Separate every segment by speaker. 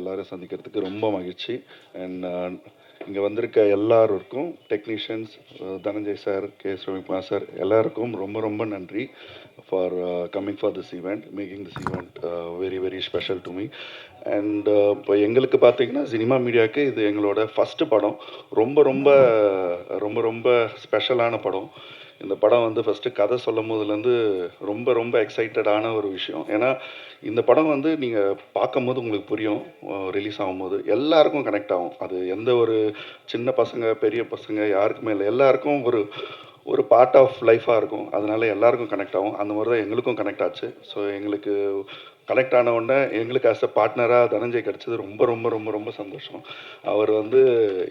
Speaker 1: எல்லாரும் சந்திக்கிறதுக்கு ரொம்ப மகிழ்ச்சி. அண்ட் இங்கே வந்திருக்க எல்லாருக்கும் technicians, Dhananjay sir, KS. Ravikumar sir, எல்லாருக்கும் ரொம்ப ரொம்ப நன்றி for coming for this event, making this event very very special to me. And இப்போ எங்களுக்கு பார்த்தீங்கன்னா சினிமா மீடியாவுக்கு இது எங்களோட ஃபஸ்ட்டு படம். ரொம்ப ரொம்ப ரொம்ப ரொம்ப ஸ்பெஷலான படம். இந்த படம் வந்து ஃபஸ்ட்டு கதை சொல்லும் போதுலேருந்து ரொம்ப ரொம்ப எக்ஸைட்டடான ஒரு விஷயம். ஏன்னா இந்த படம் வந்து நீங்கள் பார்க்கும்போது உங்களுக்கு புரியும், ரிலீஸ் ஆகும்போது எல்லாருக்கும் கனெக்ட் ஆகும். அது எந்த ஒரு சின்ன பசங்க பெரிய பசங்க யாருக்குமே இல்லை, எல்லாருக்கும் ஒரு ஒரு பார்ட் ஆஃப் லைஃபாக இருக்கும். அதனால எல்லாருக்கும் கனெக்ட் ஆகும். அந்த மாதிரி தான் எங்களுக்கும் கனெக்ட் ஆச்சு. ஸோ எங்களுக்கு கனெக்ட் ஆன உடனே எங்களுக்கு ஆஸ் அ பார்ட்னராக தனஞ்சய் கிடச்சது ரொம்ப ரொம்ப ரொம்ப ரொம்ப சந்தோஷம். அவர் வந்து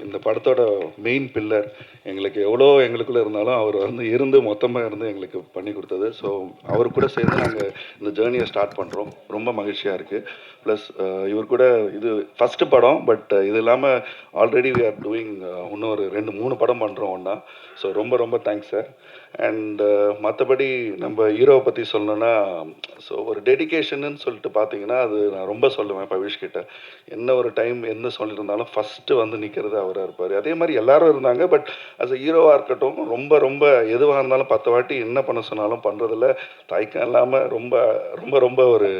Speaker 1: இந்த படத்தோட மெயின் பில்லர். எங்களுக்கு எவ்வளோ எங்களுக்குள்ளே இருந்தாலும் அவர் வந்து இருந்து மொத்தமாக இருந்து எங்களுக்கு பண்ணி கொடுத்தது. ஸோ அவர் கூட சேர்ந்து நாங்கள் இந்த ஜேர்னியை ஸ்டார்ட் பண்ணுறோம். ரொம்ப மகிழ்ச்சியாக இருக்குது. ப்ளஸ் இவர் கூட இது ஃபஸ்ட்டு படம். பட் இது இல்லாமல் ஆல்ரெடி வி ஆர் டூயிங் இன்னும் ஒரு 2-3 படம் பண்ணுறோம் ஒன்றா. ஸோ ரொம்ப ரொம்ப தேங்க்ஸ் சார். அண்டு மற்றபடி நம்ம ஹீரோவை பற்றி சொல்லணுன்னா, ஸோ ஒரு டெடிக்கேஷன்னு சொல்லிட்டு பார்த்தீங்கன்னா அது நான் ரொம்ப சொல்லுவேன் பவிஷ்கிட்ட. என்ன ஒரு டைம் என்ன சொல்லியிருந்தாலும் ஃபஸ்ட்டு வந்து நிற்கிறது அவராக இருப்பார். அதே மாதிரி எல்லாரும் இருந்தாங்க. பட் அஸ் அ ஹீரோவாக இருக்கட்டும், ரொம்ப ரொம்ப எதுவாக இருந்தாலும் 10 வாட்டி என்ன பண்ண சொன்னாலும் பண்ணுறதில்ல தயக்கம் இல்லாமல் ரொம்ப ரொம்ப ரொம்ப ஒரு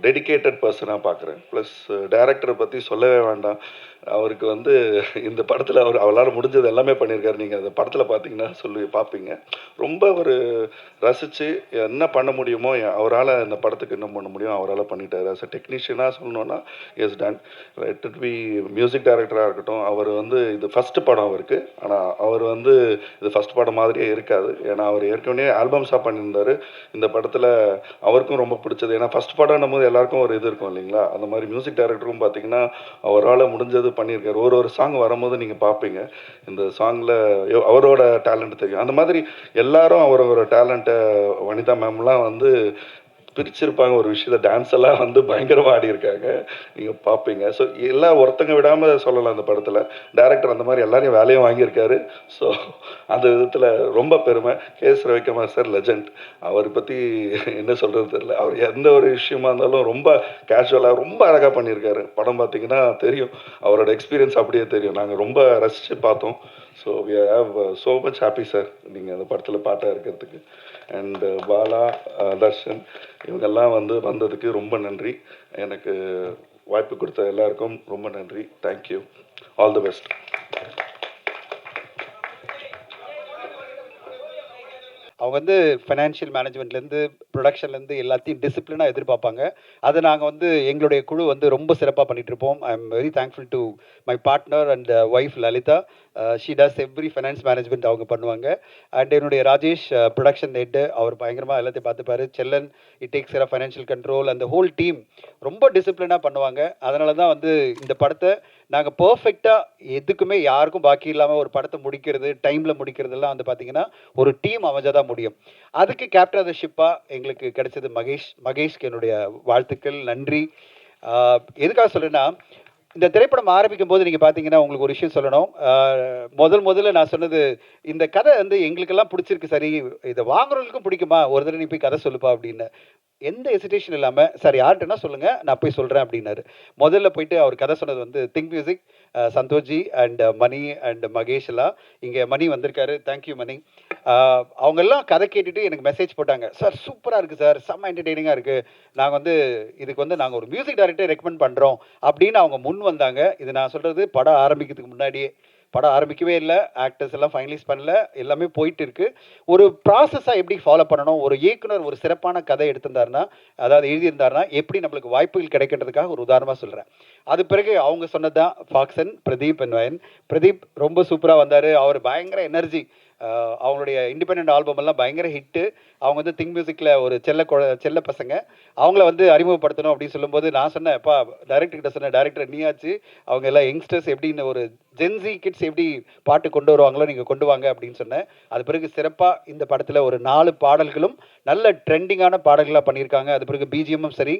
Speaker 1: டெடிக்கேட்டட் பர்சனாக பார்க்குறேன். ப்ளஸ் டைரக்டரை பற்றி சொல்லவே வேண்டாம். அவருக்கு வந்து இந்த படத்தில் அவரால் முடிஞ்சது எல்லாமே பண்ணியிருக்காரு. நீங்கள் அந்த படத்தில் பார்த்தீங்கன்னா பார்ப்பீங்க. ரொம்ப ஒரு ரசித்து என்ன பண்ண முடியுமோ அவரால் இந்த படத்துக்கு என்ன பண்ண முடியும் அவரால் பண்ணிட்டார். ஆஸ் அ டெக்னீஷியனாக சொல்லணுன்னா எஸ் டன். இட் பி மியூசிக் டைரக்டராக இருக்கட்டும், அவர் வந்து இது ஃபஸ்ட்டு படம் அவருக்கு. ஆனால் அவர் வந்து இது ஃபஸ்ட் படம் மாதிரியே இருக்காது. ஏன்னா அவர் ஏற்கனவே ஆல்பம்ஸாக பண்ணியிருந்தார். இந்த படத்தில் அவருக்கும் ரொம்ப பிடிச்சது. ஏன்னா ஃபஸ்ட் படம்னும் போது எல்லாருக்கும் ஒரு இது இருக்கும் இல்லைங்களா. அந்த மாதிரி மியூசிக் டைரக்டரும் பார்த்தீங்கன்னா அவரால் முடிஞ்சது பண்ணியிருக்காரு. ஒரு சாங் வரும்போது நீங்கள் பார்ப்பீங்க இந்த சாங்கில் அவரோட டேலண்ட் தெரியும். அந்த மாதிரி எல்லாரும் அவரோட டேலண்ட்டை வனிதா மேம்லாம் வந்து பிரிச்சிருப்பாங்க. ஒரு விஷயத்த டான்ஸ் எல்லாம் வந்து பயங்கரமாக ஆடியிருக்காங்க, நீங்கள் பார்ப்பீங்க. ஸோ எல்லாம் ஒருத்தங்க விடாமல் சொல்லலாம். அந்த படத்தில் டைரக்டர் அந்த மாதிரி எல்லாரையும் வேலையும் வாங்கியிருக்காரு. ஸோ அந்த விதத்தில் ரொம்ப பெருமை. கே.எஸ். Ravikumar sir legend. அவரை பற்றி என்ன சொல்கிறது தெரியல. அவர் எந்த ஒரு விஷயமா இருந்தாலும் ரொம்ப கேஷுவலாக ரொம்ப அழகாக பண்ணியிருக்காரு. படம் பார்த்தீங்கன்னா தெரியும், அவரோட எக்ஸ்பீரியன்ஸ் அப்படியே தெரியும். நாங்கள் ரொம்ப ரசித்து பார்த்தோம். So we have so much happy sir நீங்கள் அந்த படத்தில் பாட்டாக இருக்கிறதுக்கு. அண்டு பாலா, தர்ஷன் இவங்கெல்லாம் வந்ததுக்கு ரொம்ப நன்றி. எனக்கு வாய்ப்பு கொடுத்த எல்லாருக்கும் ரொம்ப நன்றி. தேங்க்யூ. All the best.
Speaker 2: அவங்க வந்து ஃபைனான்ஷியல் மேனேஜ்மெண்ட்லேருந்து ப்ரொடக்ஷன்லேருந்து எல்லாத்தையும் டிசிப்ளினாக எதிர்பார்ப்பாங்க. அதை நாங்கள் வந்து எங்களுடைய குழு வந்து ரொம்ப சிறப்பாக பண்ணிகிட்ருப்போம். I am very thankful to my partner and wife Lalitha. She does every finance management அவங்க பண்ணுவாங்க. அண்ட் என்னுடைய ராஜேஷ் ப்ரொடக்ஷன் ஹெட்டு, அவர் பயங்கரமாக எல்லாத்தையும் பார்த்துப்பாரு. Chellan it takes care of financial control. அந்த ஹோல் டீம் ரொம்ப டிசிப்ளினாக பண்ணுவாங்க. அதனால தான் வந்து இந்த படத்தை நாங்கள் பர்ஃபெக்டாக எதுக்குமே யாருக்கும் பாக்கி இல்லாமல் ஒரு படத்தை முடிக்கிறது, டைமில் முடிக்கிறதெல்லாம் வந்து பார்த்திங்கன்னா ஒரு டீம் அமைஞ்சாதான் முடியும். அதுக்கு கேப்டன் ஆஃப் த ஷிப்பாக எங்களுக்கு கிடைச்சது மகேஷ்க்கு என்னுடைய வாழ்த்துக்கள், நன்றி. எதுக்காக சொல்கிறேன்னா, இந்த திரைப்படம் ஆரம்பிக்கும் போது நீங்கள் பார்த்தீங்கன்னா உங்களுக்கு ஒரு விஷயம் சொல்லணும். முதல்ல நான் சொன்னது, இந்த கதை வந்து எங்களுக்கெல்லாம் பிடிச்சிருக்கு, சரி இதை வாங்குறவங்களுக்கும் பிடிக்குமா, ஒரு தடவை நீ போய் கதை சொல்லுப்பா அப்படின்னு. எந்த ஹெசிடேஷன் இல்லாமல் சார் யார்கிட்டனா சொல்லுங்கள் நான் போய் சொல்கிறேன் அப்படின்னாரு. முதல்ல போயிட்டு அவர் கதை சொன்னது வந்து think music, Santhoshji and Mani and Mahesh எல்லாம். இங்கே மணி வந்திருக்காரு, தேங்க்யூ மணி. அவங்கெல்லாம் கதை கேட்டுட்டு எனக்கு மெசேஜ் போட்டாங்க, சார் சூப்பராக இருக்குது சார், செம்ம என்டர்டெய்னிங்காக இருக்குது, நாங்கள் வந்து இதுக்கு வந்து நாங்கள் ஒரு மியூசிக் டைரக்டர் ரெக்கமெண்ட் பண்ணுறோம் அப்படின்னு அவங்க முன் வந்தாங்க. இது நான் சொல்கிறது படம் ஆரம்பிக்கிறதுக்கு முன்னாடியே. படம் ஆரம்பிக்கவே இல்லை, ஆக்டர்ஸ் எல்லாம் ஃபைனலைஸ் பண்ணல, எல்லாமே போயிட்டு இருக்கு. ஒரு ப்ராசஸாக எப்படி ஃபாலோ பண்ணணும், ஒரு இயக்குனர் ஒரு சிறப்பான கதை எடுத்திருந்தாருன்னா, அதாவது எழுதியிருந்தாருன்னா எப்படி நம்மளுக்கு வாய்ப்புகள் கிடைக்கிறதுக்காக ஒரு உதாரணமாக சொல்கிறேன். அது பிறகு அவங்க சொன்னது தான் ஃபாக்சன், பிரதீப் அண்ட் வயன். பிரதீப் ரொம்ப சூப்பராக வந்தார். அவர் பயங்கர எனர்ஜி. அவங்களுடைய இண்டிபெண்ட் ஆல்பம் எல்லாம் பயங்கர ஹிட்டு. அவங்க வந்து திங்க் மியூசிக்கில் ஒரு செல்ல பசங்க, அவங்கள வந்து அறிமுகப்படுத்தணும் அப்படின்னு சொல்லும்போது நான் சொன்னேன், அப்பா டைரக்டர்கிட்ட சொன்னேன், டைரக்டர் நீயாச்சு, அவங்க எல்லாம் யங்ஸ்டர்ஸ் எப்படின்னு ஒரு ஜென்சி கிட்ஸ் எப்படி பாட்டு கொண்டு வருவாங்களோ நீங்கள் கொண்டு வாங்க அப்படின்னு சொன்னேன். அது பிறகு சிறப்பாக இந்த படத்தில் ஒரு 4 பாடல்களும் நல்ல ட்ரெண்டிங்கான பாடல்களாக பண்ணியிருக்காங்க. அது பிறகு பிஜிஎம்மும் சரி.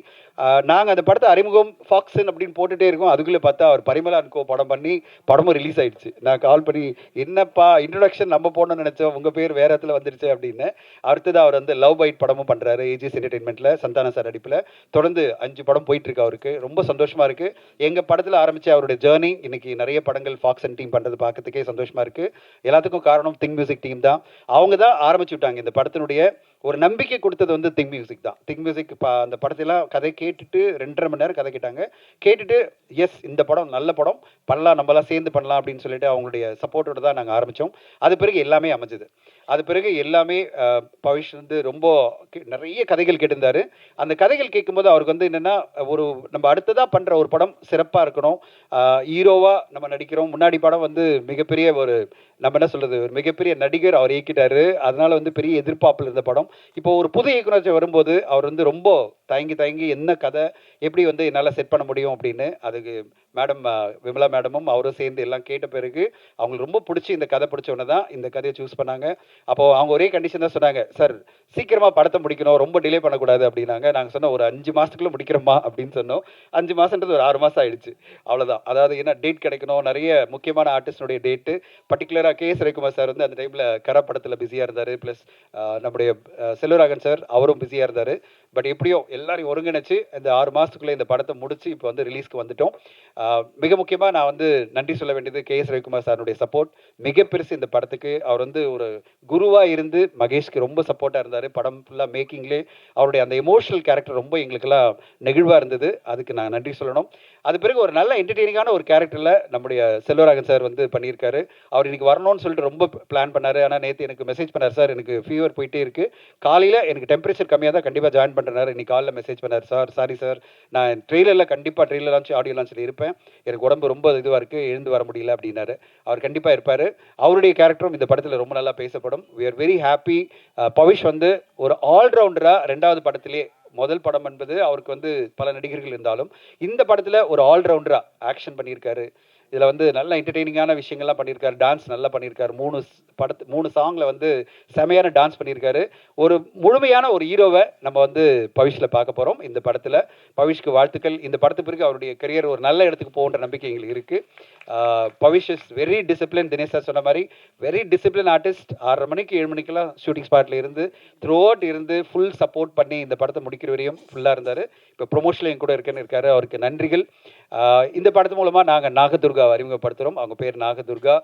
Speaker 2: நாங்கள் அந்த படத்தை அறிமுகம் ஃபாக்சன் அப்படின்னு போட்டுகிட்டே இருக்கோம். அதுக்குள்ளே பார்த்தா அவர் பரிமளா அன்கோ படம் பண்ணி படமும் ரிலீஸ் ஆகிடுச்சு. நான் கால் பண்ணி, என்னப்பா இன்ட்ரொடக்ஷன் நம்ம போன போகணும்னு நினைச்சோம், உங்க பேர் வேற இடத்துல வந்துருச்சு அப்படின்னு. அடுத்தது அவர் வந்து லவ் பைட் படமும் பண்றாரு ஏஜிஎஸ் என்டர்டைன்மெண்ட்ல சந்தானம் சார் நடிப்புல. தொடர்ந்து 5 படம் போயிட்டு இருக்கு அவருக்கு. ரொம்ப சந்தோஷமா இருக்கு. எங்க படத்துல ஆரம்பிச்ச அவருடைய ஜேர்னி இன்னைக்கு நிறைய படங்கள் ஃபாக்ஸ் அண்ட் டீம் பண்றது பார்க்கறதுக்கே சந்தோஷமா இருக்கு. எல்லாத்துக்கும் காரணம் திங் மியூசிக் டீம் தான். அவங்க தான் ஆரம்பிச்சு விட்டாங்க இந்த படத்தினுடைய ஒரு நம்பிக்கை கொடுத்தது வந்து திங் மியூசிக் தான். திங் மியூசிக் அந்த படத்தெல்லாம் கதை கேட்டுட்டு 2.5 மணி நேரம் கதை கேட்டாங்க. கேட்டுட்டு எஸ் இந்த படம் நல்ல படம் பண்ணலாம், நம்மளாம் சேர்ந்து பண்ணலாம் அப்படின்னு சொல்லிட்டு அவங்களுடைய சப்போர்ட்டோட தான் நாங்கள் ஆரம்பித்தோம். அது பிறகு எல்லாமே அமைஞ்சது. அது பிறகு எல்லாமே பவிஷ் வந்து ரொம்ப நிறைய கதைகள் கேட்டிருந்தாரு. அந்த கதைகள் கேட்கும்போது அவருக்கு வந்து என்னென்னா, ஒரு நம்ம அடுத்ததாக பண்ணுற ஒரு படம் சிறப்பாக இருக்கணும். ஹீரோவாக நம்ம நடிக்கிறோம். முன்னாடி படம் வந்து மிகப்பெரிய ஒரு நம்ம என்ன சொல்கிறது, ஒரு மிகப்பெரிய நடிகர் அவர் இயக்கிட்டாரு. அதனால் வந்து பெரிய எதிர்பார்ப்பில் இருந்த படம். இப்போ ஒரு புது இயக்குனர் வரும்போது அவர் வந்து ரொம்ப தயங்கி என்ன கதை எப்படி வந்து என்னால் செட் பண்ண முடியும் அப்படின்னு அதுக்கு மேடம் விமலா மேடமும் அவரும் சேர்ந்து எல்லாம் கேட்ட பிறகு அவங்களுக்கு ரொம்ப பிடிச்சி இந்த கதை பிடிச்ச தான் இந்த கதையை சூஸ் பண்ணாங்க. அப்போது அவங்க ஒரே கண்டிஷன் தான் சொன்னாங்க, சார் சீக்கிரமாக படத்தை முடிக்கணும், ரொம்ப டிலே பண்ணக்கூடாது அப்படின்னாங்க. நாங்கள் சொன்னோம் ஒரு 5 மாதத்துக்குள்ளே முடிக்கிறோமா அப்படின்னு சொன்னோம். 5 மாதன்றது ஒரு 6 மாதம் ஆயிடுச்சு. அவ்வளோதான். அதாவது என்ன டேட் கிடைக்கணும், நிறைய முக்கியமான ஆர்டிஸ்டினுடைய டேட்டு. பர்டிகுலராக கேஎஸ் ரவிக்குமார் சார் வந்து அந்த டைமில் கரா படத்தில் பிஸியாக இருந்தார். ப்ளஸ் நம்முடைய செல்வராகன் சார் அவரும் பிஸியாக இருந்தார். பட் எப்படியோ எல்லாரையும் ஒருங்கிணைச்சு இந்த 6 மாதத்துக்குள்ளே இந்த படத்தை முடிச்சு இப்போ வந்து ரிலீஸ்க்கு வந்துட்டோம். மிக முக்கியமாக நான் வந்து நன்றி சொல்ல வேண்டியது கேஎஸ் ரவிக்குமார் சாருடைய சப்போர்ட் மிக பெருசு இந்த படத்துக்கு. அவர் வந்து ஒரு குருவாக இருந்து மகேஷ்க்கு ரொம்ப சப்போர்ட்டாக இருந்தார். படம் ஃபுல்லாக மேக்கிங்லேயே அவருடைய அந்த எமோஷனல் கேரக்டர் ரொம்ப எங்களுக்கெல்லாம் நெகிழ்வாக இருந்தது. அதுக்கு நான் நன்றி சொல்லணும். அது பிறகு ஒரு நல்ல என்டர்டெய்னிங்கான ஒரு கேரக்டரில் நம்முடைய செல்வராகன் சார் வந்து பண்ணியிருக்காரு. அவர் இன்னைக்கு வரணும்னு சொல்லிட்டு ரொம்ப பிளான் பண்ணார். ஆனால் நேற்று எனக்கு மெசேஜ் பண்ணார், சார் எனக்கு ஃபீவர் போயிட்டே இருக்குது, காலையில் எனக்கு டெம்பரேச்சர் கம்மியாக தான் கண்டிப்பாக ஜாயின் பண்ணுறாரு. இன்னைக்கு காலையில் மெசேஜ் பண்ணார், சார் சாரி சார் நான் ட்ரெய்லரில் கண்டிப்பாக ட்ரெய்லர் லான்ச் ஆடியோ லான்ச்சில் இருப்பேன், எனக்கு உடம்பு ரொம்ப இதுவாக இருக்குது, எழுந்து வர முடியல அப்படின்னாரு. அவர் கண்டிப்பாக இருப்பார். அவருடைய கேரக்டரும் இந்த படத்தில் ரொம்ப நல்லா பேசப்படும். We are very happy. Pavish வந்து ஒரு ஆல்ரவுண்டராக 2வது படத்திலே, முதல் படம் என்பது அவருக்கு வந்து பல நடிகர்கள் இருந்தாலும் இந்த படத்தில் ஒரு ஆல்ரவுண்டராக ஆக்ஷன் பண்ணியிருக்காரு. இதில் வந்து நல்ல என்டர்டெய்னிங்கான விஷயங்கள்லாம் பண்ணியிருக்காரு. டான்ஸ் நல்லா பண்ணியிருக்காரு. 3 சாங்கில் வந்து செமையான டான்ஸ் பண்ணியிருக்காரு. ஒரு முழுமையான ஒரு ஹீரோவை நம்ம வந்து பவிஷில் பார்க்க போகிறோம் இந்த படத்தில். பவிஷ்க்கு வாழ்த்துக்கள். இந்த படத்து பிறகு அவருடைய கரியர் ஒரு நல்ல இடத்துக்கு போகின்ற நம்பிக்கை எங்களுக்கு இருக்குது. Pavish is very discipline. Dinesh sir சொன்ன மாதிரி வெரி டிசிப்ளின் ஆர்டிஸ்ட். 6:30 மணிக்கு 7 மணிக்கெல்லாம் ஷூட்டிங் ஸ்பாட்டில் இருந்து த்ரூ அவுட் இருந்து ஃபுல் சப்போர்ட் பண்ணி இந்த படத்தை முடிக்கிற வரையும் ஃபுல்லாக இருந்தார். இப்போ ப்ரொமோஷனில் என் கூட இருக்காரு. அவருக்கு நன்றிகள். இந்த படத்து மூலமாக நாங்கள் நாகதுர்காவை அறிமுகப்படுத்துகிறோம். அவங்க பேர் நாகதுர்கா.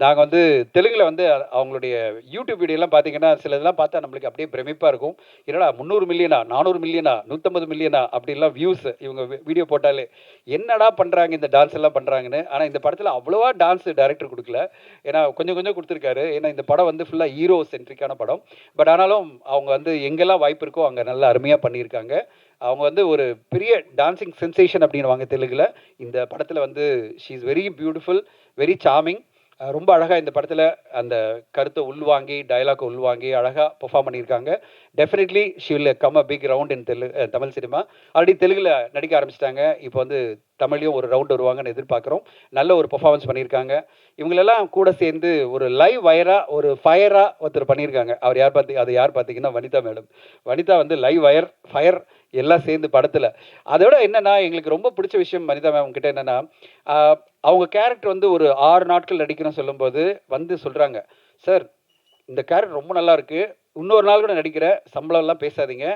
Speaker 2: நாங்கள் வந்து தெலுங்கில் வந்து அவங்களுடைய யூடியூப் வீடியோலாம் பார்த்தீங்கன்னா சில இதெல்லாம் பார்த்தா நம்மளுக்கு அப்படியே பிரமிப்பாக இருக்கும். என்னடா 300 மில்லியனா, 400 மில்லியனா, 150 மில்லியனா அப்படிலாம் வியூஸ் இவங்க வீடியோ போட்டாலே என்னடா பண்ணுறாங்க இந்த டான்ஸ் எல்லாம் பண்ணுறாங்கன்னு. ஆனால் இந்த படத்தில் அவ்வளோவா டான்ஸ் டைரக்டர் கொடுக்கல. ஏன்னா கொஞ்சம் கொடுத்துருக்காரு. ஏன்னா இந்த படம் வந்து ஃபுல்லாக ஹீரோ சென்ட்ரிக்கான படம். பட் ஆனாலும் அவங்க வந்து எங்கெல்லாம் வாய்ப்பு இருக்கோ அங்கே நல்லா அருமையாக பண்ணியிருக்காங்க. அவங்க வந்து ஒரு பெரிய டான்சிங் சென்சேஷன் அப்படின்னுவாங்க தெலுங்குல. இந்த படத்தில் வந்து she is very beautiful, very charming. ரொம்ப அழகாக இந்த படத்தில் அந்த கருத்தை உள்வாங்கி டயலாக்கை உள்வாங்கி அழகாக பெர்ஃபார்ம் பண்ணியிருக்காங்க. Definitely she will come a big round in Tamil cinema. Already தெலுங்கில் நடிக்க ஆரம்பிச்சிட்டாங்க. இப்போ வந்து தமிழ்லையும் ஒரு ரவுண்ட் வருவாங்கன்னு எதிர்பார்க்குறோம். நல்ல ஒரு பெர்ஃபார்மன்ஸ் பண்ணியிருக்காங்க. இவங்களெல்லாம் கூட சேர்ந்து ஒரு லைவ் வயராக ஒரு ஃபயராக ஒருத்தர் பண்ணியிருக்காங்க. அவர் யார் பார்த்தீங்கன்னா வனிதா மேடம். வனிதா வந்து லைவ் ஃபயர் எல்லாம் சேர்ந்து படத்தில். அதோட என்னென்னா எங்களுக்கு ரொம்ப பிடிச்ச விஷயம் வனிதா மேம் கிட்ட என்னென்னா, அவங்க கேரக்டர் வந்து ஒரு 6 நாட்கள் நடிக்கணும்னு சொல்லும்போது வந்து சொல்கிறாங்க, சார் இந்த கேரக்டர் ரொம்ப நல்லா இருக்குது, இன்னொரு நாள் கூட நடிக்கிறேன், சம்பளம்லாம் பேசாதீங்க,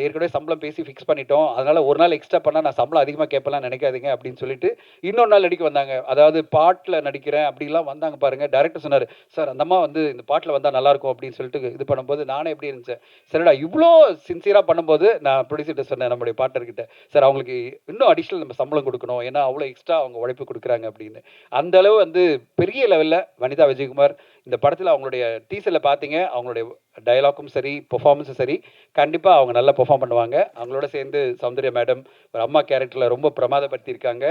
Speaker 2: ஏற்கனவே சம்பளம் பேசி ஃபிக்ஸ் பண்ணிட்டோம், அதனால் ஒரு நாள் எக்ஸ்ட்ரா பண்ணால் நான் சம்பளம் அதிகமாக கேட்பலாம் நினைக்காதீங்க அப்படின்னு சொல்லிட்டு இன்னொரு நாள் நடிக்க வந்தாங்க. அதாவது பாட்டில் நடிக்கிறேன் அப்படிலாம் வந்தாங்க பாருங்கள். டேரக்டர் சொன்னார், சார் அந்த அம்மா வந்து இந்த பாட்டில் வந்தால் நல்லாயிருக்கும் அப்படின்னு சொல்லிட்டு இது பண்ணும்போது நானே எப்படி இருந்துச்சேன், சரிடா இவ்வளோ சின்சியராக பண்ணும்போது நான் ப்ரொடியூசர்கிட்ட சொன்னேன், நம்முடைய பார்ட்னர்கிட்ட, சார் அவங்களுக்கு இன்னும் அடிஷ்னல் நம்ம சம்பளம் கொடுக்கணும், ஏன்னா அவ்வளோ எக்ஸ்ட்ரா அவங்க உழைப்பு கொடுக்குறாங்க அப்படின்னு. அந்த அளவு வந்து பெரிய லெவலில் வனிதா விஜயகுமார் இந்த படத்தில் அவங்களுடைய டீசரில் பார்த்தீங்க, அவங்களுடைய டயலாக்கும் சரி பெர்ஃபார்மன்ஸும் சரி கண்டிப்பாக அவங்க நல்லா பெர்ஃபார்ம் பண்ணுவாங்க. அவங்களோட சேர்ந்து சௌந்தர்யா மேடம் ஒரு அம்மா கேரக்டரில் ரொம்ப பிரமாதப்படுத்தியிருக்காங்க.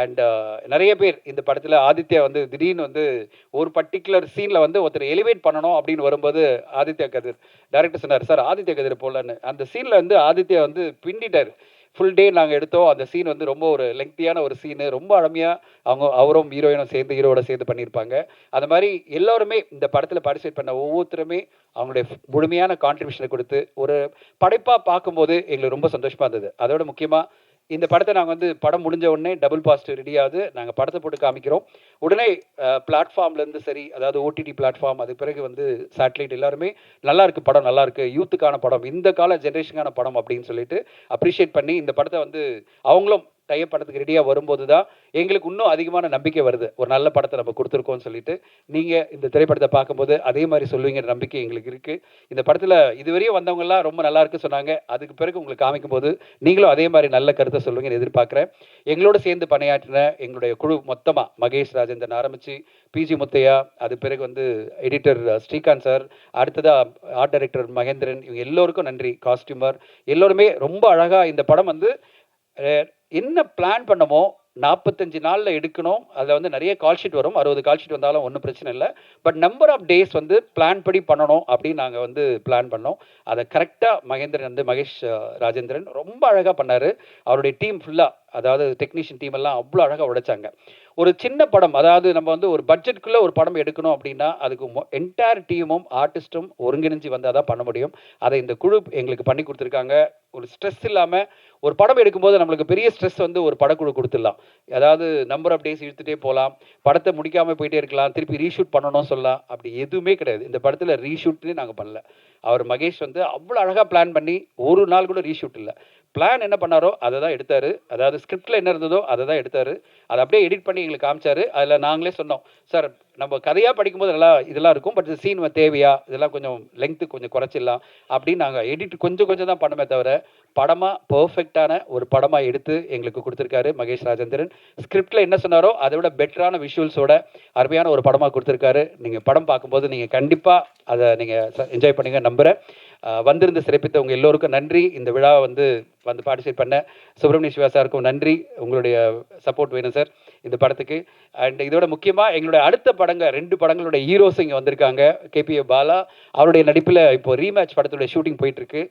Speaker 2: அண்ட் நிறைய பேர் இந்த படத்தில் ஆதித்யா வந்து திடீர்னு வந்து ஒரு பர்டிகுலர் சீனில் வந்து ஒருத்தர் எலிவேட் பண்ணணும் அப்படின்னு வரும்போது ஆதித்யா கதிர் டைரக்டர் சொன்னார், சார் ஆதித்யா கதிர் போடலான்னு. அந்த சீனில் வந்து ஆதித்யா வந்து பின்னிட்டார். ஃபுல் டே நாங்கள் எடுத்தோம். அந்த சீன் வந்து ரொம்ப ஒரு லெங்க்தியான ஒரு சீனு, ரொம்ப அருமையாக அவரும் ஹீரோயினும் சேர்ந்து ஹீரோவோட சேர்ந்து பண்ணியிருப்பாங்க. அந்த மாதிரி எல்லோருமே இந்த படத்தில் பார்ட்டிசிபேட் பண்ண ஒவ்வொருத்தருமே அவங்களுடைய முழுமையான கான்ட்ரிபியூஷனை கொடுத்து ஒரு படைப்பாக பார்க்கும்போது எங்களுக்கு ரொம்ப சந்தோஷமாக இருந்தது. அதோட முக்கியமாக இந்த படத்தை நாங்கள் வந்து படம் முடிஞ்ச உடனே டபுள் பாசிட்டிவ் ரெடி ஆகுது, நாங்கள் படத்தை போட்டு காமிக்கிறோம். உடனே பிளாட்ஃபார்ம்லேருந்து சரி, அதாவது ஓடிடி பிளாட்ஃபார்ம், அது பிறகு வந்து சேட்டலைட் எல்லாருமே நல்லா இருக்கு படம், நல்லா இருக்கு, யூத்துக்கான படம், இந்த கால ஜென்ரேஷனுக்கான படம் அப்படின்னு சொல்லிட்டு அப்ரிஷியேட் பண்ணி இந்த படத்தை வந்து அவங்களும் டைப் படத்துக்கு ரெடியாக வரும்போது தான் எங்களுக்கு இன்னும் அதிகமான நம்பிக்கை வருது. ஒரு நல்ல படத்தை நம்ம கொடுத்துருக்கோம்னு சொல்லிட்டு நீங்கள் இந்த திரைப்படத்தை பார்க்கும்போது அதே மாதிரி சொல்லுவீங்கிற நம்பிக்கை எங்களுக்கு இருக்குது. இந்த படத்தில் இதுவரையும் வந்தவங்கலாம் ரொம்ப நல்லா இருக்கு சொன்னாங்க. அதுக்கு பிறகு உங்களுக்கு காமிக்கும்போது நீங்களும் அதே மாதிரி நல்ல கருத்தை சொல்லுவீங்கன்னு எதிர்பார்க்குறேன். எங்களோட சேர்ந்து பணியாற்றின எங்களுடைய குழு மொத்தமாக மகேஷ் ராஜேந்திரன் ஆரம்பித்து பிஜி முத்தையா, அது பிறகு வந்து எடிட்டர் ஸ்ரீகாந்த் சார், அடுத்ததாக ஆர்ட் டைரக்டர் மகேந்திரன், இவங்க எல்லோருக்கும் நன்றி. காஸ்டியூமர் எல்லோருமே ரொம்ப அழகாக இந்த படம் வந்து என்ன பிளான் பண்ணமோ 45 நாளில் எடுக்கணும். அதில் வந்து நிறைய கால் ஷீட் வரும், 60 கால் ஷீட் வந்தாலும் ஒன்றும் பிரச்சனை இல்லை. பட் நம்பர் ஆஃப் டேஸ் வந்து பிளான் படி பண்ணணும் அப்படின்னு நாங்கள் வந்து பிளான் பண்ணோம். அதை கரெக்டாக மகேந்திரன் வந்து மகேஷ் ராஜேந்திரன் ரொம்ப அழகாக பண்ணார். அவருடைய டீம் ஃபுல்லாக, அதாவது டெக்னீஷியன் டீம் எல்லாம் அவ்வளோ அழகாக உடைச்சாங்க. ஒரு சின்ன படம், அதாவது நம்ம வந்து ஒரு பட்ஜெட்டுக்குள்ளே ஒரு படம் எடுக்கணும் அப்படின்னா அதுக்கு என்டையர் டீமும் ஆர்டிஸ்ட்டும் ஒருங்கிணைஞ்சு வந்தால் தான் பண்ண முடியும். அதை இந்த குழு எங்களுக்கு பண்ணி கொடுத்துருக்காங்க. ஒரு ஸ்ட்ரெஸ் இல்லாமல் ஒரு படம் எடுக்கும்போது நம்மளுக்கு பெரிய ஸ்ட்ரெஸ் வந்து ஒரு படக்குழு கொடுத்துடலாம். அதாவது நம்பர் ஆஃப் டேஸ் இழுத்துட்டே போகலாம், படத்தை முடிக்காமல் போயிட்டே இருக்கலாம், திருப்பி ரீஷூட் பண்ணணும் சொல்லலாம். அப்படி எதுவுமே கிடையாது. இந்த படத்தில் ரீஷூட்னே நாங்கள் பண்ணல. அவர் மகேஷ் வந்து அவ்வளோ அழகாக பிளான் பண்ணி ஒரு நாள் கூட ரீஷூட் இல்லை. பிளான் என்ன பண்ணாரோ அதை தான் எடுத்தார். அதாவது ஸ்கிரிப்டில் என்ன இருந்ததோ அதை தான் எடுத்தார். அதை அப்படியே எடிட் பண்ணி எங்களுக்கு காமிச்சார். அதில் நாங்களே சொன்னோம், சார் நம்ம கதையாக படிக்கும்போது நல்லா இதெல்லாம் இருக்கும், பட் சீன் தேவையா, இதெல்லாம் கொஞ்சம் லெங்க்த்து கொஞ்சம் குறைச்சிடலாம் அப்படின்னு நாங்கள் எடிட் கொஞ்சம் கொஞ்சம் தான் பண்ணமே தவிர படமாக பர்ஃபெக்டான ஒரு படமாக எடுத்து எங்களுக்கு கொடுத்துருக்காரு மகேஷ் ராஜேந்திரன். ஸ்கிரிப்டில் என்ன சொன்னாரோ அதை விட பெட்டரான விஷுவல்ஸோட அருமையான ஒரு படமாக கொடுத்துருக்காரு. நீங்கள் படம் பார்க்கும்போது நீங்கள் கண்டிப்பாக அதை நீங்கள் என்ஜாய் பண்ணுங்க நம்புகிறேன். வந்திருந்து சிறப்பித்த உங்கள் எல்லோருக்கும் நன்றி. இந்த விழாவை வந்து பார்ட்டிசிபேட் பண்ண சுப்பிரமணிய சிவா சாருக்கும் நன்றி. உங்களுடைய சப்போர்ட் வேணும் சார் இந்த படத்துக்கு. அண்ட் இதோட முக்கியமாக எங்களுடைய அடுத்த படங்கள் 2 படங்களுடைய ஹீரோஸ் இங்கே வந்திருக்காங்க. கேபிஏ பாலா அவருடைய நடிப்பில் இப்போ ரீமேட்ச் படத்துடைய ஷூட்டிங் போயிட்டுருக்கு.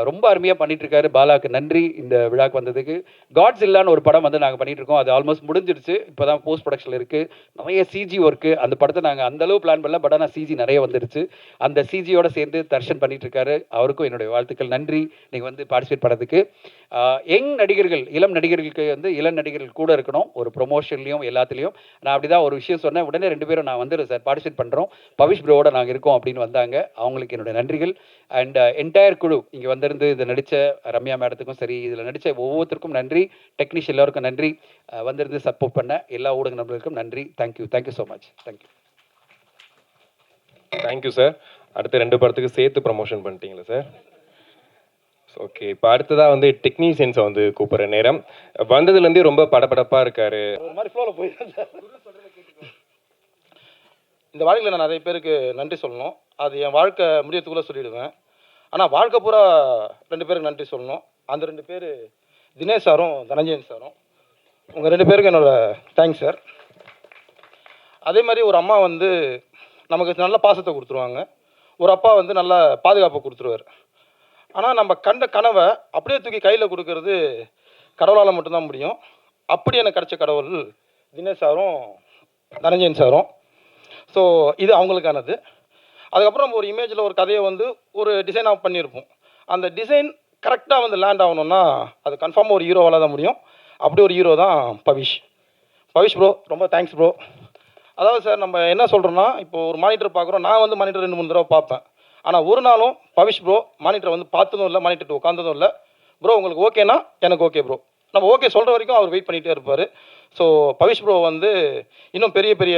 Speaker 2: ரொம்ப அருமையாக பண்ணிகிட்ருக்காரு. பாலாவுக்கு நன்றி இந்த விழாவுக்கு வந்ததுக்கு. காட்ஸ் இல்லான்னு ஒரு படம் வந்து நாங்கள் பண்ணிகிட்ருக்கோம். அது ஆல்மோஸ்ட் முடிஞ்சிருச்சு. இப்போ தான் போஸ்ட் ப்ரொடக்ஷனில் இருக்குது. நிறைய சிஜி ஒர்க்கு. அந்த படத்தை நாங்கள் அந்தளவு பிளான் பண்ணல, பட் ஆனால் சிஜி நிறைய வந்துருச்சு. அந்த சிஜியோடு சேர்ந்து தர்ஷன் பண்ணிகிட்ருக்காரு. அவருக்கும் என்னுடைய வாழ்த்துக்கள். நன்றி நீங்கள் வந்து பார்ட்டிசிபேட் பண்ணதுக்கு. யங் நடிகர்கள், இளம் நடிகர்களுக்கு வந்து இளம் நடிகர்கள் கூட இருக்கணும் ஒரு ப்ரொமோஷன்லையும் எல்லாத்துலேயும். நான் அப்படி தான் ஒரு விஷயம் சொன்னேன். உடனே 2 பேரும் நான் வந்து சார் பார்ட்டிசிபேட் பண்ணுறோம், பவிஷ் ப்ரோவோட நாங்கள் இருக்கோம் அப்படின்னு வந்தாங்க. அவங்களுக்கு என்னுடைய நன்றிகள். அண்ட் என்டையர் குழு இங்கே வந்திருந்து இதை நடித்த ரம்யா மேடத்துக்கும் சரி, இதில் நடித்த ஒவ்வொருத்தருக்கும் நன்றி. டெக்னீஷியன் எல்லாருக்கும் நன்றி. வந்திருந்து சப்போர்ட் பண்ண எல்லா ஊடக நண்பர்களுக்கும் நன்றி. Thank you so much.
Speaker 3: Thank you sir. அடுத்த 2 படத்துக்கு சேர்த்து ப்ரமோஷன் பண்ணிட்டீங்களா சார்? ஓகே, இப்போ அடுத்ததாக வந்து டெக்னீஷியன்ஸை வந்து கூப்பிட்ற நேரம். வந்ததுலேருந்தே ரொம்ப படபடப்பாக இருக்காரு.
Speaker 4: ஒரு மாதிரி ஃப்ளோவில் போயிடுறேன் சார். இந்த வாழ்க்கையில் நான் நிறைய பேருக்கு நன்றி சொல்லணும். அது என் வாழ்க்கை முடியறதுக்குள்ளே சொல்லிவிடுவேன். ஆனால் வாழ்க்கை பூரா 2 பேருக்கு நன்றி சொல்லணும். அந்த 2 பேர் தினேஷ் சாரும் தனஞ்சயன் சாரும். உங்கள் 2 பேருக்கு என்னோட தேங்க்ஸ் சார். அதே மாதிரி ஒரு அம்மா வந்து நமக்கு நல்ல பாசத்தை கொடுத்துருவாங்க. ஒரு அப்பா வந்து நல்ல பாதுகாப்பை கொடுத்துருவார். ஆனால் நம்ம கண்ட கனவை அப்படியே தூக்கி கையில் கொடுக்கறது கடவுளால் மட்டும்தான் முடியும். அப்படி எனக்கு கிடைச்ச கடவுள் தினேஷ் சாரும் தனஞ்சயன் சாரும். ஸோ இது அவங்களுக்கானது. அதுக்கப்புறம் நம்ம ஒரு இமேஜில் ஒரு கதையை வந்து ஒரு டிசைனாக பண்ணியிருப்போம். அந்த டிசைன் கரெக்டாக வந்து லேண்ட் ஆகணும்னா அது கன்ஃபார்மாக ஒரு ஹீரோவால் தான் முடியும். அப்படி ஒரு ஹீரோ தான் பவிஷ் ப்ரோ. ரொம்ப தேங்க்ஸ் ப்ரோ. அதாவது சார் நம்ம என்ன சொல்கிறோன்னா, இப்போ ஒரு மானிட்டர் பார்க்குறோம். நான் வந்து மானிட்டர் 2-3 தடவை பார்ப்பேன். ஆனால் ஒரு நாளும் பவிஷ் ப்ரோ மானிட்டரை வந்து பார்த்ததும் இல்லை, மானிட்டர் உட்காந்ததும் இல்லை. ப்ரோ உங்களுக்கு ஓகேனா எனக்கு ஓகே ப்ரோ. நம்ம ஓகே சொல்கிற வரைக்கும் அவர் வெயிட் பண்ணிகிட்டே இருப்பார். ஸோ பவிஷ் ப்ரோ வந்து இன்னும் பெரிய பெரிய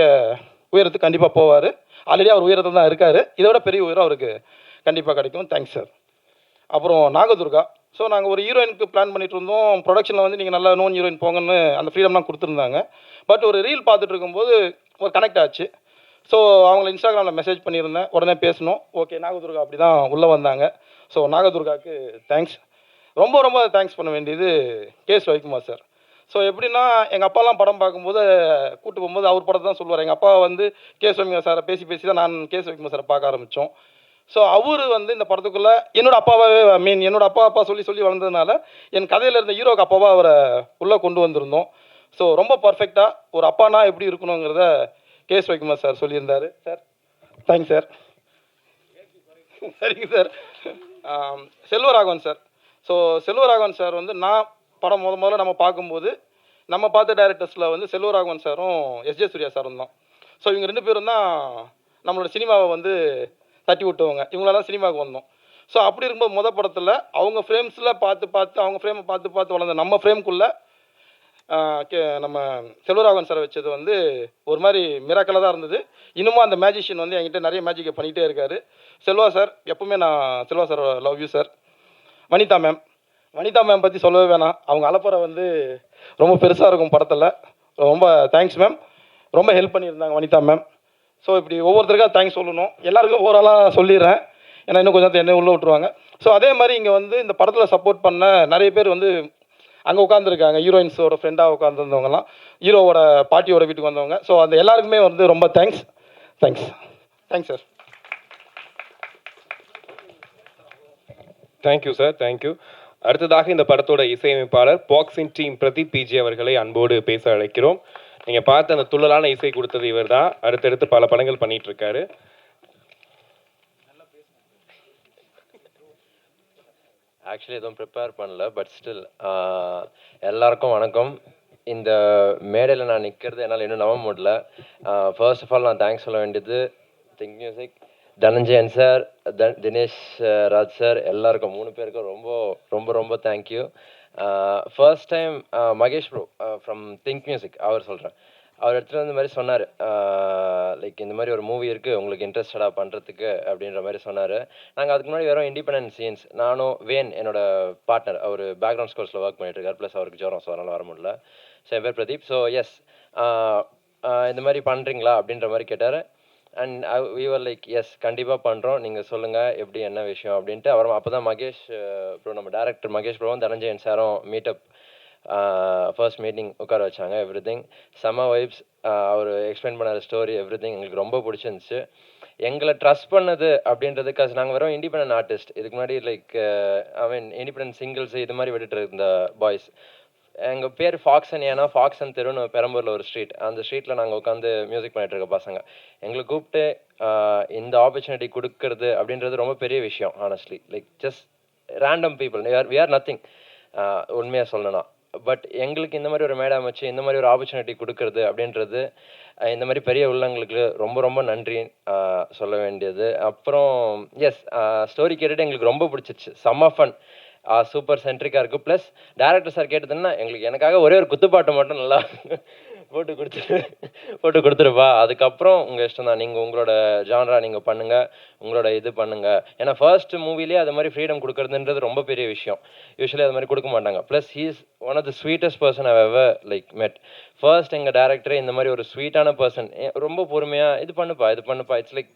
Speaker 4: உயரத்துக்கு கண்டிப்பாக போவார். ஆல்ரெடி அவர் உயரத்தில் தான் இருக்கார். இதை விட பெரிய உயரம் அவருக்கு கண்டிப்பாக கிடைக்கும். Thanks sir. அப்புறம் நாகதுர்கா. ஸோ நாங்கள் ஒரு ஹீரோயினுக்கு பிளான் பண்ணிட்டு இருந்தோம். ப்ரொடக்ஷனில் வந்து நீங்கள் நல்லா நோன் ஹீரோயின் போங்கன்னு அந்த ஃப்ரீடம்லாம் கொடுத்துருந்தாங்க. பட் ஒரு ரீல் பார்த்துட்டு இருக்கும்போது ஒரு கனெக்ட் ஆச்சு. ஸோ அவங்கள இன்ஸ்டாகிராமில் மெசேஜ் பண்ணியிருந்தேன். உடனே பேசணும். ஓகே, நாகதுர்கா அப்படி தான் உள்ளே வந்தாங்க. ஸோ நாகதுர்காவுக்கு தேங்க்ஸ். ரொம்ப ரொம்ப தேங்க்ஸ் பண்ண வேண்டியது கேஎஸ் ரவிக்குமார் சார். ஸோ எப்படின்னா, எங்கள் அப்பாலாம் படம் பார்க்கும்போது கூட்டு போகும்போது அவர் படத்தை தான் சொல்லுவார். எங்கள் அப்பா வந்து கேஎஸ் ரவிக்குமார் சாரை பேசி தான் நான் கேஎஸ் ரவிக்குமார் சாரை பார்க்க ஆரம்பித்தோம். ஸோ அவர் வந்து இந்த படத்துக்குள்ளே என்னோட அப்பாவே என்னோட அப்பா சொல்லி வளர்ந்ததுனால என் கதையில் இருந்த ஹீரோக்கு அப்பாவாக அவரை உள்ளே கொண்டு வந்திருந்தோம். ஸோ ரொம்ப பர்ஃபெக்டாக ஒரு அப்பானா எப்படி இருக்கணுங்கிறத கேஎஸ் ரவிக்குமார் சார் சொல்லியிருந்தார். Sir thanks sir. சரிங்க sir. Selvaraghavan sir. So Selvaraghavan sir வந்து நான் படம் முதல்ல நம்ம பார்க்கும்போது நம்ம பார்த்த டைரக்டர்ஸில் வந்து செல்வராகவன் சாரும் எஸ்ஜே சூர்யா சாரும் தான். ஸோ இவங்க 2 பேரும் தான் நம்மளோட சினிமாவை வந்து தட்டி விட்டவங்க. இவங்களால சினிமாவுக்கு வந்தோம். ஸோ அப்படி இருக்கும்போது படத்தில் அவங்க ஃப்ரேம்ஸில் அவங்க ஃப்ரேமை பார்த்து வளர்ந்த நம்ம ஃப்ரேம்குள்ளே நம்ம செல்வராகவன் சாரை வச்சது வந்து ஒரு மாதிரி மிராக்கலாக தான் இருந்தது. இன்னமும் அந்த மேஜிஷியன் வந்து என்கிட்ட நிறைய மேஜிக்கை பண்ணிகிட்டே இருக்கார். செல்வா சார் எப்பவுமே நான் Selva sir love you sir. Vanitha ma'am பற்றி சொல்லவே வேணாம். அவங்க அலப்பறை வந்து ரொம்ப பெருசாக இருக்கும் படத்தில். ரொம்ப தேங்க்ஸ் மேம். ரொம்ப ஹெல்ப் பண்ணியிருந்தாங்க வனிதா மேம். ஸோ இப்படி ஒவ்வொருத்தருக்காக தேங்க்ஸ் சொல்லணும். எல்லாருக்கும் ஓவராலாக சொல்லிடுறேன், ஏன்னா இன்னும் கொஞ்சம் என்ன உள்ளே விட்டுருவாங்க. ஸோ அதே மாதிரி இங்கே வந்து இந்த படத்தில் சப்போர்ட் பண்ண நிறைய பேர் வந்து அங்கே உட்காந்துருக்காங்க. ஹீரோயின்ஸோட ஃப்ரெண்டாக உட்காந்துருந்தவங்கலாம், ஹீரோவோட பாட்டியோட வீட்டுக்கு வந்தவங்க. ஸோ அந்த எல்லாருக்குமே வந்து ரொம்ப thanks sir.
Speaker 3: Thank you sir, thank you. அடுத்ததாக இந்த படத்தோட இசையமைப்பாளர் பாக்ஸிங் டீம் பிரதீப் பிஜி அவர்களை அன்போடு பேச அழைக்கிறோம். நீங்கள் பார்த்த அந்த துள்ளலான இசை கொடுத்தது இவர் தான். அடுத்தடுத்து பல படங்கள் பண்ணிட்டு இருக்காரு.
Speaker 5: ஆக்சுவலி எதுவும் ப்ரிப்பேர் பண்ணல, பட் ஸ்டில் எல்லாருக்கும் வணக்கம். இந்த மேடையில் நான் நிற்கிறது என்னால் இன்னும் நம்ப முடியல. ஃபர்ஸ்ட் ஆஃப் ஆல் நான் தேங்க்ஸ் சொல்ல வேண்டியது Think Music, Dhananjayan sir, Dinesh Raj sir, எல்லாருக்கும் 3 பேருக்கும் ரொம்ப ரொம்ப ரொம்ப thank you. First time Mahesh bro from Think Music அவர் சொல்கிறேன், அவர் இடத்துல இந்த மாதிரி சொன்னார், லைக் இந்த மாதிரி ஒரு மூவி இருக்குது உங்களுக்கு இன்ட்ரெஸ்டடாக பண்ணுறதுக்கு அப்படின்ற மாதிரி சொன்னார். நாங்கள் அதுக்கு முன்னாடி வெறும் இண்டிபெண்டன்ட் சீன்ஸ், நானும் வேன் என்னோட பார்ட்னர், அவர் பேக்ரவுண்ட் ஸ்கோர்ஸில் ஒர்க் பண்ணிட்டுருக்கார், ப்ளஸ் அவருக்கு ஜுரம், ஸோ அதனால் வர முடியல. ஸோ என் பேர் பிரதீப். ஸோ எஸ், இந்த மாதிரி பண்ணுறீங்களா அப்படின்ற மாதிரி கேட்டார். And we were like yes கண்டிப்பாக பண்ணுறோம், நீங்கள் சொல்லுங்கள் எப்படி என்ன விஷயம் அப்படின்ட்டு. அப்புறம் அப்போ தான் மகேஷ் ப்ரோ, நம்ம டேரக்டர் மகேஷ் ப்ரோவும் தனஞ்சயன் சாரும் மீட்டப், ஃபர்ஸ்ட் மீட்டிங் உட்கார வச்சாங்க. எவ்ரி திங் செம்ம வைப்ஸ். அவர் எக்ஸ்பிளைன் பண்ணார் ஸ்டோரி, எவ்ரி திங் எங்களுக்கு ரொம்ப பிடிச்சிருந்துச்சு. எங்களை ட்ரஸ்ட் பண்ணது அப்படின்றதுக்காக நாங்கள் வெறும் இண்டிபெண்டன்ட் ஆர்டிஸ்ட். இதுக்கு முன்னாடி like I mean independent singles இது மாதிரி விட்டுட்டு இருந்த பாய்ஸ். எங்கள் பேர் ஃபாக்ஸன், ஏன்னா ஃபாக்ஸன் தெருன்னு பெரம்பூரில் ஒரு ஸ்ட்ரீட், அந்த ஸ்ட்ரீட்டில் நாங்கள் உட்காந்து மியூசிக் பண்ணிட்டு இருக்க பசங்க. எங்களை கூப்பிட்டு இந்த ஆப்பர்ச்சுனிட்டி கொடுக்கறது அப்படின்றது ரொம்ப பெரிய விஷயம். Honestly like just random people, we are nothing உண்மையாக சொல்லணும்னா. பட் எங்களுக்கு இந்த மாதிரி ஒரு மேடை அமைச்சு இந்த மாதிரி ஒரு ஆப்பர்ச்சுனிட்டி கொடுக்கறது அப்படின்றது, இந்த மாதிரி பெரிய உள்ளங்களுக்கு ரொம்ப ரொம்ப நன்றி சொல்ல வேண்டியது. அப்புறம் எஸ், ஸ்டோரி கேட்டுட்டு எங்களுக்கு ரொம்ப பிடிச்சிச்சு, செம்ம ஃபன், சூப்பர் சென்ட்ரிக்காக இருக்குது. ப்ளஸ் டேரக்டர் சார் கேட்டதுன்னா எனக்காக ஒரே ஒரு குத்துப்பாட்டு மட்டும் நல்லா போட்டு கொடுத்துருப்பா, அதுக்கப்புறம் உங்கள் இஷ்டம் தான், நீங்கள் உங்களோட ஜான்ரா நீங்கள் பண்ணுங்கள், உங்களோட இது பண்ணுங்கள். ஏன்னா ஃபர்ஸ்ட் மூவிலே அது மாதிரி ஃப்ரீடம் கொடுக்குறதுன்றது ரொம்ப பெரிய விஷயம். யூஸ்வலி அது மாதிரி கொடுக்க மாட்டாங்க. Plus he is one of the sweetest person I ever like met. First எங்கள் டேரக்டரே இந்த மாதிரி ஒரு ஸ்வீட்டான பர்சன், ரொம்ப பொறுமையாக இது பண்ணுப்பா, இட்ஸ் லைக்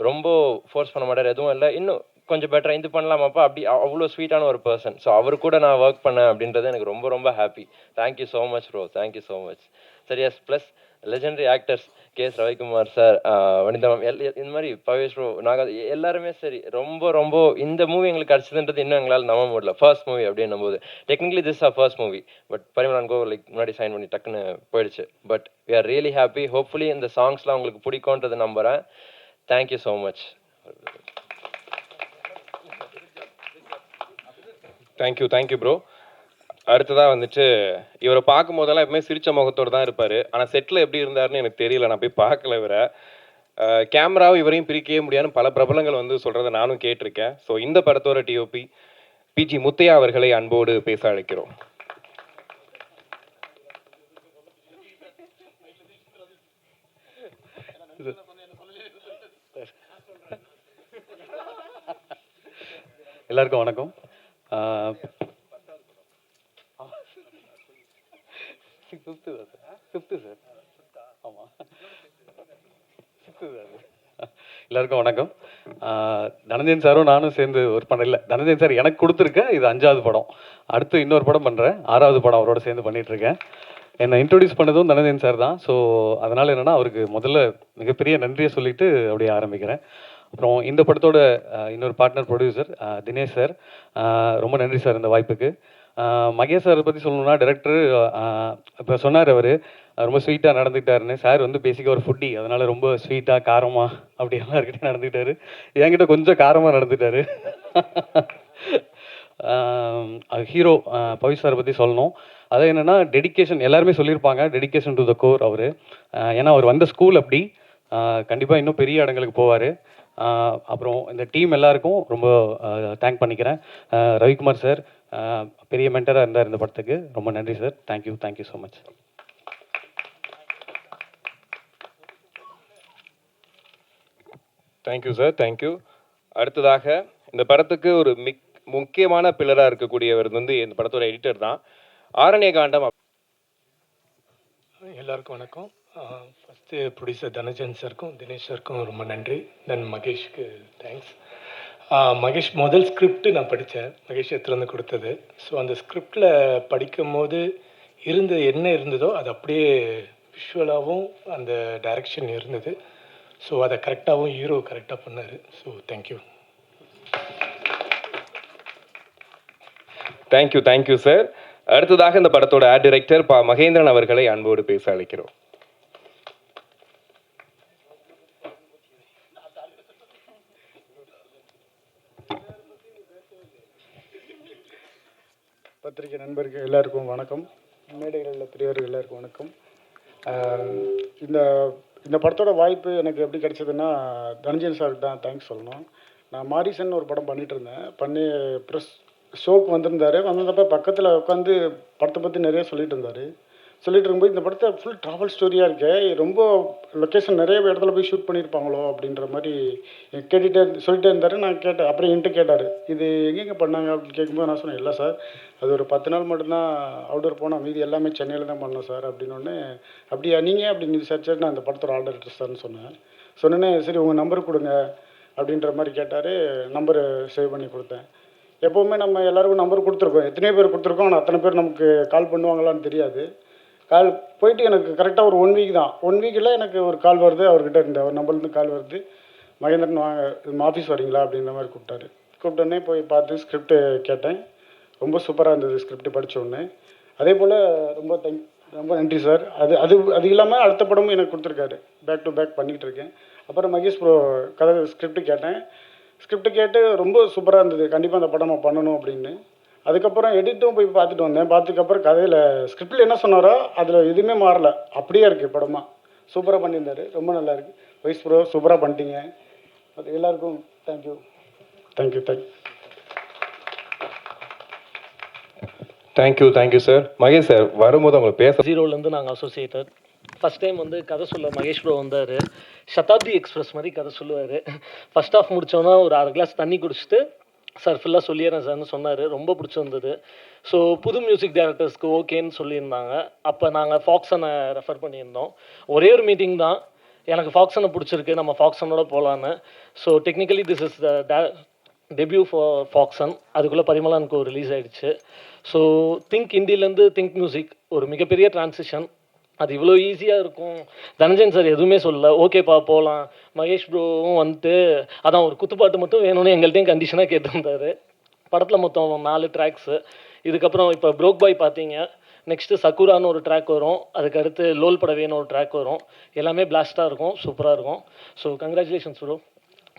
Speaker 5: ரொம்ப ஃபோர்ஸ் பண்ண மாட்டார், எதுவும் இல்லை, இன்னும் கொஞ்சம் பெட்டராக இது பண்ணலாமாப்பா, அப்படி அவ்வளோ ஸ்வீட்டான ஒரு பர்சன். ஸோ அவர் கூட நான் ஒர்க் பண்ணேன் அப்படின்றது எனக்கு ரொம்ப ரொம்ப happy. Thank you so much bro, thank you so much. சரி yes, plus legendary actors KS Ravikumar sir, Vanitha ma'am, இந்த மாதிரி பவேஷ் ப்ரோ, நாங்கள் எல்லாருமே சரி ரொம்ப ரொம்ப இந்த மூவி எங்களுக்கு கிடச்சதுன்றது இன்னும் எங்களால் நம்ப முடியல. ஃபர்ஸ்ட் மூவி அப்படின்னும் போது technically this are first movie, but Parimalan go like முன்னாடி சைன் பண்ணி டக்குன்னு போயிடுச்சு. But we are really happy. Hopefully இந்த சாங்ஸ்லாம் உங்களுக்கு பிடிக்கும்ன்றது நம்புகிறேன். Thank you so much.
Speaker 3: Thank you bro. அடுத்ததாக வந்துட்டு இவரை பார்க்கும் போதெல்லாம் எப்பவுமே சிரிச்ச முகத்தோடு தான் இருப்பார். ஆனால் செட்டில் எப்படி இருந்தாருன்னு எனக்கு தெரியல, நான் போய் பார்க்கல. இவரை கேமராவும் இவரையும் பிரிக்கவே முடியாதுன்னு பல பிரபலங்கள் வந்து சொல்கிறத நானும் கேட்டிருக்கேன். ஸோ இந்த படத்தோட டிஓபி பிஜி முத்தையா அவர்களை அன்போடு பேச அழைக்கிறோம்.
Speaker 6: எல்லாருக்கும் வணக்கம். எல்லாருக்கும் வணக்கம். தனஞ்சயன் சாரும் நானும் சேர்ந்து ஒர்க் பண்ணல. தனஞ்சயன் சார் எனக்கு கொடுத்துருக்கேன், இது 5வது படம். அடுத்து இன்னொரு படம் பண்ணுறேன், 6வது படம் அவரோட சேர்ந்து பண்ணிகிட்ருக்கேன். என்னை இன்ட்ரொடியூஸ் பண்ணதும் தனஞ்சயன் சார் தான். ஸோ அதனால் என்னென்னா அவருக்கு முதல்ல மிகப்பெரிய நன்றியை சொல்லிவிட்டு அப்படியே ஆரம்பிக்கிறேன். அப்புறம் இந்த படத்தோட இன்னொரு பார்ட்னர் ப்ரொடியூசர் தினேஷ் சார், ரொம்ப நன்றி சார் இந்த வாய்ப்புக்கு. மகேஷ் சாரை பற்றி சொல்லணும்னா, டைரக்டர் இப்போ சொன்னார், அவர் ரொம்ப ஸ்வீட்டாக நடந்துக்கிட்டாருன்னு. சார் வந்து பேசிக்காக ஒரு ஃபுட்டி, அதனால் ரொம்ப ஸ்வீட்டாக காரமாக அப்படி எல்லாருக்கிட்டே நடந்துக்கிட்டாரு. என்கிட்ட கொஞ்சம் காரமாக நடந்துட்டார். ஹீரோ பவி சாரை பற்றி சொல்லணும். அது என்னென்னா டெடிகேஷன், எல்லாருமே சொல்லியிருப்பாங்க டெடிகேஷன் டு த கோர் அவர். ஏன்னா அவர் வந்த ஸ்கூல் அப்படி. கண்டிப்பாக இன்னும் பெரிய இடங்களுக்கு போவார். அப்புறம் இந்த டீம் எல்லாருக்கும் ரொம்ப தேங்க் பண்ணிக்கிறேன். ரவிக்குமார் சார் பெரிய மென்டராக இருந்தார் இந்த படத்துக்கு. ரொம்ப நன்றி sir. Thank you so much.
Speaker 3: Thank you sir, thank you. அடுத்ததாக இந்த படத்துக்கு ஒரு முக்கியமான பில்லராக இருக்கக்கூடியவர் வந்து இந்த படத்தோட எடிட்டர் தான். ஆரண்ய காண்டம்.
Speaker 7: எல்லாருக்கும் வணக்கம். ஃபஸ்ட்டு ப்ரொடியூசர் தனஞ்சன் சாருக்கும் தினேஷ் சாருக்கும் ரொம்ப நன்றி. தென் மகேஷ்க்கு தேங்க்ஸ். மகேஷ் முதல் ஸ்கிரிப்ட் நான் படித்தேன், மகேஷ் எடுத்துகிட்டு கொடுத்தது. ஸோ அந்த ஸ்கிரிப்டில் படிக்கும் போது என்ன இருந்ததோ அது அப்படியே விஷுவலாகவும் அந்த டைரக்ஷன் இருந்தது. ஸோ அதை கரெக்டாகவும் ஹீரோ கரெக்டாக பண்ணார். So thank you.
Speaker 3: Thank you sir. அடுத்ததாக இந்த படத்தோட ஆர்ட் டைரக்டர் மகேந்திரன் அவர்களை அன்போடு பேச அழைக்கிறோம்.
Speaker 8: பத்திரிகை நண்பர்கள் எல்லாருக்கும் வணக்கம். மேடைகளில் பெரியவர்கள் எல்லாருக்கும் வணக்கம். இந்த இந்த படத்தோட வாய்ப்பு எனக்கு எப்படி கிடைச்சதுன்னா தனஞ்சன் சாருக்கு தான் தேங்க்ஸ் சொல்லணும். நான் மாரிசன் ஒரு படம் பண்ணிகிட்டு இருந்தேன். ப்ரெஸ் ஷோக்கு வந்திருந்தார். வந்தப்போ பக்கத்தில் உட்காந்து படத்தை பற்றி நிறைய சொல்லிட்டு இருக்கும்போது இந்த படத்தை ஃபுல் ட்ராவல் ஸ்டோரியாக இருக்கே, ரொம்ப லொக்கேஷன் நிறைய இடத்துல போய் ஷூட் பண்ணியிருப்பாங்களோ அப்படின்ற மாதிரி சொல்லிட்டே இருந்தார். நான் கேட்டேன். அப்புறம் என்கிட்ட கேட்டார், இது எங்கெங்கே பண்ணாங்க அப்படின்னு கேட்கும்போது நான் சொன்னேன், இல்லை சார் அது ஒரு 10 நாள் மட்டும்தான் அவுட்டோர் போனோம், மீதி எல்லாமே சென்னையில் தான் பண்ணோம் சார் அப்படின்னோடனே, அப்படியா நீங்கள் அப்படின்னு விசாரிச்சு நான் அந்த படத்தோட ஆர்டர் சார்னு சொன்னேன்னே, சரி உங்கள் நம்பர் கொடுங்க அப்படின்ற மாதிரி கேட்டார். நம்பரு சேவ் பண்ணி கொடுத்தேன். எப்போவுமே நம்ம எல்லாருக்கும் நம்பர் கொடுத்துருக்கோம், எத்தனையோ பேர் கொடுத்துருக்கோம். ஆனால் அத்தனை பேர் நமக்கு கால் பண்ணுவாங்களான்னு தெரியாது. கால் போயிட்டு எனக்கு கரெக்டாக ஒரு 1 வீக் தான். 1 வீக்கில் எனக்கு ஒரு கால் வருது அவர்கிட்ட இருந்து, அவர் நம்பர்லேருந்து கால் வருது, மகேந்திரன் வாங்க ஆஃபீஸ் வரீங்களா அப்படின்ற மாதிரி கூப்பிட்டோன்னே போய் பார்த்து ஸ்கிரிப்டு கேட்டேன். ரொம்ப சூப்பராக இருந்தது ஸ்கிரிப்ட் படித்தோடனே. அதே போல் ரொம்ப நன்றி சார். அது இல்லாமல் அடுத்த படமும் எனக்கு கொடுத்துருக்காரு, பேக் டு பேக் பண்ணிக்கிட்டு இருக்கேன். அப்புறம் மகேஷ் ப்ரோ கதை ஸ்கிரிப்ட் கேட்டேன். ஸ்கிரிப்ட் கேட்டு ரொம்ப சூப்பராக இருந்தது, கண்டிப்பாக அந்த படம் நம்ம பண்ணணும் அப்படின்னு. அதுக்கப்புறம் எடிட்டும் போய் பார்த்துட்டு வந்தேன். பார்த்ததுக்கப்புறம் கதையில் ஸ்கிரிப்டில் என்ன சொன்னாரோ அதில் எதுவுமே மாறலை, அப்படியே இருக்குது படமாக. சூப்பராக பண்ணியிருந்தார், ரொம்ப நல்லா இருக்குது. வைஸ் ப்ரோ சூப்பராக பண்ணிட்டீங்க. அது எல்லாருக்கும்
Speaker 3: தேங்க்யூ சார். மகேஷ் சார் வரும்போது அவங்க பேச
Speaker 9: ஜீரோலேருந்து நாங்கள் அசோசியேட்டட். ஃபஸ்ட் டைம் வந்து கதை சொல்ல மகேஷ் ப்ரோ வந்தார். சதாப்தி எக்ஸ்பிரஸ் மாதிரி கதை சொல்லுவார். ஃபஸ்ட் ஆஃப் முடித்தோன்னா ஒரு 1/2 கிளாஸ் தண்ணி குடிச்சிட்டு சார் ஃபுல்லாக சொல்லிடுறேன் சார்னு சொன்னார். ரொம்ப பிடிச்சிருந்தது. ஸோ புது மியூசிக் டைரக்டர்ஸ்க்கு ஓகேன்னு சொல்லியிருந்தாங்க. அப்போ நாங்கள் ஃபாக்ஸனை ரெஃபர் பண்ணியிருந்தோம். ஒரே ஒரு மீட்டிங் தான், எனக்கு ஃபாக்ஸனை பிடிச்சிருக்கு, நம்ம ஃபாக்ஸனோட போகலான்னு. So technically this is the debut for Phoxan. அதுக்குள்ளே பரிமளானுக்கு ரிலீஸ் ஆகிடுச்சு. ஸோ திங்க் இண்டியிலேருந்து திங்க் மியூசிக் ஒரு மிகப்பெரிய டிரான்சிஷன். அது இவ்வளோ ஈஸியாக இருக்கும் தனஞ்சன் சார் எதுவுமே சொல்லல. ஓகேப்பா போகலாம். மகேஷ் ப்ரோவும் வந்துட்டு அதான் ஒரு குத்துப்பாட்டு மட்டும் வேணும்னு எங்கள்கிட்டையும் கண்டிஷனாக கேட்டிருந்தார். படத்தில் மொத்தம் 4 ட்ராக்ஸு. இதுக்கப்புறம் இப்போ ப்ரோக் பாய் பார்த்தீங்க, நெக்ஸ்ட்டு சக்குரான்னு ஒரு ட்ராக் வரும், அதுக்கடுத்து லோல் படவேன்னு ஒரு ட்ராக் வரும். எல்லாமே பிளாஸ்ட்டாக இருக்கும், சூப்பராக இருக்கும். So congratulations bro.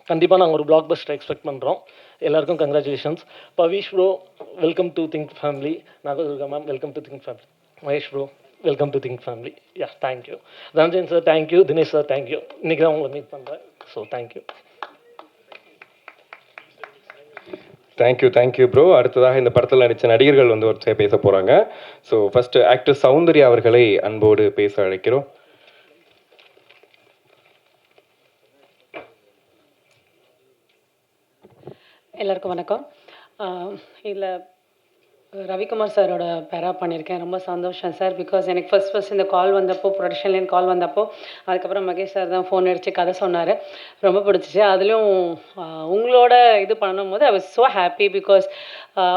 Speaker 9: கண்டிப்பாக நாங்கள் ஒரு பிளாக் பஸ்டர் எக்ஸ்பெக்ட் பண்ணுறோம். எல்லாருக்கும் congratulations. Pavish bro welcome to Think family. Nagadurga ma'am welcome to Think family. Mahesh bro welcome to Think family. Yeah thank you. Dhananjayan sir thank you. Dinesh sir thank you. இன்றைக்கி தான் உங்களை மீட் பண்ணுறேன். So thank you.
Speaker 3: Thank you bro. அடுத்ததாக இந்த படத்தில் நடித்த நடிகர்கள் வந்து ஒரு பேச போகிறாங்க. ஸோ ஃபஸ்ட்டு ஆக்டர் சௌந்தர்யா அவர்களை அன்போடு பேச அழைக்கிறோம்.
Speaker 10: எல்லாருக்கும் வணக்கம். இதில் ரவிக்குமார் சாரோட பேரா பண்ணியிருக்கேன். ரொம்ப சந்தோஷம் சார். பிகாஸ் எனக்கு ஃபர்ஸ்ட் இந்த கால் வந்தப்போ, ப்ரொடக்ஷன்லேருந்து கால் வந்தப்போ, அதுக்கப்புறம் மகேஷ் சார் தான் ஃபோன் அடித்து கதை சொன்னார். ரொம்ப பிடிச்சிச்சு. அதுலேயும் உங்களோட இது பண்ணும்போது I was so happy. Because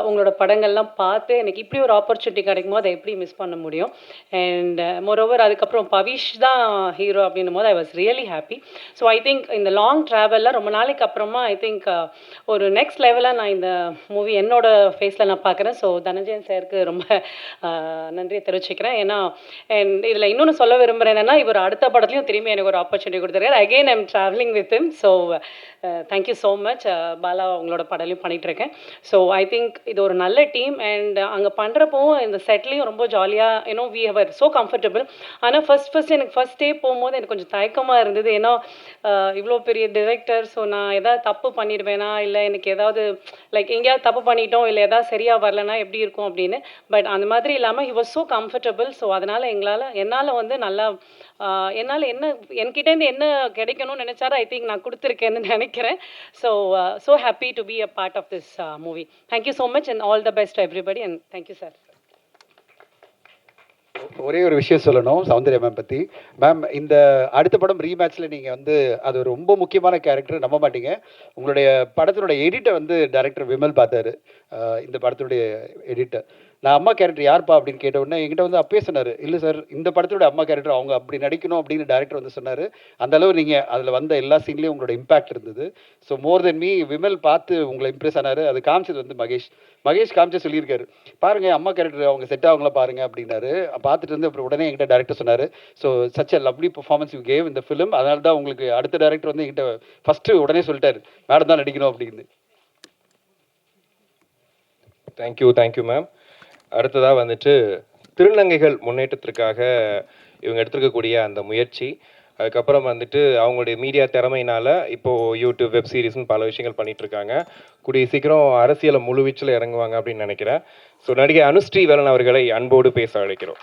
Speaker 10: உங்களோட படங்கள்லாம் பார்த்து எனக்கு இப்படி ஒரு ஆப்பர்ச்சுனிட்டி கிடைக்கும் போது அதை எப்படி மிஸ் பண்ண முடியும். அண்ட் மோரோவர் அதுக்கப்புறம் பவிஷ் தான் ஹீரோ அப்படின்னும் போது I was really happy. So I think இந்த லாங் ட்ராவலில் ரொம்ப நாளைக்கு அப்புறமா ஐ திங்க் ஒரு நெக்ஸ்ட் லெவலாக நான் இந்த மூவி என்னோட ஃபேஸில் நான் பார்க்குறேன். ஸோ தனஞ்சயன் சாருக்கு ரொம்ப நன்றியை தெரிவிச்சுக்கிறேன். ஏன்னா இதில் இன்னொன்று சொல்ல விரும்புகிறேன் என்னென்னா, இவர் அடுத்த படத்துலையும் திரும்பி எனக்கு ஒரு ஆப்பர்ச்சுனிட்டி கொடுத்துருக்காரு. Again I'm travelling with him. So thank you so much. Bala உங்களோட படலையும் பண்ணிகிட்ருக்கேன். ஸோ ஐ திங்க் இது ஒரு நல்ல டீம். அண்ட் அங்கே பண்ணுறப்பவும் இந்த செட்லேயும் ரொம்ப ஜாலியாக ஏன்னோ வி ஹவர் ஸோ கம்ஃபர்டபுள். ஆனால் ஃபர்ஸ்ட் எனக்கு ஃபர்ஸ்ட் டே போகும்போது எனக்கு கொஞ்சம் தயக்கமாக இருந்தது. ஏன்னா இவ்வளோ பெரிய டிரெக்டர், ஸோ நான் எதாவது தப்பு பண்ணிடுவேனா, இல்லை எனக்கு ஏதாவது லைக் எங்கேயாவது தப்பு பண்ணிட்டோம், இல்லை எதாவது சரியாக வரலன்னா எப்படி இருக்கும் அப்படின்னு. பட் அந்த மாதிரி இல்லாமல் he was so comfortable. So அதனால் என்னால் வந்து நல்லா என்னால் என்ன என்கிட்டேருந்து என்ன கிடைக்கணும்னு நினச்சாரோ ஐ திங்க் நான் கொடுத்துருக்கேன்னு நினைக்கிறேன். So happy to be a part of this movie. Thank you so much and all the best everybody and thank you sir.
Speaker 2: ஒரே ஒரு விஷயம் சொல்லணும் சௌந்தர்யா மேம் பற்றி. மேம், இந்த அடுத்த படம் ரீமேட்ச்சில் நீங்கள் வந்து அது ஒரு ரொம்ப முக்கியமான கேரக்டர், நம்ப மாட்டீங்க. உங்களுடைய படத்தினுடைய எடிட்டை வந்து டைரக்டர் விமல் பார்த்தாரு. இந்த படத்தினுடைய எடிட்டர், நான் அம்மா கேரக்டர் யார்ப்பா அப்படின்னு கேட்ட உடனே என்கிட்ட வந்து அப்பயே சொன்னார், இல்லை சார் இந்த படத்தோட அம்மா கேரக்டர் அவங்க அப்படி நடிக்கணும் அப்படின்னு டைரக்டர் வந்து சொன்னார். அந்த அளவு நீங்கள் அதில் வந்த எல்லா சீன்லேயும் உங்களோட இம்பாக்ட் இருந்தது. So more than me Vimal பார்த்து உங்களை இம்ப்ரெஸ் ஆனார். அது காமிச்சது வந்து மகேஷ் காமிச்சு சொல்லியிருக்காரு, பாருங்கள் அம்மா கேரக்டர் அவங்க செட் ஆகங்களா பாருங்கள் அப்படின்னாரு. பார்த்துட்டு வந்து அப்புறம் உடனே என்கிட்ட டேரக்டர் சொன்னார், so such a lovely performance you gave இந்த ஃபிலிம். அதனால தான் உங்களுக்கு அடுத்த டேரக்டர் வந்து என்கிட்ட ஃபஸ்ட்டு உடனே சொல்லிட்டார், மேடம் தான் நடிக்கணும் அப்படின்னு.
Speaker 3: Thank you ma'am. அடுத்ததாக வந்துட்டு திருநங்கைகள் முன்னேற்றத்திற்காக இவங்க எடுத்துருக்கக்கூடிய அந்த முயற்சி, அதுக்கப்புறம் வந்துட்டு அவங்களுடைய மீடியா திறமையினால் இப்போது யூடியூப் வெப் சீரிஸ்னு பல விஷயங்கள் பண்ணிகிட்ருக்காங்க. கூடிய சீக்கிரம் அரசியலை முழுவீச்சில் இறங்குவாங்க அப்படின்னு நினைக்கிறேன். ஸோ நடிகை அனுஸ்ரீ வேலன் அவர்களை அன்போடு பேச அழைக்கிறோம்.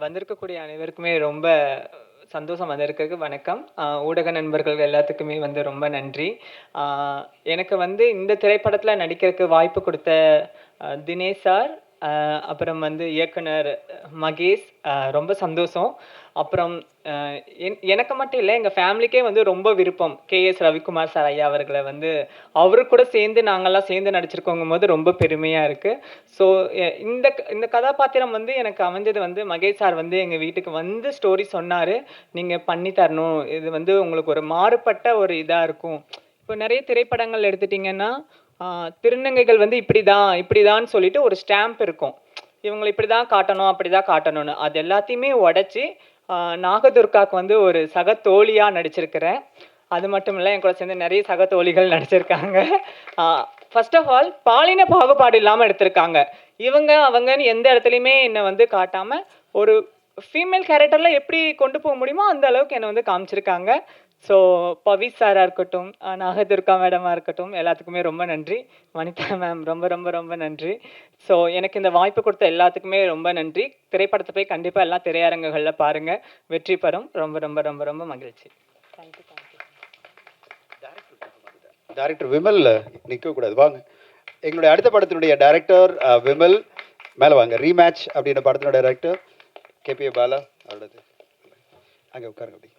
Speaker 11: வந்திருக்கக்கூடிய அனைவருக்குமே ரொம்ப சந்தோஷம் வந்திருக்கு. வணக்கம். ஊடக நண்பர்கள் எல்லாத்துக்குமே வந்து ரொம்ப நன்றி. எனக்கு வந்து இந்த திரைப்படத்தில் நடிக்கிறதுக்கு வாய்ப்பு கொடுத்த தினேஷ் சார், அப்புறம் வந்து இயக்குனர் மகேஷ், ரொம்ப சந்தோஷம். அப்புறம் எனக்கு மட்டும் இல்லை, எங்கள் ஃபேமிலிக்கே வந்து ரொம்ப விருப்பம் KS ரவிக்குமார் சார் ஐயா அவர்களை வந்து அவரு கூட சேர்ந்து நாங்கள்லாம் சேர்ந்து நடிச்சிருக்கோங்கும் போது ரொம்ப பெருமையாக இருக்குது. ஸோ இந்த கதாபாத்திரம் வந்து எனக்கு அமைஞ்சது வந்து மகேஷ் சார் வந்து எங்கள் வீட்டுக்கு வந்து ஸ்டோரி சொன்னார், நீங்கள் பண்ணி தரணும், இது வந்து உங்களுக்கு ஒரு மாறுபட்ட ஒரு இதாக இருக்கும். இப்போ நிறைய திரைப்படங்கள் எடுத்துட்டிங்கன்னா திருநங்கைகள் வந்து இப்படிதான் சொல்லிட்டு ஒரு ஸ்டாம்ப் இருக்கும், இவங்களை இப்படி தான் காட்டணும் அப்படி தான் காட்டணும்னு. அது எல்லாத்தையுமே உடச்சி நாகதுர்காவுக்கு வந்து ஒரு சக தோழியாக நடிச்சிருக்கிறேன். அது மட்டும் இல்லை, என் கூட சேர்ந்து நிறைய சக தோழிகள் நடிச்சிருக்காங்க. ஃபர்ஸ்ட் ஆஃப் ஆல் பாலின பாகுபாடு இல்லாமல் எடுத்திருக்காங்க. இவங்க அவங்கன்னு எந்த இடத்துலையுமே என்னை வந்து காட்டாமல் ஒரு ஃபீமேல் கேரக்டரில் எப்படி கொண்டு போக முடியுமோ அந்த அளவுக்கு என்னை வந்து காமிச்சிருக்காங்க. ஸோ பவி சாராக இருக்கட்டும், நாகதுர்கா மேடமாக இருக்கட்டும், எல்லாத்துக்குமே ரொம்ப நன்றி. வனிதா மேம் ரொம்ப ரொம்ப ரொம்ப நன்றி. ஸோ எனக்கு இந்த வாய்ப்பு கொடுத்த எல்லாத்துக்குமே ரொம்ப நன்றி. திரைப்படத்தை போய் கண்டிப்பாக எல்லா திரையரங்குகளில் பாருங்கள், வெற்றி பெறும். ரொம்ப ரொம்ப ரொம்ப ரொம்ப மகிழ்ச்சி. தேங்க்யூ.
Speaker 2: டைரக்டர் விமல் நிற்கக்கூடாது, வாங்க. எங்களுடைய அடுத்த படத்தினுடைய டைரக்டர் விமல் மேலே வாங்க. ரீமேட்ச் அப்படின்ற படத்தினுடைய டைரக்டர் KPA பாலா அவரோடது அங்கே உட்காருங்க. அப்படி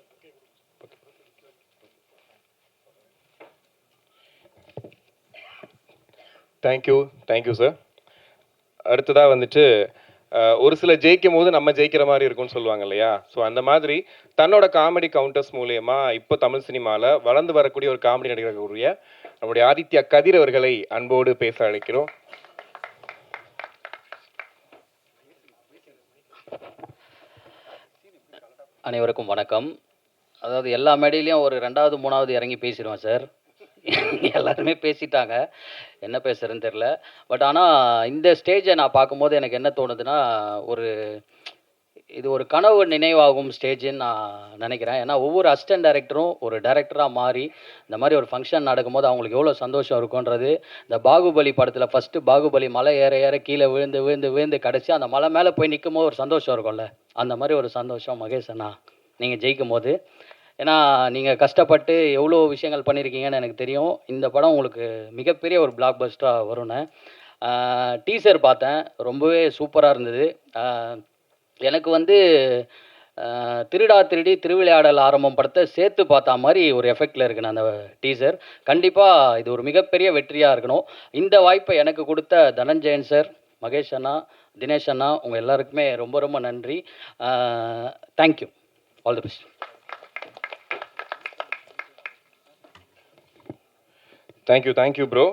Speaker 3: தேங்க்யூ சார். அடுத்ததாக வந்துட்டு ஒரு சில ஜெயிக்கும் போது நம்ம ஜெயிக்கிற மாதிரி இருக்கும்னு சொல்லுவாங்க இல்லையா? ஸோ அந்த மாதிரி தன்னோட காமெடி கவுண்டர்ஸ் மூலயமா இப்போ தமிழ் சினிமாவில் வளர்ந்து வரக்கூடிய ஒரு காமெடி நடிகர்களுடைய நம்முடைய ஆதித்யா கதிர் அவர்களை அன்போடு பேச அழைக்கிறோம்.
Speaker 12: அனைவருக்கும் வணக்கம். அதாவது எல்லா மேடையிலையும் ஒரு 2வது 3வது இறங்கி பேசிடுவேன் சார். எல்லாருமே பேசிட்டாங்க, என்ன பேசுகிறேன்னு தெரில. பட் ஆனால் இந்த ஸ்டேஜை நான் பார்க்கும்போது எனக்கு என்ன தோணுதுன்னா, இது ஒரு கனவு நினைவாகும் ஸ்டேஜுன்னு நான் நினைக்கிறேன். ஏன்னா ஒவ்வொரு அசிஸ்டன்ட் டைரக்டரும் ஒரு டைரக்டராக மாறி இந்த மாதிரி ஒரு ஃபங்க்ஷன் நடக்கும்போது அவங்களுக்கு எவ்வளோ சந்தோஷம் இருக்குன்றது. இந்த பாகுபலி படத்தில் ஃபஸ்ட்டு பாகுபலி மலை ஏற கீழே விழுந்து கடைசி அந்த மலை மேலே போய் நிற்கும் போது ஒரு சந்தோஷம் இருக்கும்ல, அந்த மாதிரி ஒரு சந்தோஷம் மகேஷ் அண்ணா நீங்கள் ஜெயிக்கும் போது. ஏன்னா நீங்கள் கஷ்டப்பட்டு எவ்வளோ விஷயங்கள் பண்ணியிருக்கீங்கன்னு எனக்கு தெரியும். இந்த படம் உங்களுக்கு மிகப்பெரிய ஒரு பிளாக் பஸ்டராக வரும்னு. டீசர் பார்த்தேன், ரொம்பவே சூப்பராக இருந்தது. எனக்கு வந்து திருடா திருடி திருவிளையாடல் ஆரம்பம் படத்தை சேர்த்து பார்த்தா மாதிரி ஒரு எஃபெக்டில் இருக்குண்ணா அந்த டீசர். கண்டிப்பாக இது ஒரு மிகப்பெரிய வெற்றியாக இருக்கணும். இந்த வாய்ப்பை எனக்கு கொடுத்த தனஞ்சயன் சார், மகேஷ் அண்ணா, தினேஷ் அண்ணா, உங்கள் எல்லாருக்குமே ரொம்ப ரொம்ப நன்றி. Thank you. All the best.
Speaker 3: Thank you bro.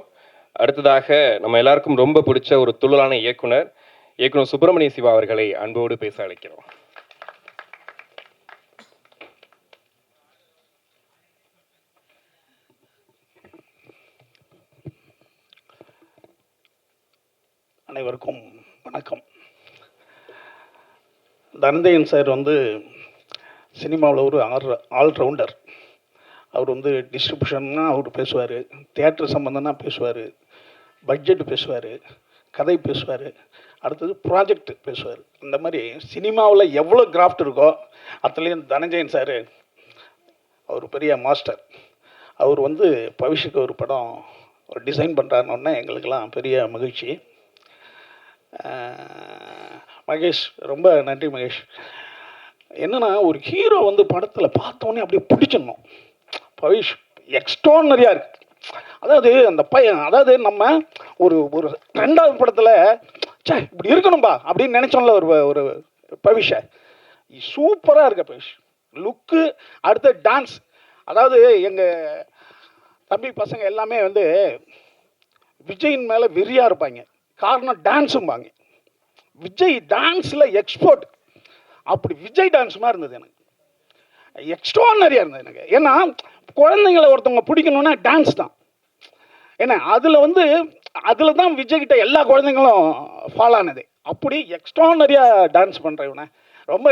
Speaker 3: அடுத்ததாக நம்ம எல்லாருக்கும் ரொம்ப பிடிச்ச ஒரு துள்ளலான இயக்குனர் சுப்பிரமணிய சிவா அவர்களை அன்போடு பேச அழைக்கிறோம்.
Speaker 13: அனைவருக்கும் வணக்கம். தனஞ்சயன் சார் வந்து சினிமாவில் ஒரு ஆல்ரவுண்டர். அவர் வந்து டிஸ்ட்ரிபியூஷன்னா அவர் பேசுவார், தியேட்டர் சம்மந்தம்னா பேசுவார், பட்ஜெட் பேசுவார், கதை பேசுவார், அடுத்தது ப்ராஜெக்ட் பேசுவார். இந்த மாதிரி சினிமாவில் எவ்வளோ கிராஃப்ட் இருக்கோ அதுலேயும் தனஞ்சயன் சார் அவர் பெரிய மாஸ்டர். அவர் வந்து பவிஷுக்கு ஒரு படம் ஒரு டிசைன் பண்ணுறாருன்னொன்னே எங்களுக்கெல்லாம் பெரிய மகிழ்ச்சி. மகேஷ், ரொம்ப நன்றி மகேஷ். என்னென்னா ஒரு ஹீரோ வந்து படத்தில் பார்த்தோன்னே அப்படியே பிடிச்சிடணும். பவிஷ் எக்ஸ்ட்ரானரியாக இருக்குது. அதாவது அந்த பையன், அதாவது நம்ம ஒரு ஒரு 2வது படத்தில் சே இப்படி இருக்கணும்பா அப்படின்னு நினச்சோம்ல ஒரு பவிஷை, சூப்பராக இருக்க பவிஷ். லுக்கு, அடுத்த டான்ஸ். அதாவது எங்கள் தம்பி பசங்க எல்லாமே வந்து விஜயின் மேலே வெறியாக இருப்பாங்க. காரணம் டான்ஸும்பாங்க. விஜய் டான்ஸில் எக்ஸ்போர்ட். அப்படி விஜய் டான்ஸ் மாதிரி இருந்தது எனக்கு, எக்ஸ்ட்ரானரியாக இருந்தது எனக்கு. ஏன்னா குழந்தைங்களை ஒருத்தவங்க பிடிக்கணுன்னா டான்ஸ் தான். ஏன்னா அதில் தான் விஜய்கிட்ட எல்லா குழந்தைங்களும் ஃபாலோ ஆனது. அப்படி எக்ஸ்ட்ரானரியாக டான்ஸ் பண்ணுறவனை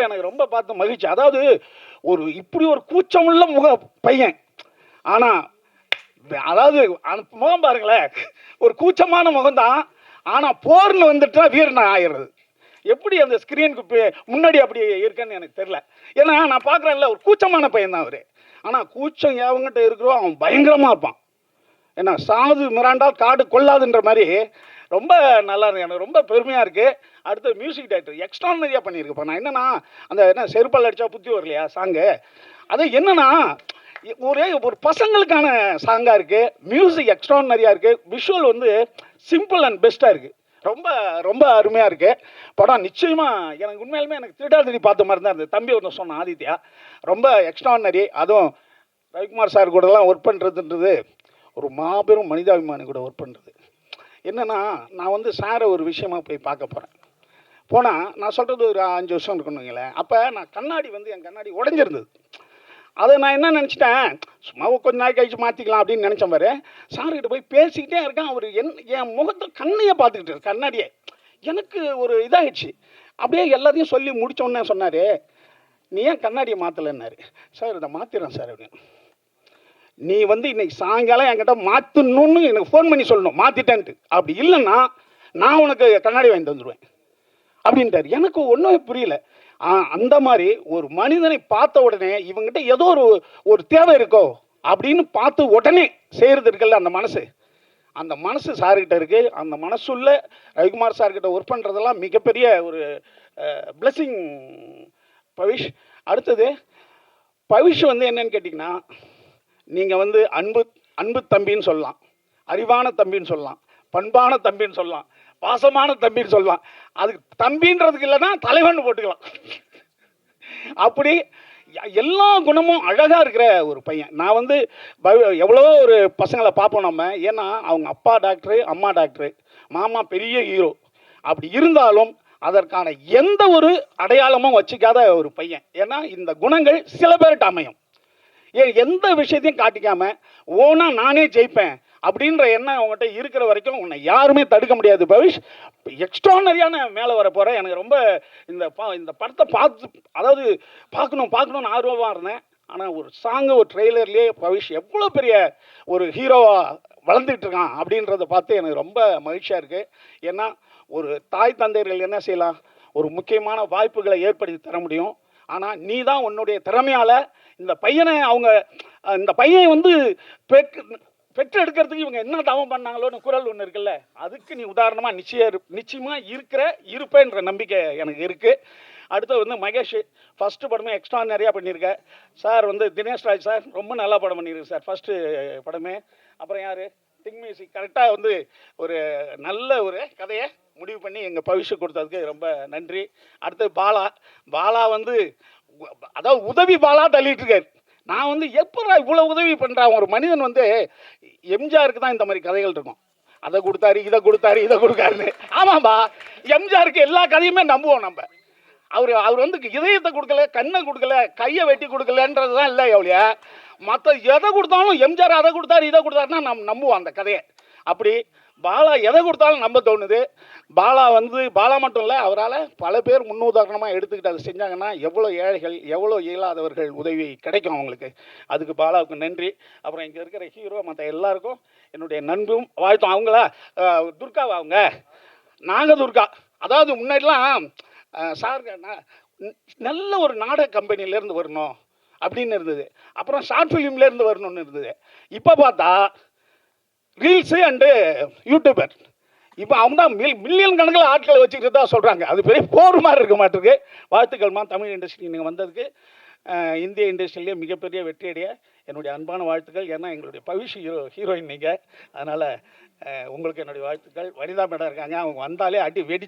Speaker 13: எனக்கு ரொம்ப பார்த்து மகிழ்ச்சி. அதாவது இப்படி ஒரு கூச்சமுள்ள பையன், ஆனால் அதாவது முகம் பாருங்களேன், ஒரு கூச்சமான முகம்தான், ஆனால் போர்னு வந்துட்டா வீரனை ஆயிடுறது. எப்படி அந்த ஸ்க்ரீனுக்கு முன்னாடி அப்படி இருக்குன்னு எனக்கு தெரில. ஏன்னா நான் பார்க்குறேன்ல, ஒரு கூச்சமான பையன் தான் அவர். ஆனால் கூச்சம் எவங்கிட்ட இருக்கிறோம் அவன் பயங்கரமாக இருப்பான். ஏன்னா சாது மிராண்டால் காடு கொள்ளாதுன்ற மாதிரி ரொம்ப நல்லா இருக்கு. எனக்கு ரொம்ப பெருமையாக இருக்குது. அடுத்து மியூசிக் டைரக்டர் எக்ஸ்ட்ரானரியாக பண்ணியிருக்கப்பா. நான் என்னென்னா செருப்பால் அடித்தா புத்தி வரலையா சாங்கு, அது என்னென்னா ஒரு பசங்களுக்கான சாங்காக இருக்குது. மியூசிக் எக்ஸ்ட்ரானரியாக இருக்குது. விஷுவல் வந்து சிம்பிள் அண்ட் பெஸ்ட்டாக இருக்குது. ரொம்ப ரொம்ப அருமையாக இருக்குது படம். நிச்சயமாக எனக்கு உண்மையிலுமே எனக்கு திருடாதிரி பார்த்த மாதிரி தான் இருந்தது. தம்பி ஒன்று சொன்னான் ஆதித்யா, ரொம்ப எக்ஸ்ட்ரானரி. அதுவும் ரவிக்குமார் சார் கூடலாம் ஒர்க் பண்ணுறதுன்றது ஒரு மாபெரும் மனிதாபிமானி கூட ஒர்க் பண்ணுறது. என்னென்னா நான் வந்து சாரை ஒரு விஷயமா போய் பார்க்க போகிறேன். போனால் நான் சொல்கிறது ஒரு 5 வருஷம் இருக்கணுங்களேன். அப்போ நான் கண்ணாடி வந்து என் கண்ணாடி உடஞ்சிருந்தது. அதை நான் என்ன நினச்சிட்டேன், சும்மா கொஞ்ச நாள் கழிச்சு மாற்றிக்கலாம் அப்படின்னு நினச்ச மாதிரி சார்கிட்ட போய் பேசிக்கிட்டே இருக்கேன். அவர் என் முகத்தை கண்ணையே பார்த்துக்கிட்டு கண்ணாடியே. எனக்கு ஒரு இதாகிடுச்சு. அப்படியே எல்லாத்தையும் சொல்லி முடித்தோன்னே சொன்னார், நீ ஏன் கண்ணாடியை மாற்றலைன்னாரு. சார் இதை மாற்றிடுறேன் சார் அப்படின்னு. நீ வந்து இன்னைக்கு சாயங்காலம் என்கிட்ட மாற்றணுன்னு எனக்கு ஃபோன் பண்ணி சொல்லணும் மாற்றிட்டேன்ட்டு. அப்படி இல்லைன்னா நான் உனக்கு கண்ணாடி வாங்கி தந்துடுவேன் அப்படின்ட்டார். எனக்கு ஒன்றுமே புரியல. அந்த மாதிரி ஒரு மனிதனை பார்த்த உடனே இவங்ககிட்ட ஏதோ ஒரு தேவை இருக்கோ அப்படின்னு பார்த்து உடனே செய்கிறது இருக்குல்ல, அந்த மனசு சார்கிட்ட இருக்குது. அந்த மனசுள்ள ரவிக்குமார் சார்கிட்ட ஒர்க் பண்ணுறதெல்லாம் மிகப்பெரிய ஒரு பிளெஸிங் பவிஷ். அடுத்தது பவிஷ் வந்து என்னன்னு கேட்டிங்கன்னா, நீங்கள் வந்து அன்பு தம்பின்னு சொல்லலாம், அறிவான தம்பின்னு சொல்லலாம், பண்பான தம்பின்னு சொல்லலாம், பாசமான தம்பின்னு சொல்லலாம். அதுக்கு தம்பின்றதுக்கு இல்லைன்னா தலைவன் போட்டுக்கலாம். அப்படி எல்லா குணமும் அழகாக இருக்கிற ஒரு பையன். நான் வந்து எவ்வளோ ஒரு பசங்களை பார்ப்போம் நம்ம. ஏன்னா அவங்க அப்பா டாக்டரு, அம்மா டாக்டரு, மாமா பெரிய ஹீரோ. அப்படி இருந்தாலும் அதற்கான எந்த ஒரு அடையாளமும் வச்சுக்காத ஒரு பையன். ஏன்னா இந்த குணங்கள் சில பேர்கிட்ட அமையும். எந்த விஷயத்தையும் காட்டிக்காம ஓனா நானே ஜெயிப்பேன் அப்படின்ற எண்ணம் அவங்ககிட்ட இருக்கிற வரைக்கும் உன்னை யாருமே தடுக்க முடியாது பவிஷ். எக்ஸ்ட்ரானரியான மேலே வர போகிறேன். எனக்கு ரொம்ப இந்த படத்தை அதாவது பார்க்கணும்னு ஆர்வமாக இருந்தேன். ஆனால் ஒரு சாங்கு ஒரு ட்ரெய்லர்லேயே பவிஷ் எவ்வளோ பெரிய ஒரு ஹீரோவாக வளர்ந்துட்டு இருக்கான் அப்படின்றத பார்த்து எனக்கு ரொம்ப மகிழ்ச்சியாக இருக்குது. ஏன்னா ஒரு தாய் தந்தையர்கள் என்ன செய்யலாம், ஒரு முக்கியமான வாய்ப்புகளை ஏற்படுத்தி தர முடியும். ஆனால் நீ தான் உன்னுடைய திறமையால் இந்த பையன் வந்து பெற்றெடுக்கிறதுக்கு இவங்க என்ன தவம் பண்ணாங்களோன்னு குரல் ஒன்று இருக்குல்ல, அதுக்கு நீ உதாரணமாக நிச்சயமாக இருப்பேன்ற நம்பிக்கை எனக்கு இருக்குது. அடுத்து வந்து மகேஷ் ஃபஸ்ட்டு படமே எக்ஸ்ட்ரா நிறையா பண்ணியிருக்க சார். வந்து தினேஷ் ராஜ் சார் ரொம்ப நல்லா படம் பண்ணியிருக்கு சார் ஃபஸ்ட்டு படமே. அப்புறம் யார் திங் மியூசிக் கரெக்டாக வந்து ஒரு நல்ல ஒரு கதையை முடிவு பண்ணி எங்கள் பவிஷு கொடுத்ததுக்கு ரொம்ப நன்றி. அடுத்து பாலா வந்து அதாவது உதவி பாலா தள்ளிட்டு இருக்காரு. நான் வந்து எப்படா இவ்வளோ உதவி பண்ணுறான் ஒரு மனிதன் வந்து எம்ஜிஆருக்கு தான் இந்த மாதிரி கதைகள் இருக்கும். அதை கொடுத்தாரு, இதை கொடுத்தாரு, இதை கொடுக்காருன்னு. ஆமாம்பா, எம்ஜிஆருக்கு எல்லா கதையுமே நம்புவோம் நம்ம. அவர் வந்து இதயத்தை கொடுக்கல, கண்ணை கொடுக்கல, கையை வெட்டி கொடுக்கலன்றது தான் இல்லை எவ்வளோ. மற்ற எதை கொடுத்தாலும் எம்ஜிஆர் அதை கொடுத்தாரு, இதை கொடுத்தாருன்னா நம்ம நம்புவோம் அந்த கதையை. அப்படி பாலா எதை கொடுத்தாலும் நம்ப தோணுது. பாலா வந்து பாலா மட்டும் இல்லை, அவரால் பல பேர் முன்னுதாரணமாக எடுத்துக்கிட்டு அதை செஞ்சாங்கன்னா எவ்வளோ ஏழைகள், எவ்வளோ இயலாதவர்கள் உதவி கிடைக்கும் அவங்களுக்கு. அதுக்கு பாலாவுக்கு நன்றி. அப்புறம் இங்கே இருக்கிற ஹீரோ மற்ற எல்லாருக்கும் என்னுடைய நன்றும் வாழ்த்தும். அவங்கள துர்காவா அவங்க நாகதுர்கா. அதாவது முன்னாடிலாம் சார் நல்ல ஒரு நாடக கம்பெனிலேருந்து வரணும் அப்படின்னு இருந்தது. அப்புறம் ஷார்ட் ஃபிலிம்லேருந்து வரணும்னு இருந்தது. இப்போ பார்த்தா ரீல்ஸு அண்டு யூடியூபர். இப்போ அவங்க தான் மில்லியன் கணக்கில் ஆட்களை வச்சுக்கிட்டு தான் சொல்கிறாங்க. அது பெரிய போர் மாதிரி இருக்க மாட்டிருக்கு. வாழ்த்துக்கள்மா, தமிழ் இண்டஸ்ட்ரி நீங்கள் வந்ததுக்கு. இந்திய இண்டஸ்ட்ரியிலே மிகப்பெரிய வெற்றியடைய என்னுடைய அன்பான வாழ்த்துக்கள். ஏன்னா எங்களுடைய பவிஷ் ஹீரோயின் நீங்கள், அதனால் உங்களுக்கு என்னுடைய வாழ்த்துக்கள். வனிதா மேடம் இருக்காங்க, அவங்க வந்தாலே அடி வெடி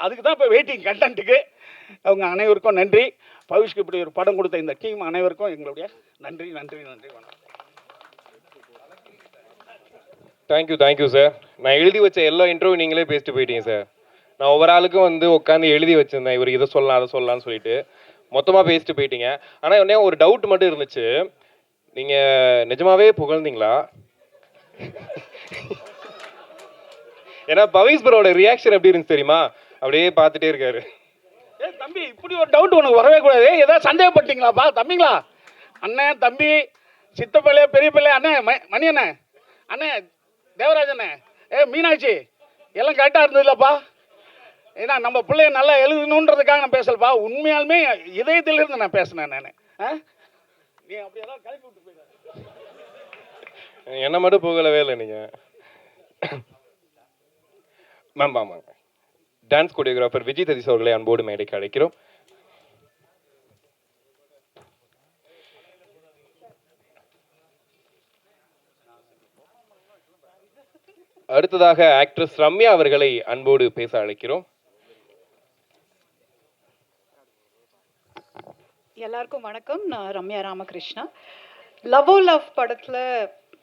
Speaker 13: அதுக்கு தான் இப்போ வெயிட்டிங் கண்டென்ட்டுக்கு. அவங்க அனைவருக்கும் நன்றி. பவிஷ்க்கு இப்படி ஒரு படம் கொடுத்த இந்த டீம் அனைவருக்கும் எங்களுடைய நன்றி நன்றி நன்றி. வணக்கம்.
Speaker 3: Thank you sir. நான் எழுதி வச்ச எல்லா இன்டர்வியூ நீங்களே பேசிட்டு போயிட்டீங்க சார். நான் ஒவ்வொரு ஆளுக்கும் வந்து உட்காந்து எழுதி வச்சுருந்தேன், இவர் இதை சொல்லலாம் அதை சொல்லலாம்னு சொல்லிட்டு மொத்தமாக பேசிட்டு போயிட்டீங்க. ஆனால் என்ன ஒரு டவுட் மட்டும் இருந்துச்சு, நீங்கள் நிஜமாவே புகழ்ந்தீங்களா? ஏன்னா பவிஷ் ப்ரோட ரியாக்ஷன் எப்படி இருந்துச்சு தெரியுமா? அப்படியே பார்த்துட்டே இருக்காரு.
Speaker 13: தம்பி, இப்படி ஒரு டவுட் உனக்கு வரவே கூடாது. ஏதாவது சந்தேகப்பட்டீங்களாப்பா தம்பிங்களா? அண்ணன், தம்பி, சித்தப்பள்ளி, பெரிய பிள்ளை, அண்ணன் மணி அண்ணன், அண்ணன் தேவராஜ் அண்ணன், மீனாட்சி எல்லாம் கரெக்டாக இருந்ததுலப்பா. ஏன்னா நம்ம பிள்ளைய நல்லா எழுதணுன்றதுக்காக நான் பேசலப்பா. உண்மையாலுமே இதயத்திலிருந்து நான் பேசினேன் நான். நீ அப்படி ஏதாவது கிளப்பி விட்டு போயிடாது.
Speaker 3: என்ன மட்டும் போகலவே இல்லை நீங்கள். மேம் ஆமாங்க, டான்ஸ் கோரியோகிராஃபர் விஜய் சதீஷ் அவர்களை அன்போடு மேடைக்கு அழைக்கிறோம். அடுத்ததாக ஆக்ட்ரஸ் ரம்யா அவர்களை அன்போடு பேச அழைக்கிறோம்.
Speaker 14: எல்லாருக்கும் வணக்கம். நான் ரம்யா ராமகிருஷ்ணா. லவ் ஓ லவ் படத்தில்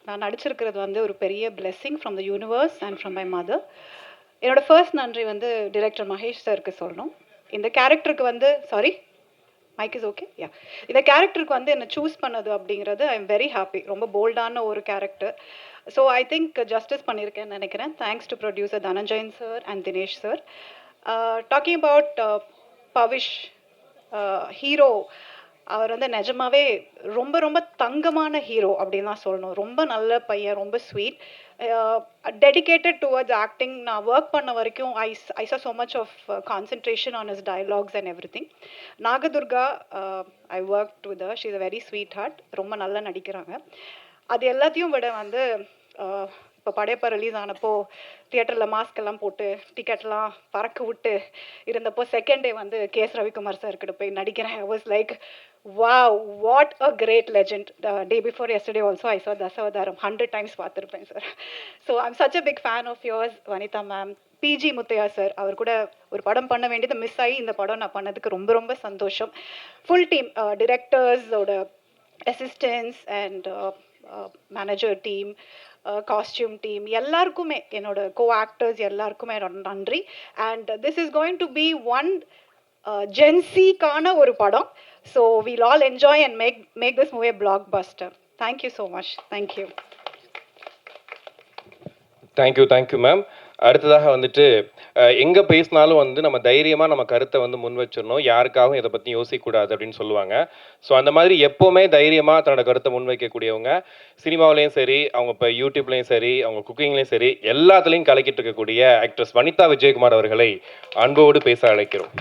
Speaker 14: நான் நடிச்சிருக்கிறது வந்து ஒரு பெரிய blessing from the universe and from my mother. என்னோடய ஃபர்ஸ்ட் நன்றி வந்து டிரெக்டர் மகேஷ் சாருக்கு சொல்லணும். இந்த கேரக்டருக்கு வந்து மைக் இஸ் ஓகே யா இந்த கேரக்டருக்கு வந்து என்னை சூஸ் பண்ணது அப்படிங்கிறது ஐ எம் வெரி ஹாப்பி. ரொம்ப போல்டான ஒரு character. So I think justice பண்ணியிருக்கேன்னு நினைக்கிறேன். Thanks to producer Dhananjayan sir and Dinesh sir. Talking about Pavish hero, அவர் வந்து நிஜமாவே ரொம்ப ரொம்ப தங்கமான ஹீரோ அப்படின்னு தான் சொல்லணும். ரொம்ப நல்ல பையன், ரொம்ப ஸ்வீட், டெடிக்கேட்டட் டுவர்ட்ஸ் ஆக்டிங். நான் ஒர்க் பண்ண வரைக்கும் ஐ saw so much of concentration on his dialogues and everything. Nagadurga, I worked with her. she is a very sweet heart. ரொம்ப நல்லா நடிக்கிறாங்க. அது எல்லாத்தையும் விட வந்து இப்போ படையப்பா ரிலீஸ் ஆனப்போ தியேட்டரில் மாஸ்க் எல்லாம் போட்டு டிக்கெட்லாம் பறக்க விட்டு இருந்தப்போ செகண்ட் டே வந்து கேஎஸ் ரவிக்குமார் சார் கிட்ட போய் நடிக்கிறேன். I was like wow, what a great legend. Day before yesterday also I saw Dasavatharam 100 times பார்த்துருப்பேன் sir. So I'm such a big fan of yours. Vanitha ma'am, PG Muthiah sir, அவர் கூட ஒரு படம் பண்ண வேண்டியது மிஸ் ஆகி இந்த படம் நான் பண்ணதுக்கு ரொம்ப ரொம்ப சந்தோஷம். ஃபுல் டீம், டிரெக்டர்ஸோட assistants and manager team, costume team, எல்லாருக்குமே என்னோட கோ ஆக்டர்ஸ் எல்லாருக்குமே என்னோட நன்றி. And this is going to be one ஜென்சிக்கான ஒரு படம். So we'll all enjoy and make this movie blockbuster. Thank you so much. Thank you
Speaker 3: thank you ma'am. அடுத்ததாக வந்துட்டு எங்கே பேசினாலும் வந்து நம்ம தைரியமாக நம்ம கருத்தை வந்து முன் வச்சிடணும், யாருக்காகவும் இதை பற்றி யோசிக்கக்கூடாது அப்படின்னு சொல்லுவாங்க. ஸோ அந்த மாதிரி எப்போவுமே தைரியமாக தன்னோட கருத்தை முன் வைக்கக்கூடியவங்க சினிமாவிலையும் சரி, அவங்க இப்போ யூடியூப்லேயும் சரி, அவங்க குக்கிங்லேயும் சரி, எல்லாத்துலேயும் கலக்கிட்டு இருக்கக்கூடிய ஆக்ட்ரஸ் வனிதா விஜயகுமார் அவர்களை அன்போடு பேச அழைக்கிறோம்.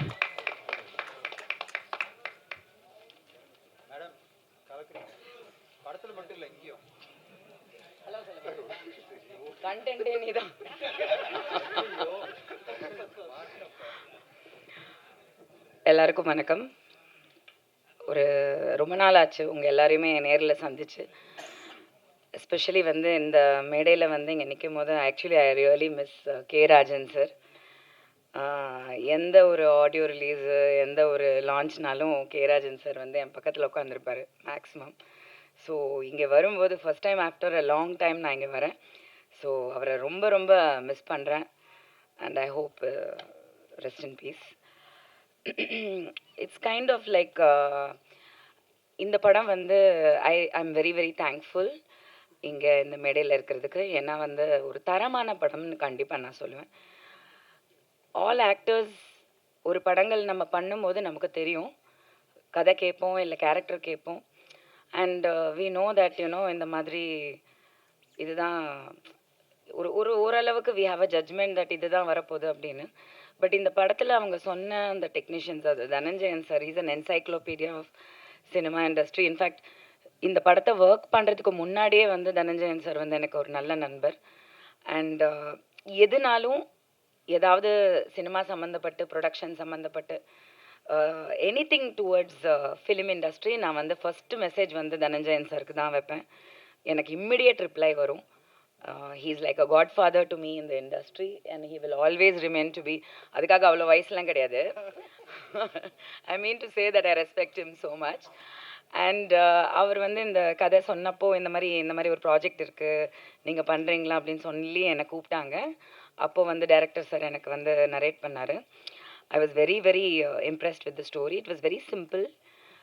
Speaker 10: எல்லாருக்கும் வணக்கம். ரொம்ப நாள் ஆச்சு உங்கள் எல்லாரையுமே நேரில் சந்திச்சு. எஸ்பெஷலி வந்து இந்த மேடையில் வந்து இங்கே நிற்கும் போது actually I really miss K Rajan sir.
Speaker 15: எந்த ஒரு ஆடியோ ரிலீஸு எந்த ஒரு லான்ச்னாலும் கேராஜன் சார் வந்து என் பக்கத்தில் உட்காந்துருப்பார் மேக்ஸிமம். ஸோ இங்கே வரும்போது first time after a long time நான் இங்கே வரேன். ஸோ அவரை ரொம்ப ரொம்ப மிஸ் பண்ணுறேன். And I hope rest in peace. It's kind of like இந்த படம் வந்து ஐம் வெரி வெரி தேங்க்ஃபுல் இங்கே இந்த மேடையில் இருக்கிறதுக்கு. ஏன்னா வந்து ஒரு தரமான படம்னு கண்டிப்பாக நான் சொல்லுவேன். ஆல் ஆக்டர்ஸ் ஒரு படங்கள் நம்ம பண்ணும்போது நமக்கு தெரியும், கதை கேட்போம் இல்லை கேரக்டர் கேட்போம். And we know that you know இந்த மாதிரி இதுதான் ஒரு ஒரு ஓரளவுக்கு we have a judgement that இதுதான் வரப்போகுது அப்படின்னு. பட் இந்த படத்தில் அவங்க சொன்ன அந்த டெக்னீஷியன்ஸ், அது Dhananjayan sir is an encyclopedia of cinema industry. In fact இந்த படத்தை ஒர்க் பண்ணுறதுக்கு முன்னாடியே வந்து தனஞ்சயன் சார் வந்து எனக்கு ஒரு நல்ல நண்பர். அண்ட் எதுனாலும் ஏதாவது சினிமா சம்மந்தப்பட்டு ப்ரொடக்ஷன் சம்மந்தப்பட்டு எனிதிங் டுவர்ட்ஸ் ஃபிலிம் இண்டஸ்ட்ரி நான் வந்து ஃபஸ்ட்டு மெசேஜ் வந்து தனஞ்சயன் சாருக்கு தான் வைப்பேன். எனக்கு இம்மிடியட் ரிப்ளை வரும். He is like a godfather to me in the industry and he will always remain to be. அதுக்காக அவ்வளோ வயசுலாம் கிடையாது. I mean to say that I respect him so much. And அவர் வந்து இந்த கதை சொன்னப்போ இந்த மாதிரி ஒரு ப்ராஜெக்ட் இருக்குது நீங்கள் பண்ணுறீங்களா அப்படின்னு சொல்லி என்னை கூப்பிட்டாங்க. அப்போது வந்து டைரக்டர் சார் எனக்கு வந்து நரேட் பண்ணார். I was very very impressed with the story. It was very simple,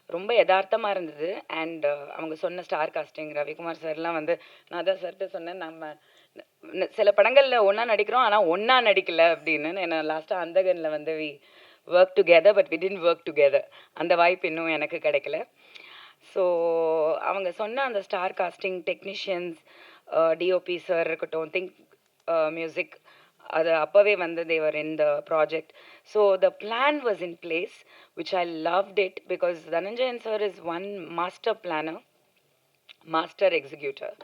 Speaker 15: ரொம்ப யதார்த்தமாக இருந்தது. அண்ட் அவங்க சொன்ன ஸ்டார் காஸ்டிங் ரவிக்குமார் சார்லாம் வந்து நான் தான் சார்கிட்ட சொன்னேன், நம்ம சில படங்களில் ஒன்றா நடிக்கிறோம் ஆனால் ஒன்றா நடிக்கலை அப்படின்னு. என்ன லாஸ்ட்டாக அந்தகனில் வந்து we work together but we didn't work together. அந்த வாய்ப்பு இன்னும் எனக்கு கிடைக்கல. ஸோ அவங்க சொன்ன அந்த star casting technicians, DOP sir இருக்கட்டும், திங்க் மியூசிக், அது அப்போவே வந்து there in the project. So the plan was in place which I loved it because Dhananjayan sir is one master planner, master executor.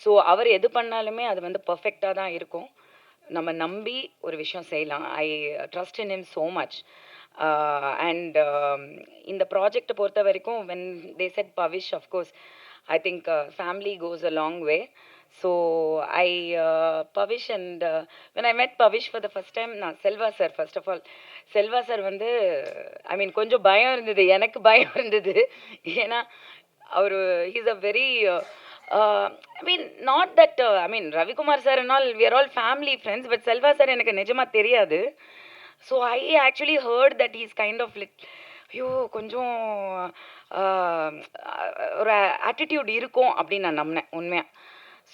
Speaker 15: So அவர் எது பண்ணாலுமே அது வந்து பர்ஃபெக்டாக தான் இருக்கும். நம்ம நம்பி ஒரு விஷயம் செய்யலாம். I trust in him so much. And இந்த ப்ராஜெக்டை பொறுத்த வரைக்கும் when they set Pavish, of course I think family goes a long way. So I Pavish and when I met Pavish for the first time, நான் Selva sir, first of all Selva sir வந்து I மீன் கொஞ்சம் பயம் இருந்தது, எனக்கு பயம் இருந்தது. ஏன்னா அவர் he's a very I mean not that I mean Ravikumar sir and all we are all family friends, but Selva sir எனக்கு நிஜமாக தெரியாது. So I actually heard that is kind of ஐயோ கொஞ்சம் ஒரு ஆட்டிடியூட் இருக்கும் அப்படின்னு நான் நம்பினேன் உண்மையாக.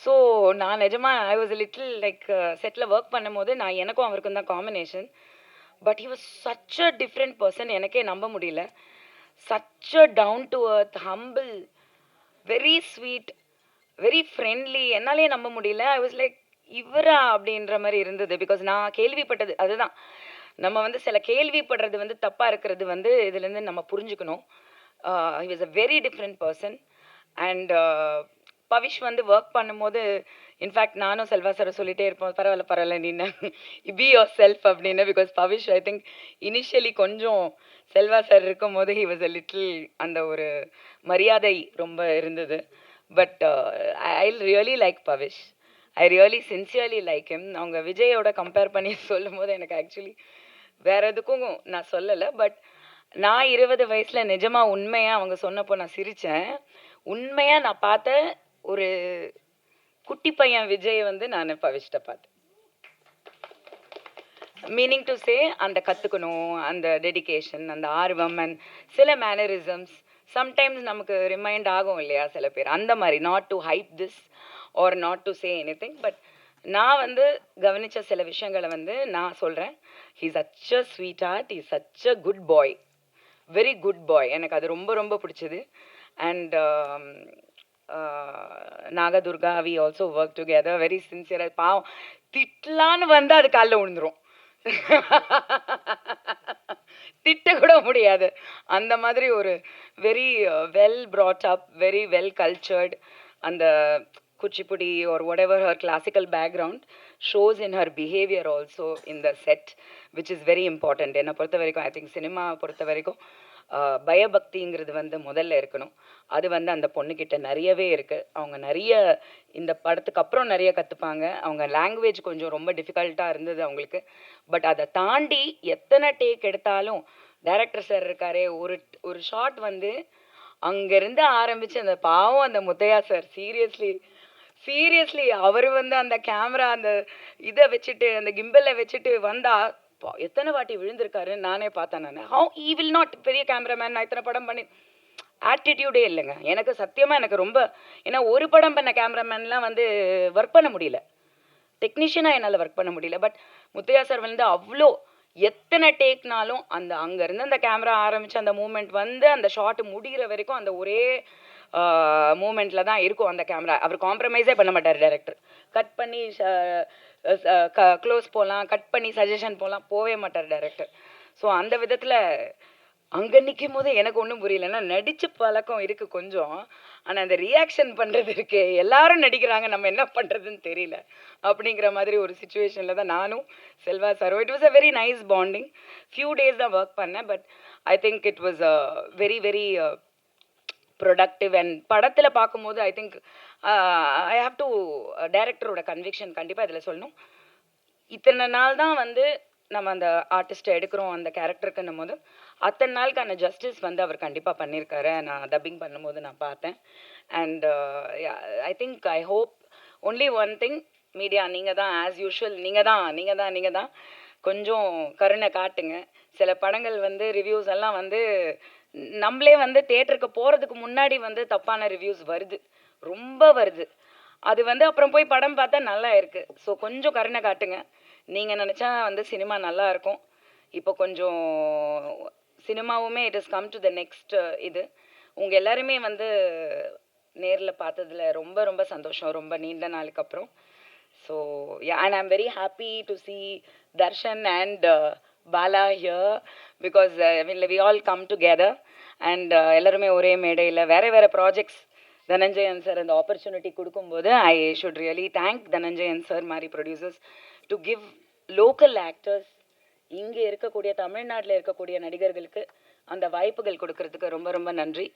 Speaker 15: ஸோ நான் நிஜமாக I was little like settle work பண்ணும்போது நான் எனக்கும் அவருக்கும் தான் combination. But he was such a different person, எனக்கே நம்ப முடியல. Such a down to earth, humble, very sweet, very friendly. என்னாலே நம்ப முடியல. ஐ வாஸ் லைக் இவரா அப்படின்ற மாதிரி இருந்தது. பிகாஸ் நான் கேள்விப்பட்டது அதுதான், நம்ம வந்து சில கேள்விப்படுறது வந்து தப்பாக இருக்கிறது வந்து இதுலேருந்து நம்ம புரிஞ்சுக்கணும். He was a very different person. And Pavish வந்து ஒர்க் பண்ணும்போது இன்ஃபேக்ட் நானும் செல்வா சாரை சொல்லிகிட்டே இருப்போம், பரவாயில்ல பரவாயில்ல நீ பி யோர் செல்ஃப் அப்படின்னு. Because Pavish I think initially கொஞ்சம் செல்வா சார் இருக்கும் போது ஹி வாஸ் அ லிட்டில் அந்த ஒரு மரியாதை ரொம்ப இருந்தது. But I really like Pavish, I really sincerely like him. அவங்க விஜயோட கம்பேர் பண்ணி சொல்லும் போது எனக்கு ஆக்சுவலி வேறு எதுக்கும் நான் சொல்லலை. பட் நான் 20 வயசில் நிஜமாக உண்மையாக அவங்க சொன்னப்போ நான் சிரித்தேன். உண்மையாக நான் பார்த்த ஒரு குட்டி பையன் விஜய் வந்து நான் பவிஷ்ட பார்த்தேன். மீனிங் டு சே அந்த கற்றுக்கணும், அந்த டெடிகேஷன், அந்த ஆர்வம் அண்ட் சில மேனரிசம்ஸ் சம்டைம்ஸ் நமக்கு ரிமைண்ட் ஆகும் இல்லையா சில பேர், அந்த மாதிரி. Not to hype this or not to say anything, but நான் வந்து கவனித்த சில விஷயங்களை வந்து நான் சொல்கிறேன். He such a sweetheart, he such a good boy, very good boy. எனக்கு அது ரொம்ப ரொம்ப பிடிச்சது. And Nagadurga, we also work together, very சின்சியராக. பாவம் திட்டலான்னு வந்து அது காலில் விழுந்துரும், திட்ட கூட முடியாது. அந்த மாதிரி ஒரு very well brought up, very well cultured. அந்த kuchipudi or whatever her classical background shows in her behavior also in the set, which is very important. என்னை பொறுத்த வரைக்கும் ஐ திங்க் சினிமா பொறுத்த வரைக்கும் பயபக்திங்கிறது வந்து முதல்ல இருக்கணும். அது வந்து அந்த பொண்ணுக்கிட்ட நிறையவே இருக்குது. அவங்க நிறைய இந்த படத்துக்கு அப்புறம் நிறைய கற்றுப்பாங்க. அவங்க லாங்குவேஜ் கொஞ்சம் ரொம்ப டிஃபிகல்ட்டாக இருந்தது அவங்களுக்கு. பட் அதை தாண்டி எத்தனை டேக் எடுத்தாலும் டைரக்டர் சார் இருக்காரே, ஒரு ஒரு ஷாட் வந்து அங்கேருந்து ஆரம்பித்து அந்த பாவம் அந்த முத்தையா சார் சீரியஸ்லி அவர் வந்து அந்த கேமரா அந்த இதை வச்சுட்டு அந்த கிம்பலை வச்சுட்டு வந்தால் எத்தனை வாட்டி விழுந்திருக்காருன்னு நானே பார்த்தேன். நான் ஹவு ஈ வில் நாட், பெரிய கேமராமேன், நான் இத்தனை படம் பண்ணி ஆட்டிடியூடே இல்லைங்க எனக்கு சத்தியமாக. எனக்கு ரொம்ப, ஏன்னா ஒரு படம் பண்ண கேமராமேன்லாம் வந்து ஒர்க் பண்ண முடியல, டெக்னீஷியனாக என்னால் ஒர்க் பண்ண முடியல. பட் முத்தையா சார் வந்து அவ்வளோ எத்தனை டேக்னாலும் அந்த அங்கேருந்து அந்த கேமரா ஆரம்பித்து அந்த மூமெண்ட் வந்து அந்த ஷாட்டு முடிகிற வரைக்கும் அந்த ஒரே மூமெண்ட்டில் தான் இருக்கும் அந்த கேமரா. அவர் காம்ப்ரமைஸே பண்ண மாட்டார் டைரக்டர். கட் பண்ணி க்ளோஸ் போகலாம், கட் பண்ணி சஜஷன் போகலாம், போகவே மாட்டார் டைரக்டர். ஸோ அந்த விதத்தில் அங்கே நிற்கும் போது எனக்கு ஒன்றும் புரியல. ஏன்னா நடித்து பழக்கம் இருக்குது கொஞ்சம், ஆனால் அந்த ரியாக்ஷன் பண்ணுறது இருக்கு, எல்லாரும் நடிக்கிறாங்க, நம்ம என்ன பண்ணுறதுன்னு தெரியல அப்படிங்கிற மாதிரி ஒரு சுச்சுவேஷனில் தான் நானும் Selva sir. It was a very nice bonding. Few days தான் ஒர்க் பண்ணேன், but I think it was very very productive. And படத்தில் பார்க்கும்போது I think I have to டைரக்டரோட கன்விக்ஷன் கண்டிப்பாக இதில் சொல்லணும். இத்தனை நாள் தான் வந்து நம்ம அந்த ஆர்டிஸ்ட்டை எடுக்கிறோம் அந்த கேரக்டருக்குன்னும் போது அத்தனை நாளுக்கான ஜஸ்டிஸ் வந்து அவர் கண்டிப்பாக பண்ணியிருக்காரு. நான் டப்பிங் பண்ணும்போது நான் பார்த்தேன். And I think I hope only one thing, media நீங்கள் தான் ஆஸ் யூஷுவல், நீங்கள் தான் கொஞ்சம் கருணை காட்டுங்க. சில படங்கள் வந்து ரிவ்யூஸ் எல்லாம் வந்து நம்மளே வந்து தேட்டருக்கு போகிறதுக்கு முன்னாடி வந்து தப்பான ரிவ்யூஸ் வருது, ரொம்ப வருது. அது வந்து அப்புறம் போய் படம் பார்த்தா நல்லா இருக்குது. ஸோ கொஞ்சம் கருணை காட்டுங்க. நீங்கள் நினச்சா வந்து சினிமா நல்லா இருக்கும். இப்போ கொஞ்சம் சினிமாவுமே it is come to the next இது. உங்கள் எல்லாருமே வந்து நேரில் பார்த்ததில் ரொம்ப ரொம்ப சந்தோஷம், ரொம்ப நீண்ட நாளுக்கு அப்புறம். So and I am very happy to see Darshan and Bala here, because we all come together and எல்லாருமே ஒரே மேடையில் வேறு ப்ராஜெக்ட்ஸ் தனஞ்சயன் சார் அந்த ஆப்பர்ச்சுனிட்டி கொடுக்கும்போது I should really thank Dhananjayan sir மாதிரி producers to give local actors, இங்கே இருக்கக்கூடிய தமிழ்நாட்டில் இருக்கக்கூடிய நடிகர்களுக்கு அந்த வாய்ப்புகள் கொடுக்கறதுக்கு ரொம்ப ரொம்ப நன்றி.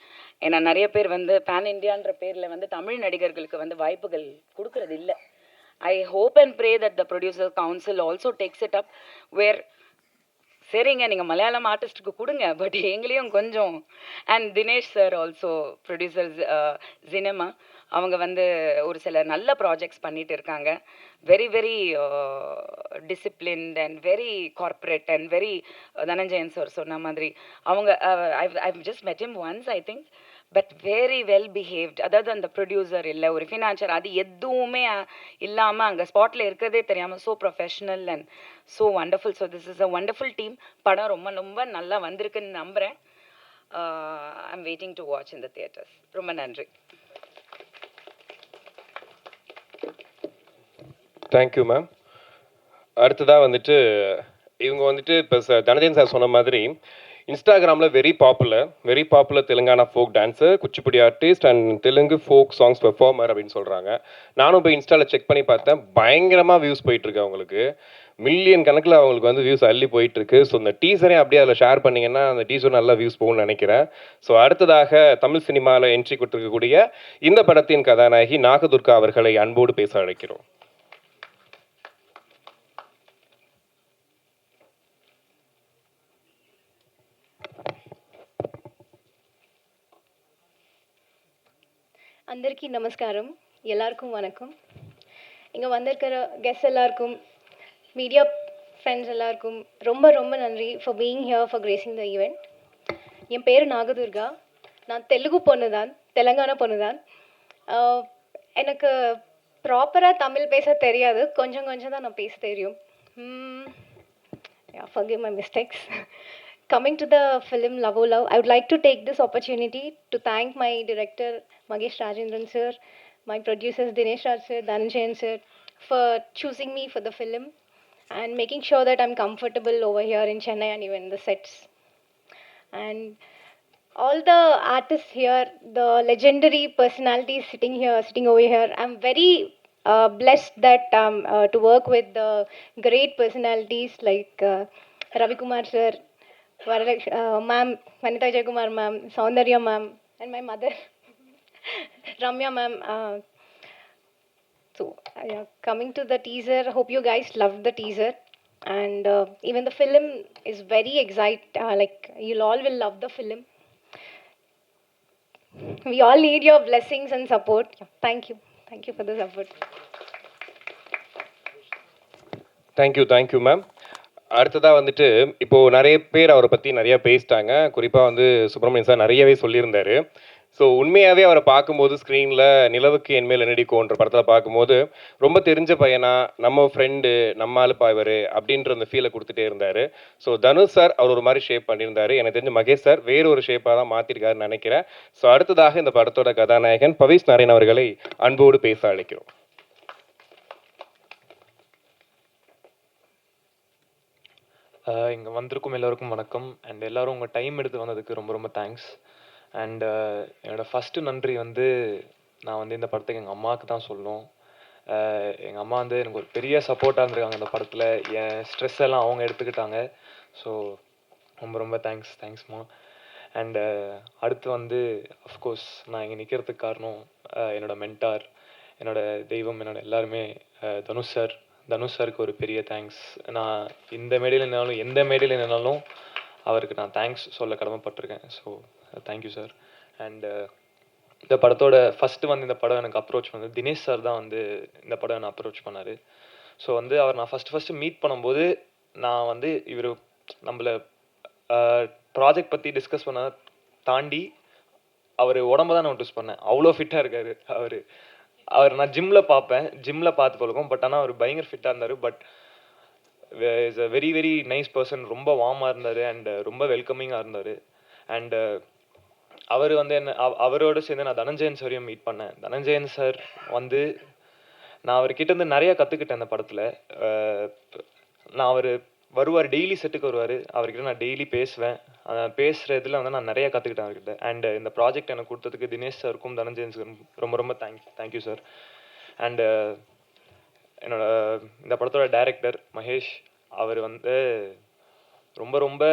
Speaker 15: ஏன்னா நிறைய பேர் வந்து பேன் இண்டியான்ற பேரில் வந்து தமிழ் நடிகர்களுக்கு வந்து வாய்ப்புகள் கொடுக்கறது இல்லை. I hope and pray that the producer council also takes it up, where சரிங்க நீங்கள் மலையாளம் ஆர்டிஸ்ட்டுக்கு கொடுங்க, பட் எங்களையும் கொஞ்சம். And Dinesh sir also producers cinema, அவங்க வந்து ஒரு சில நல்ல ப்ராஜெக்ட்ஸ் பண்ணிட்டு இருக்காங்க. Very very disciplined and very corporate and very Dhananjayan sir சொன்ன மாதிரி அவங்க I just met him once I think, but very well behaved. அதாவது அந்த ப்ரொடியூசர் இல்லை, ஒரு ஃபினான்ஷியர், அது எதுவுமே இல்லாமல் அங்கே ஸ்பாட்டில் இருக்கிறதே தெரியாமல் so professional and so wonderful. So this is a wonderful team. படம் ரொம்ப ரொம்ப நல்லா வந்திருக்குன்னு நம்புகிறேன். I am waiting to watch in the theatres. ரொம்ப நன்றி.
Speaker 3: Thank you ma'am. அடுத்ததாக வந்துட்டு இவங்க வந்துட்டு இப்போ தனஞ்சயன் சார் சொன்ன மாதிரி இன்ஸ்டாகிராமில் very popular Telangana folk dancer, Kuchipudi artist and Telugu folk songs performer அப்படின்னு சொல்கிறாங்க. நானும் போய் இன்ஸ்டாவில் செக் பண்ணி பார்த்தேன், பயங்கரமாக வியூஸ் போயிட்டுருக்கு அவங்களுக்கு. மில்லியன் கணக்கில் அவங்களுக்கு வந்து வியூஸ் அள்ளி போயிட்டுருக்கு. ஸோ இந்த டீசரே அப்படியே அதில் ஷேர் பண்ணிங்கன்னா அந்த டீசர் நல்லா வியூஸ் போகும்னு நினைக்கிறேன். ஸோ அடுத்ததாக தமிழ் சினிமாவில் என்ட்ரி கொடுத்துருக்கக்கூடிய இந்த படத்தின் கதாநாயகி நாகதுர்கா அவர்களை அன்போடு பேச அழைக்கிறோம்.
Speaker 16: అందరికీ నమస్కారం, எல்லாருக்கும் வணக்கம். இங்கே வந்திருக்கிற கெஸ்ட் எல்லாருக்கும், மீடியா ஃப்ரெண்ட்ஸ் எல்லாருக்கும் ரொம்ப ரொம்ப நன்றி for being here for gracing the event. என் பேர் நாகதுர்கா. நான் தெலுங்கு பொண்ணு தான், தெலுங்கானா பொண்ணு தான். எனக்கு ப்ராப்பராக தமிழ் பேச தெரியாது, கொஞ்சம் தான் நான் பேச தெரியும். forgive my mistakes. Coming to the film Love O Love, I would like to take this opportunity to thank my director Magesh Rajendran sir, my producers Dinesh Raj sir, Dhananjayan sir for choosing me for the film and making sure that I'm comfortable over here in Chennai and even the sets. And all the artists here, the legendary personalities sitting over here. I'm very blessed that to work with the great personalities like Ravi Kumar sir, ma'am, Vanita Jayakumar ma'am, Saundarya ma'am, and my mother, Ramya ma'am. So, coming to the teaser, hope you guys loved the teaser. And even the film is very like, you'll all will love the film. We all need your blessings and support. Yeah, thank you. Thank you for the support.
Speaker 3: Thank you ma'am. அடுத்ததாக வந்துட்டு இப்போது நிறைய பேர் அவரை பற்றி நிறையா பேசிட்டாங்க. குறிப்பாக வந்து சுப்பிரமணியன் சார் நிறையவே சொல்லியிருந்தாரு. ஸோ உண்மையாகவே அவரை பார்க்கும்போது ஸ்க்ரீனில் நிலவுக்கு என்மேல் என்னடிக்கோன்ற படத்தில் பார்க்கும்போது ரொம்ப தெரிஞ்ச பையனா, நம்ம ஃப்ரெண்டு, நம்ம ஆளுப்பா இவர் அப்படின்ற அந்த ஃபீலை கொடுத்துட்டே இருந்தார். ஸோ தனுஷ் சார் அவர் ஒரு மாதிரி ஷேப் பண்ணியிருந்தார். எனக்கு தெரிஞ்ச மகேஷ் சார் வேறு ஒரு ஷேப்பாக தான் மாற்றிருக்காருன்னு நினைக்கிறேன். ஸோ அடுத்ததாக இந்த படத்தோட கதாநாயகன் பவிஷ் நாராயண் அவர்களை அன்போடு பேச அழைக்கிறோம்.
Speaker 17: இங்கே வந்திருக்கும் எல்லோருக்கும் வணக்கம். அண்ட் எல்லோரும் உங்கள் டைம் எடுத்து வந்ததுக்கு ரொம்ப ரொம்ப தேங்க்ஸ். அண்ட் என்னோடய ஃபஸ்ட்டு நன்றி வந்து நான் வந்து இந்த படத்துக்கு எங்கள் அம்மாவுக்கு தான் சொல்லணும். எங்கள் அம்மா வந்து எனக்கு ஒரு பெரிய சப்போர்ட்டாக இருந்திருக்காங்க இந்த படத்தில். என் ஸ்ட்ரெஸ் எல்லாம் அவங்க எடுத்துக்கிட்டாங்க. ஸோ ரொம்ப ரொம்ப தேங்க்ஸ்மா. அண்டு அடுத்து வந்து அஃப்கோர்ஸ் நான் இங்கே நிற்கிறதுக்கு காரணம் என்னோடய மென்டார், என்னோடய தெய்வம், எல்லாருமே தனுஷ் சாருக்கு ஒரு பெரிய தேங்க்ஸ். நான் இந்த மேடையில் நின்னாலும் எந்த மேடையில் நின்னாலும் அவருக்கு நான் தேங்க்ஸ் சொல்ல கடமைப்பட்டிருக்கேன். So thank you sir. அண்டு இந்த படத்தோட ஃபஸ்ட்டு வந்து இந்த படம் எனக்கு அப்ரோச் பண்ணது தினேஷ் சார் தான் வந்து இந்த படம் என்னை அப்ரோச் பண்ணார். ஸோ வந்து அவர் நான் ஃபஸ்ட்டு மீட் பண்ணும்போது நான் வந்து இவர் நம்மளை ப்ராஜெக்ட் பற்றி டிஸ்கஸ் பண்ண தாண்டி அவர் உடம்ப தான் நான் நோட்டீஸ் பண்ணேன். அவ்வளோ ஃபிட்டாக இருக்கார் அவர் நான் ஜிம்மில் பார்த்து பழக்கம். பட் ஆனால் அவர் பயங்கர ஃபிட்டாக இருந்தார். But is a very very nice person. ரொம்ப வார்மாக இருந்தார் அண்ட் ரொம்ப வெல்கமிங்காக இருந்தார். அண்டு அவர் வந்து அவரோடு சேர்ந்து நான் தனஞ்சயன் சாரையும் மீட் பண்ணேன். தனஞ்சயன் சார் வந்து நான் அவர்கிட்டேருந்து நிறையா கற்றுக்கிட்டேன் அந்த படத்தில். நான் வருவார், டெய்லி செட்டுக்கு வருவார். அவர்கிட்ட நான் டெய்லி பேசுவேன். பேசுகிறதுல வந்து நான் நிறையா கற்றுக்கிட்டேன் அவர்கிட்ட. அண்டு இந்த ப்ராஜெக்ட் எனக்கு கொடுத்ததுக்கு தினேஷ் சாருக்கும் தனஞ்சயன் சாருக்கும் ரொம்ப ரொம்ப தேங்க்யூ சார். அண்டு இந்த படத்தோட டைரக்டர் மகேஷ், அவர் வந்து ரொம்ப ரொம்ப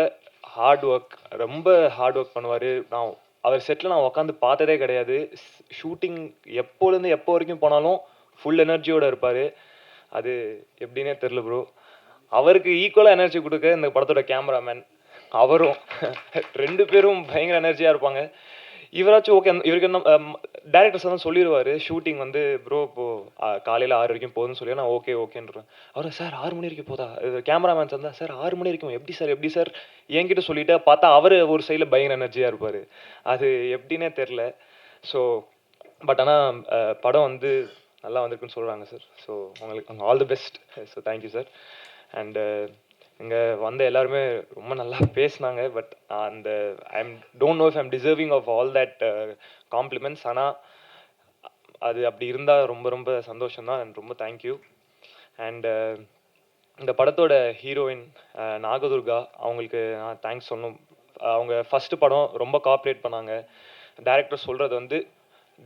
Speaker 17: ஹார்ட் ஒர்க் பண்ணுவார். அவர் செட்டில் நான் உட்காந்து பார்த்ததே கிடையாது. ஷூட்டிங் எப்போலேருந்து எப்போ வரைக்கும் போனாலும் ஃபுல் எனர்ஜியோடு இருப்பார். அது எப்படின்னே தெரில ப்ரோ. அவருக்கு ஈக்குவலாக எனர்ஜி கொடுக்க இந்த படத்தோட கேமராமேன் அவரும் 2 பேரும் பயங்கர எனர்ஜியாக இருப்பாங்க. இவராச்சும் ஓகே, இவருக்கு என்ன டேரக்டர்ஸ் தான் சொல்லிடுவார் ஷூட்டிங் வந்து ப்ரோ இப்போது காலையில் 6 வரைக்கும் போகுதுன்னு சொல்லி நான் ஓகேன்றேன். அவர் சார் 6 மணி வரைக்கும் போதா? கேமராமேன் சார் தான் சார் 6 மணி வரைக்கும் எப்படி சார் என்கிட்ட சொல்லிவிட்டு பார்த்தா அவர் ஒரு சைடில் பயங்கர எனர்ஜியாக இருப்பார். அது எப்படின்னே தெரில. ஸோ பட் ஆனால் படம் வந்து நல்லா வந்திருக்குன்னு சொல்கிறாங்க சார். ஸோ உங்களுக்கு all the best. So thank you sir. And இங்கே வந்த எல்லாருமே ரொம்ப நல்லா பேசினாங்க. பட் அந்த don't know if I'm deserving of all that compliments. ஆனால் அது அப்படி இருந்தால் ரொம்ப ரொம்ப சந்தோஷம்தான். அண்ட் ரொம்ப தேங்க்யூ. அண்டு இந்த படத்தோட ஹீரோயின் நாகதுர்கா, அவங்களுக்கு நான் தேங்க்ஸ் சொல்லணும். அவங்க ஃபஸ்ட்டு படம் ரொம்ப கோஆப்ரேட் பண்ணாங்க. டைரக்டர் சொல்கிறது வந்து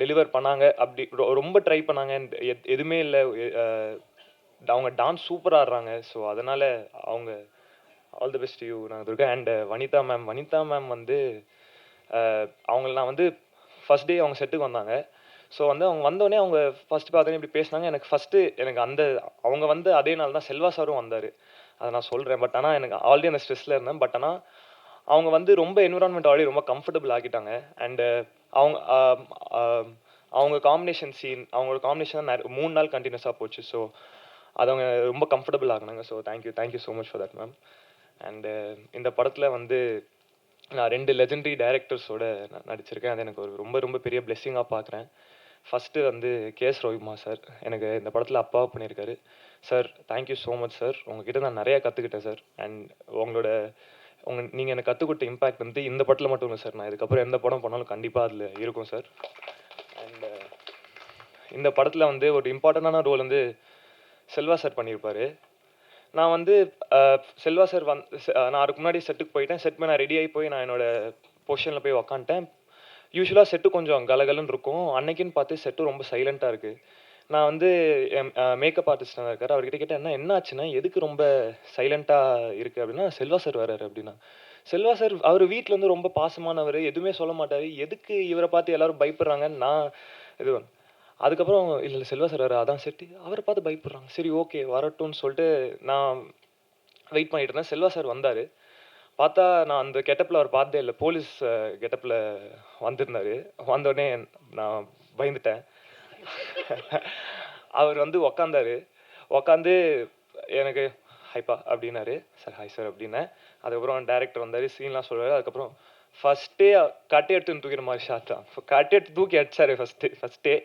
Speaker 17: டெலிவர் பண்ணாங்க. அப்படி ரொம்ப ட்ரை பண்ணாங்க. எதுவுமே இல்லை. அவங்க டான்ஸ் சூப்பராக ஆடுறாங்க. ஸோ அதனால் அவங்க all the best you Nagadurga. And Vanitha ma'am வந்து அவங்கள நான் வந்து ஃபஸ்ட் டே அவங்க செட்டுக்கு வந்தாங்க. ஸோ வந்து அவங்க வந்தோடனே அவங்க ஃபஸ்ட்டு பார்த்தோன்னே இப்படி பேசினாங்க. எனக்கு அவங்க வந்து அதே நாள் தான் செல்வா சாரும் வந்தார். அதை நான் சொல்கிறேன். பட் ஆனால் எனக்கு ஆல்ரெடி அந்த ஸ்ட்ரெஸ்ஸில் இருந்தேன். பட் ஆனால் அவங்க வந்து ரொம்ப என்விரான்மெண்ட் ஆல்ரெடி ரொம்ப கம்ஃபர்டபுள் ஆக்கிட்டாங்க. அண்டு அவங்களோட காம்பினேஷன் 3 நாள் கண்டினியூஸாக போச்சு. ஸோ அது அவங்க ரொம்ப கம்ஃபர்டபுள் ஆகினாங்க. So thank you so much for that ma'am. And இந்த படத்தில் வந்து நான் 2 லெஜெண்டரி டைரக்டர்ஸோட நடிச்சிருக்கேன். அது எனக்கு ஒரு ரொம்ப ரொம்ப பெரிய பிளெஸ்ஸிங்காக பார்க்குறேன். ஃபஸ்ட்டு வந்து கேஎஸ் ரவிக்குமார் சார் எனக்கு இந்த படத்தில் அப்பாவை பண்ணியிருக்காரு. Sir thank you so much sir. உங்ககிட்ட நான் நிறையா கற்றுக்கிட்டேன் சார். அண்ட் நீங்கள் எனக்கு கற்றுக் கொடுத்த இம்பேக்ட் வந்து இந்த படத்தில் மட்டும் இல்லை சார். நான் இதுக்கப்புறம் எந்த படம் பண்ணாலும் கண்டிப்பாக அதில் இருக்கும் சார். அண்டு இந்த படத்தில் வந்து ஒரு இம்பார்ட்டண்டான ரோல் வந்து செல்வா சார் பண்ணியிருப்பார். நான் செல்வா சார் நான் அதுக்கு முன்னாடி செட்டுக்கு போயிட்டேன். செட் நான் ரெடி ஆகி போய் நான் என்னோடய பொசிஷனில் போய் உக்காந்துட்டேன். யூஸ்வலாக செட்டு கொஞ்சம் கலகலன்னு இருக்கும். அன்னைக்குன்னு பார்த்து செட்டு ரொம்ப சைலண்ட்டாக இருக்குது. நான் வந்து என் மேக்கப் ஆர்டிஸ்ட் இருக்கார், அவர்கிட்ட கேட்டேன், என்ன ஆச்சுன்னா எதுக்கு ரொம்ப சைலண்ட்டாக இருக்குது அப்படின்னா, செல்வா சார் வராரு அப்படின்னா. செல்வா சார் அவர் வீட்டில் வந்து ரொம்ப பாசமானவர், எதுவுமே சொல்ல மாட்டார், எதுக்கு இவரை பார்த்து எல்லாரும் பயப்படுறாங்கன்னு நான் இது அதுக்கப்புறம் இல்லை செல்வா சார் வர அதான் செட்டு, அவரை பார்த்து பயப்படுறாங்க, சரி ஓகே வரட்டும்னு சொல்லிட்டு நான் வெயிட் பண்ணிட்டு இருந்தேன். செல்வா சார் வந்தார். பார்த்தா நான் அந்த கெட்டப்பில் அவர் பார்த்ததே இல்லை, போலீஸ் கெட்டப்பில் வந்திருந்தார். வந்தோடனே நான் பயந்துட்டேன். அவர் வந்து உக்காந்தாரு. உக்காந்து எனக்கு ஹைப்பா அப்படின்னாரு. சார் ஹாய் சார் அப்படின்னேன். அதுக்கப்புறம் டேரக்டர் வந்தார், சீன்லாம் சொல்லுவார். அதுக்கப்புறம் ஃபஸ்ட்டே கட்டை எடுத்துன்னு தூக்கிற மாதிரி ஷாட் தான். கட்டை எடுத்து தூக்கி அடிச்சார் ஃபஸ்ட்டே.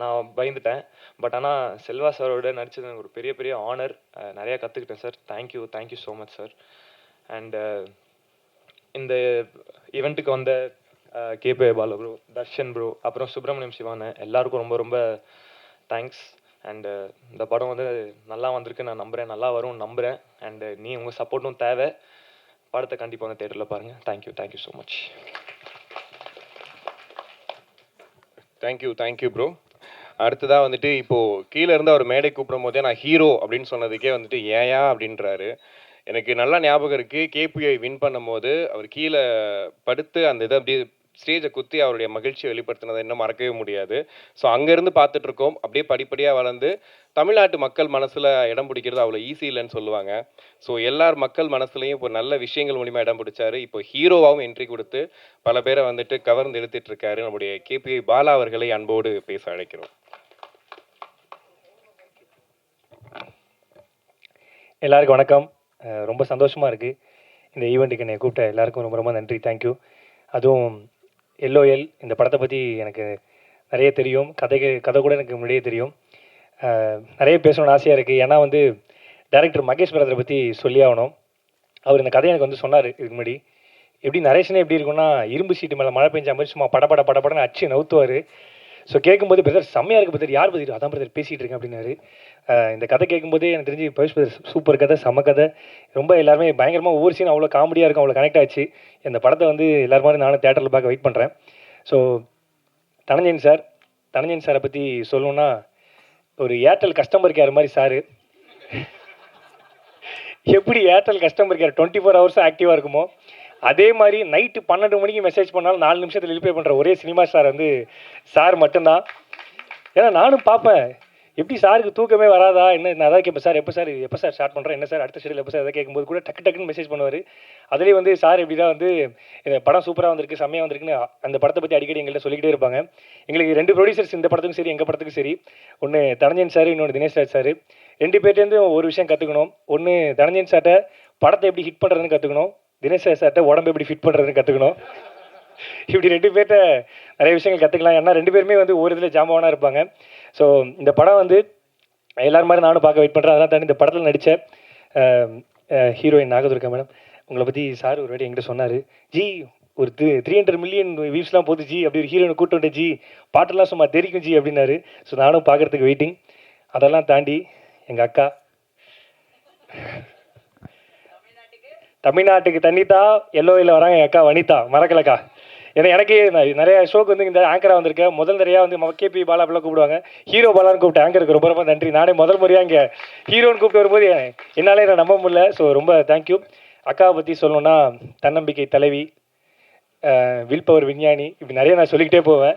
Speaker 17: நான் பயந்துட்டேன். பட் ஆனால் செல்வா சாரோட நடிச்சது எனக்கு ஒரு பெரிய பெரிய ஆனர். நிறையா கற்றுக்கிட்டேன் sir. Thank you so much sir. And இந்த ஈவெண்ட்டுக்கு வந்த கேபே பாலு ப்ரோ, தர்ஷன் ப்ரோ, அப்புறம் சுப்பிரமணியம் சிவானு எல்லாருக்கும் ரொம்ப ரொம்ப தேங்க்ஸ். அண்டு இந்த படம் வந்து நல்லா வந்திருக்கு நான் நம்புகிறேன், நல்லா வரும்னு நம்புகிறேன். அண்டு உங்கள் சப்போர்ட்டும் தேவை. படத்தை கண்டிப்பாக வந்து தேட்டரில் பாருங்கள். Thank you so much.
Speaker 3: Thank you bro. அடுத்ததாக வந்துட்டு இப்போது கீழே இருந்து அவர் மேடை கூப்பிடும் போதே நான் ஹீரோ அப்படின்னு சொன்னதுக்கே வந்துட்டு ஏயா அப்படின்றாரு. எனக்கு நல்லா ஞாபகம் இருக்குது, கேபிஐ வின் பண்ணும் போது அவர் கீழே படுத்து அந்த இதை அப்படியே ஸ்டேஜை குத்தி அவருடைய மகிழ்ச்சியை வெளிப்படுத்தினதை இன்னும் மறக்கவே முடியாது. ஸோ அங்கேருந்து பார்த்துட்ருக்கோம், அப்படியே படிப்படியாக வளர்ந்து தமிழ்நாட்டு மக்கள் மனசில் இடம் பிடிக்கிறது அவ்வளோ ஈஸி இல்லைன்னு சொல்லுவாங்க. ஸோ எல்லார் மக்கள் மனசுலையும் இப்போ நல்ல விஷயங்கள் மூலிமா இடம் பிடிச்சாரு. இப்போ ஹீரோவாகவும் என்ட்ரி கொடுத்து பல பேரை வந்துட்டு கவர்ந்து இழுத்துட்ருக்காரு. நம்முடைய கேபிஐ பாலா அவர்களை அன்போடு பேச அழைக்கிறோம்.
Speaker 18: எல்லாருக்கும் வணக்கம். ரொம்ப சந்தோஷமாக இருக்குது இந்த ஈவெண்ட்டுக்கு என்னை கூப்பிட்ட எல்லாருக்கும் ரொம்ப ரொம்ப நன்றி, தேங்க்யூ. அதுவும் எல்ஓஎல் இந்த படத்தை பற்றி எனக்கு நிறைய தெரியும், கதை கூட எனக்கு முன்னாடியே தெரியும். நிறைய பேசணும்னு ஆசையாக இருக்குது. ஏன்னா வந்து டைரக்டர் மகேஷ் பிரதரை பற்றி சொல்லி ஆகணும். அவர் இந்த கதையை எனக்கு வந்து சொன்னார் இதுக்கு முன்னாடி. எப்படி நரேஷனே எப்படி இருக்குன்னா, இரும்பு சீட்டு மேலே மழை பெஞ்ச மாதிரி சும்மா படப்படன்னு அச்சு நவுத்துவார். ஸோ கேட்கும்போது பிரதர் செம்மையாக இருக்குது பிரதர், யார் பிரதர், அதான் பிரதர் பேசிகிட்டு இருக்கேன் அப்படின்னாரு. இந்த கதை கேட்கும்போதே எனக்கு தெரிஞ்சு பவிஷ் பிரதர் சூப்பர் கதை, செம்ம கதை. ரொம்ப எல்லாருமே பயங்கரமாக ஒவ்வொரு சீன் அவ்வளோ காமெடியாக இருக்கும், அவ்வளோ கனெக்ட் ஆச்சு. இந்த படத்தை வந்து எல்லாரும் மாதிரி நானும் தேட்டரில் பார்க்க வெயிட் பண்ணுறேன். ஸோ தனஞ்சயன் சாரை பற்றி சொல்லணுன்னா, ஒரு ஏர்டெல் கஸ்டமர் கேர் மாதிரி சார். எப்படி ஏர்டெல் கஸ்டமர் கேர் 24 ஹவர்ஸும் ஆக்டிவாக இருக்குமோ, அதே மாதிரி நைட்டு 12 மணிக்கு மெசேஜ் பண்ணாலும் 4 நிமிஷத்தில் ரிப்ளை பண்ணுற ஒரே சினிமா ஸ்டார் வந்து சார் மட்டும்தான். ஏன்னா நானும் பார்ப்பேன், எப்படி சாருக்கு தூக்கமே வராதா என்ன, நான் அதான் கேட்பேன், சார் எப்போ சார் ஸ்டார்ட் பண்ணுறேன், என்ன சார் அடுத்த ஷெடியூல் எப்போ சார், எதாவது கேட்கும்போது கூட டக்குன்னு மெசேஜ் பண்ணுவார். அதுலேயே வந்து சார் எப்படி தான் வந்து இந்த படம் சூப்பராக வந்திருக்கு, செம்மையாக வந்திருக்குன்னு அந்த படத்தை பற்றி அடிக்கடி எங்கள்கிட்ட சொல்லிக்கிட்டே இருப்பாங்க. எங்களுக்கு 2 ப்ரொடியூசர்ஸ் இந்த படத்துக்கும் சரி எங்கள் படத்துக்கும் சரி, ஒன்று தனஞ்சயன் சார், இன்னொன்று தினேஷ் ராஜ் சார். 2 பேர்ட்டேருந்து ஒரு விஷயம் கற்றுக்கணும். ஒன்று தனஞ்சயன் சார்ட்ட படத்தை எப்படி ஹிட் பண்ணுறதுன்னு கற்றுக்கணும், தினேஷ் ராஜ் சார்ட்ட உடம்பு எப்படி ஃபிட் பண்ணுறதுன்னு கற்றுக்கணும். இப்படி 2 பேர்ட்ட நிறைய விஷயங்கள் கற்றுக்கலாம். ஏன்னா 2 பேருமே வந்து ஒரு இதில் ஜாம்பவானாக இருப்பாங்க. ஸோ இந்த படம் வந்து எல்லாரும் மாதிரி நானும் பார்க்க வெயிட் பண்ணுறேன். அதெல்லாம் தாண்டி இந்த படத்தில் நடித்த ஹீரோயின் நாகதுர்கா மேடம், உங்களை பற்றி சார் ஒரு வாட்டி என்கிட்ட சொன்னார், ஜி ஒரு 300 மில்லியன் வியூஸ்லாம் போகுது ஜி, அப்படி ஒரு ஹீரோயினை கூட்டு வந்துட்டு ஜி, பாட்டெல்லாம் சும்மா தெரிக்கும் ஜி அப்படின்னாரு. ஸோ நானும் பார்க்குறதுக்கு வெயிட்டிங். அதெல்லாம் தாண்டி எங்கள் அக்கா, தமிழ்நாட்டுக்கு தண்ணித்தா எல்லோவில் வராங்க என் அக்கா வனிதா, மறக்கலக்கா. ஏன்னா எனக்கு நிறைய ஷோக்கு வந்து இந்த ஆங்கராக வந்திருக்கேன். முதல் நிறையா வந்து கேபி பாலா அப்படிலாம் கூப்பிடுவாங்க, ஹீரோ பாலான்னு கூப்பிட்டு ஆங்கருக்கு ரொம்ப ரொம்ப நன்றி. நானே முதல் முறையாக இங்கே ஹீரோன்னு கூப்பிட்டு வரும்போது என்னாலே நான் நம்ப முடியல. ஸோ ரொம்ப தேங்க்யூ. அக்காவை பற்றி சொல்லணுன்னா, தன்னம்பிக்கை தலைவி, வில் பவர் விஞ்ஞானி, இப்படி நிறைய நான் சொல்லிக்கிட்டே போவேன்.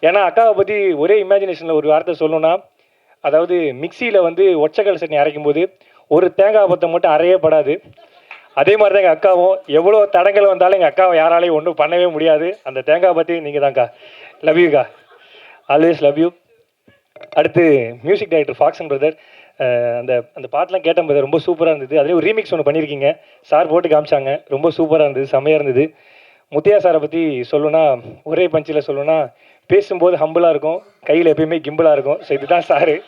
Speaker 18: ஏன்னா அக்காவை பற்றி ஒரே இமேஜினேஷனில் ஒரு வார்த்தை சொல்லணுன்னா, அதாவது மிக்சியில் வந்து ஒச்சக்கல் சட்னி அரைக்கும் போது ஒரு தேங்காய் பத்தை மட்டும் அரையே படாது. அதே மாதிரி தான் எங்கள் அக்காவும், எவ்வளோ தடங்கள் வந்தாலும் எங்கள் அக்காவை யாராலையும் ஒன்றும் பண்ணவே முடியாது. அந்த தேங்காய் பற்றி நீங்கள் தான்க்கா. லவ் யூக்கா, ஆல்வேஸ் லவ் யூ. அடுத்து மியூசிக் டைரக்டர் ஃபாக்சன் பிரதர், அந்த பாட்டெலாம் கேட்ட பிரதர், ரொம்ப சூப்பராக இருந்தது. அதுலேயும் ஒரு ரீமிக்ஸ் ஒன்று பண்ணியிருக்கீங்க, சார் போட்டு காமிச்சாங்க, ரொம்ப சூப்பராக இருந்தது, செம்மையாக இருந்தது. முத்தையா சாரை பற்றி சொல்லணுன்னா, ஒரே பஞ்சில் சொல்லணுன்னா, பேசும்போது ஹம்பிளாக இருக்கும், கையில் எப்பயுமே கிம்பிளாக இருக்கும். ஸோ இதுதான் சாரு.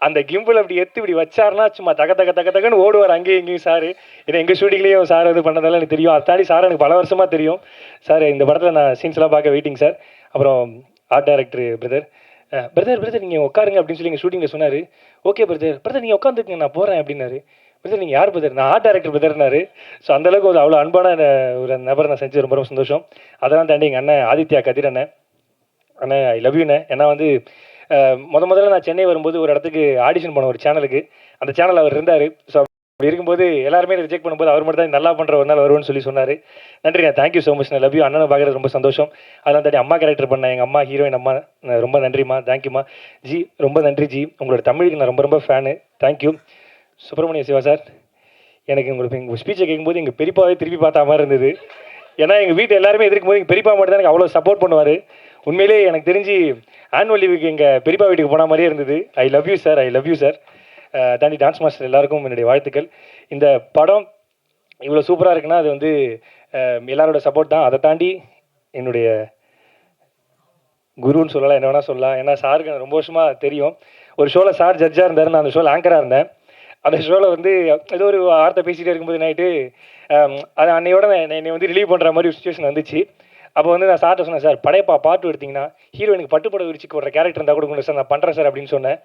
Speaker 18: அந்த கிம்பிள் அப்படி எடுத்து இப்படி வச்சாருன்னா சும்மா தகன்னு ஓடுவார் அங்கேயும் இங்கேயும் சார். ஏன்னா எங்கள் ஷூட்டிங்லேயும் சார் இது பண்ணதால எனக்கு தெரியும். அதை தாண்டி சார் எனக்கு பல வருஷமாக தெரியும். சார் இந்த படத்தில் நான் சீன்ஸ்லாம் பார்க்க வெயிட்டிங் சார். அப்புறம் ஆர்ட் டைரக்டர் பிரதர் நீங்கள் உட்காருங்க அப்படின்னு சொல்லி எங்கள் ஷூட்டிங்கில் சொன்னார். ஓகே பிரதர் நீங்கள் உட்காந்துருக்கீங்க நான் போகிறேன் அப்படின்னாரு. பிரதர் நீங்கள் யார் பிரதர்? நான் ஆர்ட் டைரக்டர் பிரதர்னாரு. ஸோ அந்தளவுக்கு ஒரு அவ்வளோ அன்பான ஒரு நபர் நான் செஞ்சு ரொம்ப ரொம்ப சந்தோஷம். அதெல்லாம் தாண்டி எங்கள் அண்ணன் ஆதித்யா கதிர் அண்ணன் ஐ லவ் யூண்ணே. ஏன்னா வந்து முதல்ல நான் சென்னை வரும்போது ஒரு இடத்துக்கு ஆடிஷன் பண்ண ஒரு சேனலுக்கு, அந்த சேனல் அவர் இருந்தார். ஸோ அப்படி இருக்கும்போது எல்லாருமே ரிஜெக்ட் பண்ணும்போது அவர் மட்டும் தான் நல்லா பண்ணுற ஒரு நாள் வருவோன்னு சொன்னார். நன்றிண்ணா, தேங்க்யூ ஸோ மச். நான் லவ் யூ. அண்ணனை பார்க்குறது ரொம்ப சந்தோஷம். அதெல்லாம் தாண்டி அம்மா கேரக்டர் பண்ணேன், எங்கள் அம்மா ஹீரோயின் அம்மா, ரொம்ப நன்றிம்மா, தேங்க்யூம்மா. ஜி ரொம்ப நன்றி ஜி, உங்களோட தமிழுக்கு நான் ரொம்ப ரொம்ப fan, thank you. Subramaniya Siva sir, எனக்கு உங்களுக்கு எங்கள் ஸ்பீச்சை கேட்கும்போது எங்கள் பெரியப்பாவே திருப்பி பார்த்தா மாதிரி இருந்தது. ஏன்னா எங்கள் வீட்டு எல்லாருமே எதிர்க்கும் போது எங்கள் பெரியப்பா மட்டும் தான் எனக்கு அவ்வளோ சப்போர்ட் பண்ணுவார். உண்மையிலே எனக்கு தெரிஞ்சு ஆனுவல் லீவுக்கு எங்கள் பெரியப்பா வீட்டுக்கு போன மாதிரியே இருந்தது. I love you sir, I love you sir. தாண்டி டான்ஸ் மாஸ்டர் எல்லாருக்கும் என்னுடைய வாழ்த்துக்கள். இந்த படம் இவ்வளோ சூப்பராக இருக்குன்னா அது வந்து எல்லாரோட சப்போர்ட் தான். அதை தாண்டி என்னுடைய குருன்னு சொல்லலாம், என்ன வேணால் சொல்லலாம். ஏன்னா சாருக்கு எனக்கு ரொம்ப வருஷமாக தெரியும். ஒரு ஷோவில் சார் ஜட்ஜாக இருந்தார், நான் அந்த ஷோவில் ஆங்கராக இருந்தேன். அந்த ஷோவில் வந்து ஏதோ ஒரு வார்த்தை பேசிகிட்டே இருக்கும்போது நைட்டு அது அன்னையோட என்னை வந்து ரிலீவ் பண்ணுற மாதிரி ஒரு சுச்சுவேஷன் வந்துச்சு. அப்போ வந்து நான் சார்ட்ட சொன்னேன், சார் படையப்பா பாட்டு எடுத்திங்கன்னா ஹீரோயினுக்கு பட்டுப்பட விரிச்சு போடுற கேரக்டர் இருந்தால் கூட கொடுங்க சார், நான் பண்ணுறேன் சார் அப்படின்னு சொன்னேன்.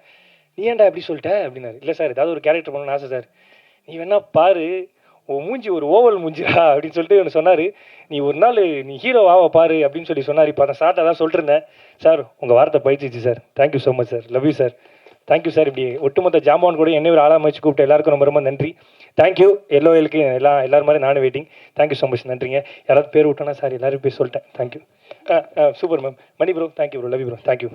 Speaker 18: நீ ஏன்டா எப்படி சொல்லிட்டேன் அப்படின்னாரு. இல்லை சார், ஏதாவது ஒரு கேரக்டர் பண்ணணும்னு ஆசை சார். நீ வேணா பாரு, உன் மூஞ்சி ஒரு ஓவல் மூஞ்சிடா அப்படின்னு சொல்லிட்டு ஒன்று சொன்னார். நீ ஒரு நாள் நீ ஹீரோ ஆவ பாரு அப்படின்னு சொன்னார். இப்போ அந்த சார்ட்ட தான் சொல்லிட்டு இருந்தேன். சார் உங்கள் வார்த்தை பயிற்சிச்சு sir, thank you so much sir, love you sir, thank you sir. இப்படி ஒட்டுமொத்த ஜாமான் கூட என்ன ஒரு ஆளாக வச்சு கூப்பிட்டு எல்லாருக்கும் ரொம்ப ரொம்ப நன்றி, தேங்க்யூ. எல்லோருக்கு எல்லாரும் மாதிரி நானும் வெயிட்டிங், தேங்க்யூ ஸோ மச், நன்றிங்க. யாராவது பேர் விட்டோன்னா சார், எல்லாரும் பேர் சொல்லிட்டேன், thank you. Super ma'am, Mani bro, thank you bro, love you bro, thank you.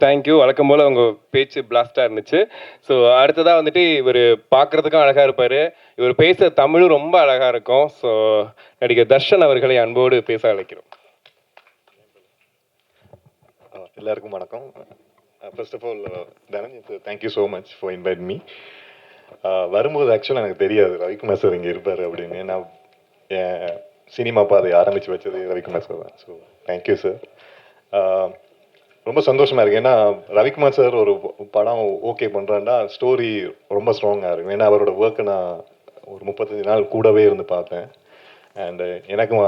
Speaker 3: Thank you. வழக்கம் போல் உங்கள் பேச்சு பிளாஸ்டாக இருந்துச்சு. ஸோ அடுத்ததாக வந்துட்டு இவர் பார்க்குறதுக்கும் அழகாக இருப்பார், இவர் பேசுகிற தமிழும் ரொம்ப அழகாக இருக்கும். ஸோ நடிகர் தர்ஷன் அவர்களை அன்போடு பேச அழைக்கிறோம்.
Speaker 19: எல்லாருக்கும் வணக்கம். First of all Dhananjayan sir, thank you so much for invite me. வரும்போது ஆக்சுவலாக எனக்கு தெரியாது ரவிக்குமார் சார் இங்கே இருப்பார் அப்படின்னு. நான் சினிமா பாதை ஆரம்பித்து வச்சது ரவிக்குமார் சார் தான். So thank you sir. ரொம்ப சந்தோஷமாக இருக்குது. ஏன்னா ரவிக்குமார் சார் ஒரு படம் ஓகே பண்ணுறான்னா ஸ்டோரி ரொம்ப ஸ்ட்ராங்காக இருக்கும். ஏன்னா அவரோட ஒர்க்கை நான் ஒரு 35 நாள் கூடவே இருந்து பார்த்தேன். அண்டு எனக்கும்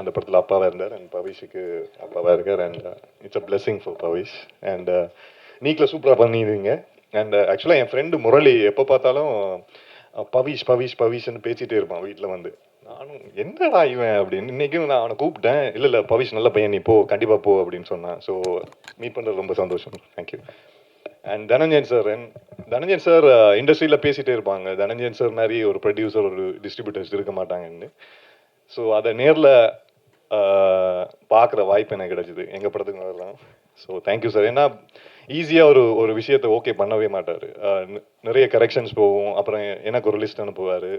Speaker 19: அந்த படத்தில் அப்பாவாக இருந்தார், அண்ட் பவிஷுக்கு அப்பாவாக இருக்கார். And it's a blessing for Pavish. And நீக்கில் சூப்பராக பண்ணிடுவீங்க. அண்ட் ஆக்சுவலாக என் ஃப்ரெண்டு முரளி எப்போ பார்த்தாலும் பவிஷ்ன்னு பேசிகிட்டே இருப்பான் வீட்டில் வந்து. நானும் என்னடா இவன் அப்படின்னு. இன்றைக்கும் நான் அவனை கூப்பிட்டேன். இல்லை பவிஷ் நல்ல பையன், நீ போ, கண்டிப்பாக போ அப்படின்னு சொன்னான். ஸோ மீட் பண்ணுறது ரொம்ப சந்தோஷம், தேங்க்யூ. அண்ட் தனஞ்சன் சார் இண்டஸ்ட்ரியில் பேசிகிட்டே இருப்பாங்க. தனஞ்சன் சார் மாதிரி ஒரு ப்ரொடியூசர், ஒரு டிஸ்ட்ரிபியூட்டர்ஸ் இருக்க மாட்டாங்கன்னு. ஸோ அதை நேரில் பார்க்குற வாய்ப்பு எனக்கு கிடச்சிது எங்கள் படத்துக்கு வரலாம். So thank you sir. ஏன்னா ஈஸியாக ஒரு விஷயத்தை ஓகே பண்ணவே மாட்டார். நிறைய கரெக்ஷன்ஸ் போகும். அப்புறம் எனக்கு ஒரு லிஸ்ட் அனுப்புவார்,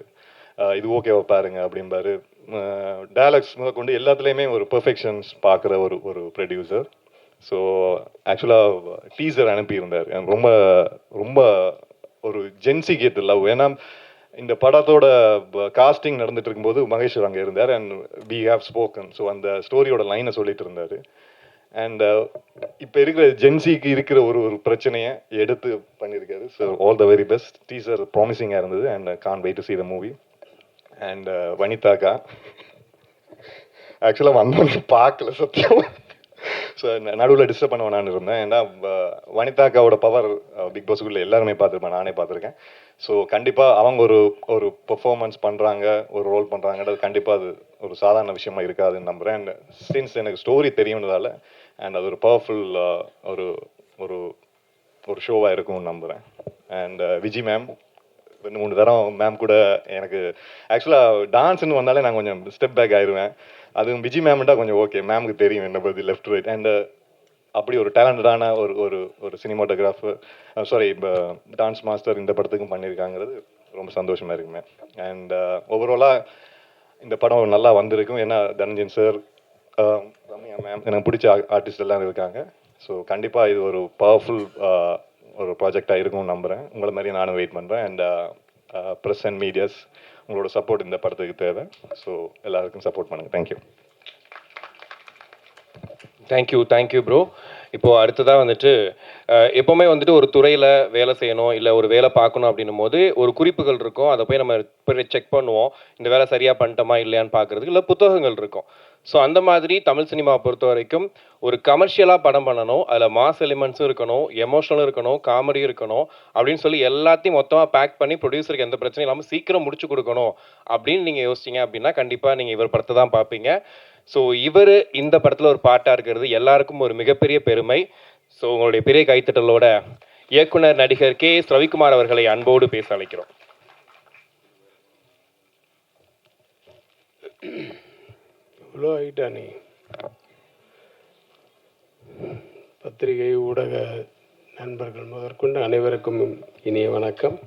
Speaker 19: இது ஓகேவா பாருங்க அப்படிம்பாரு. டயலாக்ஸ் கொண்டு எல்லாத்துலேயுமே ஒரு பெர்ஃபெக்ஷன்ஸ் பார்க்குற ஒரு ப்ரொடியூசர். ஸோ ஆக்சுவலாக டீசர் அனுப்பியிருந்தார். எனக்கு ரொம்ப ரொம்ப ஒரு ஜென்சி கேட் லவ். ஏன்னா இந்த படத்தோட காஸ்டிங் நடந்துட்டு இருக்கும்போது மகேஷ் அங்கே இருந்தார். And we have spoken. So அந்த ஸ்டோரியோட லைனை சொல்லிட்டு இருந்தார். அண்ட் இப்போ இருக்கிற ஜென்சிக்கு இருக்கிற ஒரு பிரச்சனையை எடுத்து பண்ணியிருக்காரு. So all the very best. Teaser ப்ராமிசிங்காக இருந்தது. And can't wait to see the movie. And வனிதாக்கா ஆக்சுவலாக வந்தவங்க பார்க்கல சத்தியம். ஸோ நடுவில் டிஸ்டர்ப் பண்ண வேணான்னு இருந்தேன். ஏன்னா வனிதாக்காவோட பவர் பிக் பாஸுக்குள்ளே எல்லாருமே பார்த்துருப்பேன், நானே பார்த்துருக்கேன். ஸோ கண்டிப்பாக அவங்க ஒரு பெர்ஃபார்மன்ஸ் பண்ணுறாங்க, ஒரு ரோல் பண்ணுறாங்கன்றது கண்டிப்பாக அது ஒரு சாதாரண விஷயமா இருக்காதுன்னு நம்புகிறேன். அண்ட் சின்ஸ் எனக்கு ஸ்டோரி தெரியும்னதால அண்ட் அது ஒரு பவர்ஃபுல் ஒரு ஒரு ஒரு ஷோவாக இருக்கும்னு நம்புகிறேன். அண்ட் விஜி மேம் 2-3 தரம் மேம் கூட எனக்கு ஆக்சுவலாக டான்ஸ்ன்னு வந்தாலே நான் கொஞ்சம் ஸ்டெப் பேக் ஆயிடுவேன். அதுவும் விஜி மேம்ட்டா கொஞ்சம் ஓகே, மேமுக்கு தெரியும் என்னை பற்றி லெஃப்ட் ரைட். அண்ட் அப்படி ஒரு டேலண்டடான ஒரு சினிமாட்டோகிராஃபர், சாரி டான்ஸ் மாஸ்டர் இந்த படத்துக்கும் பண்ணியிருக்காங்கிறது ரொம்ப சந்தோஷமாக இருக்குமே. அண்ட் ஓவராலாக இந்த படம் நல்லா வந்திருக்கும். ஏன்னா தனஞ்சன் சார், ரம்யா மேம், எனக்கு பிடிச்ச ஆர்டிஸ்ட் எல்லாம் இருக்காங்க. ஸோ கண்டிப்பாக இது ஒரு பவர்ஃபுல் ஒரு ப்ராஜெக்டாக இருக்கும்னு நம்புகிறேன். உங்களை மாதிரி நானும் வெயிட் பண்ணுறேன். அண்ட் ப்ரெஸ் அண்ட் மீடியாஸ், உங்களோட சப்போர்ட் இந்த படத்துக்கு தேவை. ஸோ எல்லாருக்கும் சப்போர்ட் பண்ணுங்கள். Thank you
Speaker 3: thank you bro. இப்போ அடுத்ததா வந்துட்டு எப்பவுமே வந்துட்டு ஒரு துறையில வேலை செய்யணும், இல்ல ஒரு வேலை பார்க்கணும் அப்படின்னும் போது ஒரு குறிப்புகள் இருக்கும். அதை போய் நம்ம போய் செக் பண்ணுவோம். இந்த வேலை சரியா பண்ணிட்டோமா இல்லையான்னு பார்க்கறதுக்கு. இல்ல புத்தகங்கள் இருக்கும். ஸோ அந்த மாதிரி தமிழ் சினிமா பொறுத்த வரைக்கும் ஒரு கமர்ஷியலாக படம் பண்ணணும், அதில் மாஸ் எலிமெண்ட்ஸும் இருக்கணும், எமோஷனலும் இருக்கணும், காமெடியும் இருக்கணும் அப்படின்னு சொல்லி எல்லாத்தையும் மொத்தமாக பேக் பண்ணி ப்ரொடியூசருக்கு எந்த பிரச்சனையும் இல்லாமல் சீக்கிரம் முடிச்சு கொடுக்கணும் அப்படின்னு நீங்கள் யோசிச்சிங்க அப்படின்னா கண்டிப்பாக நீங்கள் இவர் படத்தை தான் பார்ப்பீங்க. ஸோ இவர் இந்த படத்தில் ஒரு பாட்டாக இருக்கிறது எல்லாருக்கும் ஒரு மிகப்பெரிய பெருமை. ஸோ உங்களுடைய பெரிய கைத்தட்டலோட இயக்குனர் நடிகர் கே.எஸ். ரவிக்குமார் அவர்களை அன்போடு பேச அழைக்கிறோம்.
Speaker 20: இவ்வளோ ஆகிட்டா நீ. பத்திரிகை ஊடக நண்பர்கள் முதற்கொண்டு அனைவருக்கும் இனிய வணக்கம்.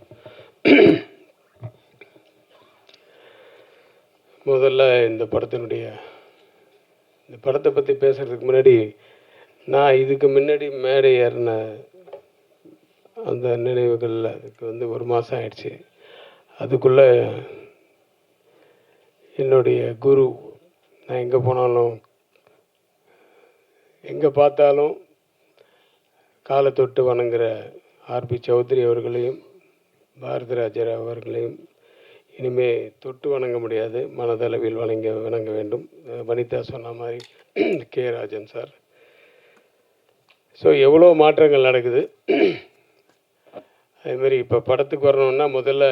Speaker 20: முதல்ல இந்த படத்தை பற்றி பேசுகிறதுக்கு முன்னாடி நான் இதுக்கு முன்னாடி மேடை ஏறின அந்த நினைவுகள் அதுக்கு வந்து 1 மாதம் ஆயிடுச்சு. அதுக்குள்ளே என்னுடைய குரு, நான் எங்கே போனாலும் எங்கே பார்த்தாலும் காலை தொட்டு வணங்குற ஆர்பி சௌத்ரி அவர்களையும் பாரதிராஜர் அவர்களையும் இனிமே தொட்டு வணங்க முடியாது, மனதளவில் வணங்க வேண்டும். வனிதா சொன்ன மாதிரி கே ராஜன் சார். ஸோ எவ்வளோ மாற்றங்கள் நடக்குது. அதுமாரி இப்போ படத்துக்கு வரணுன்னா முதல்ல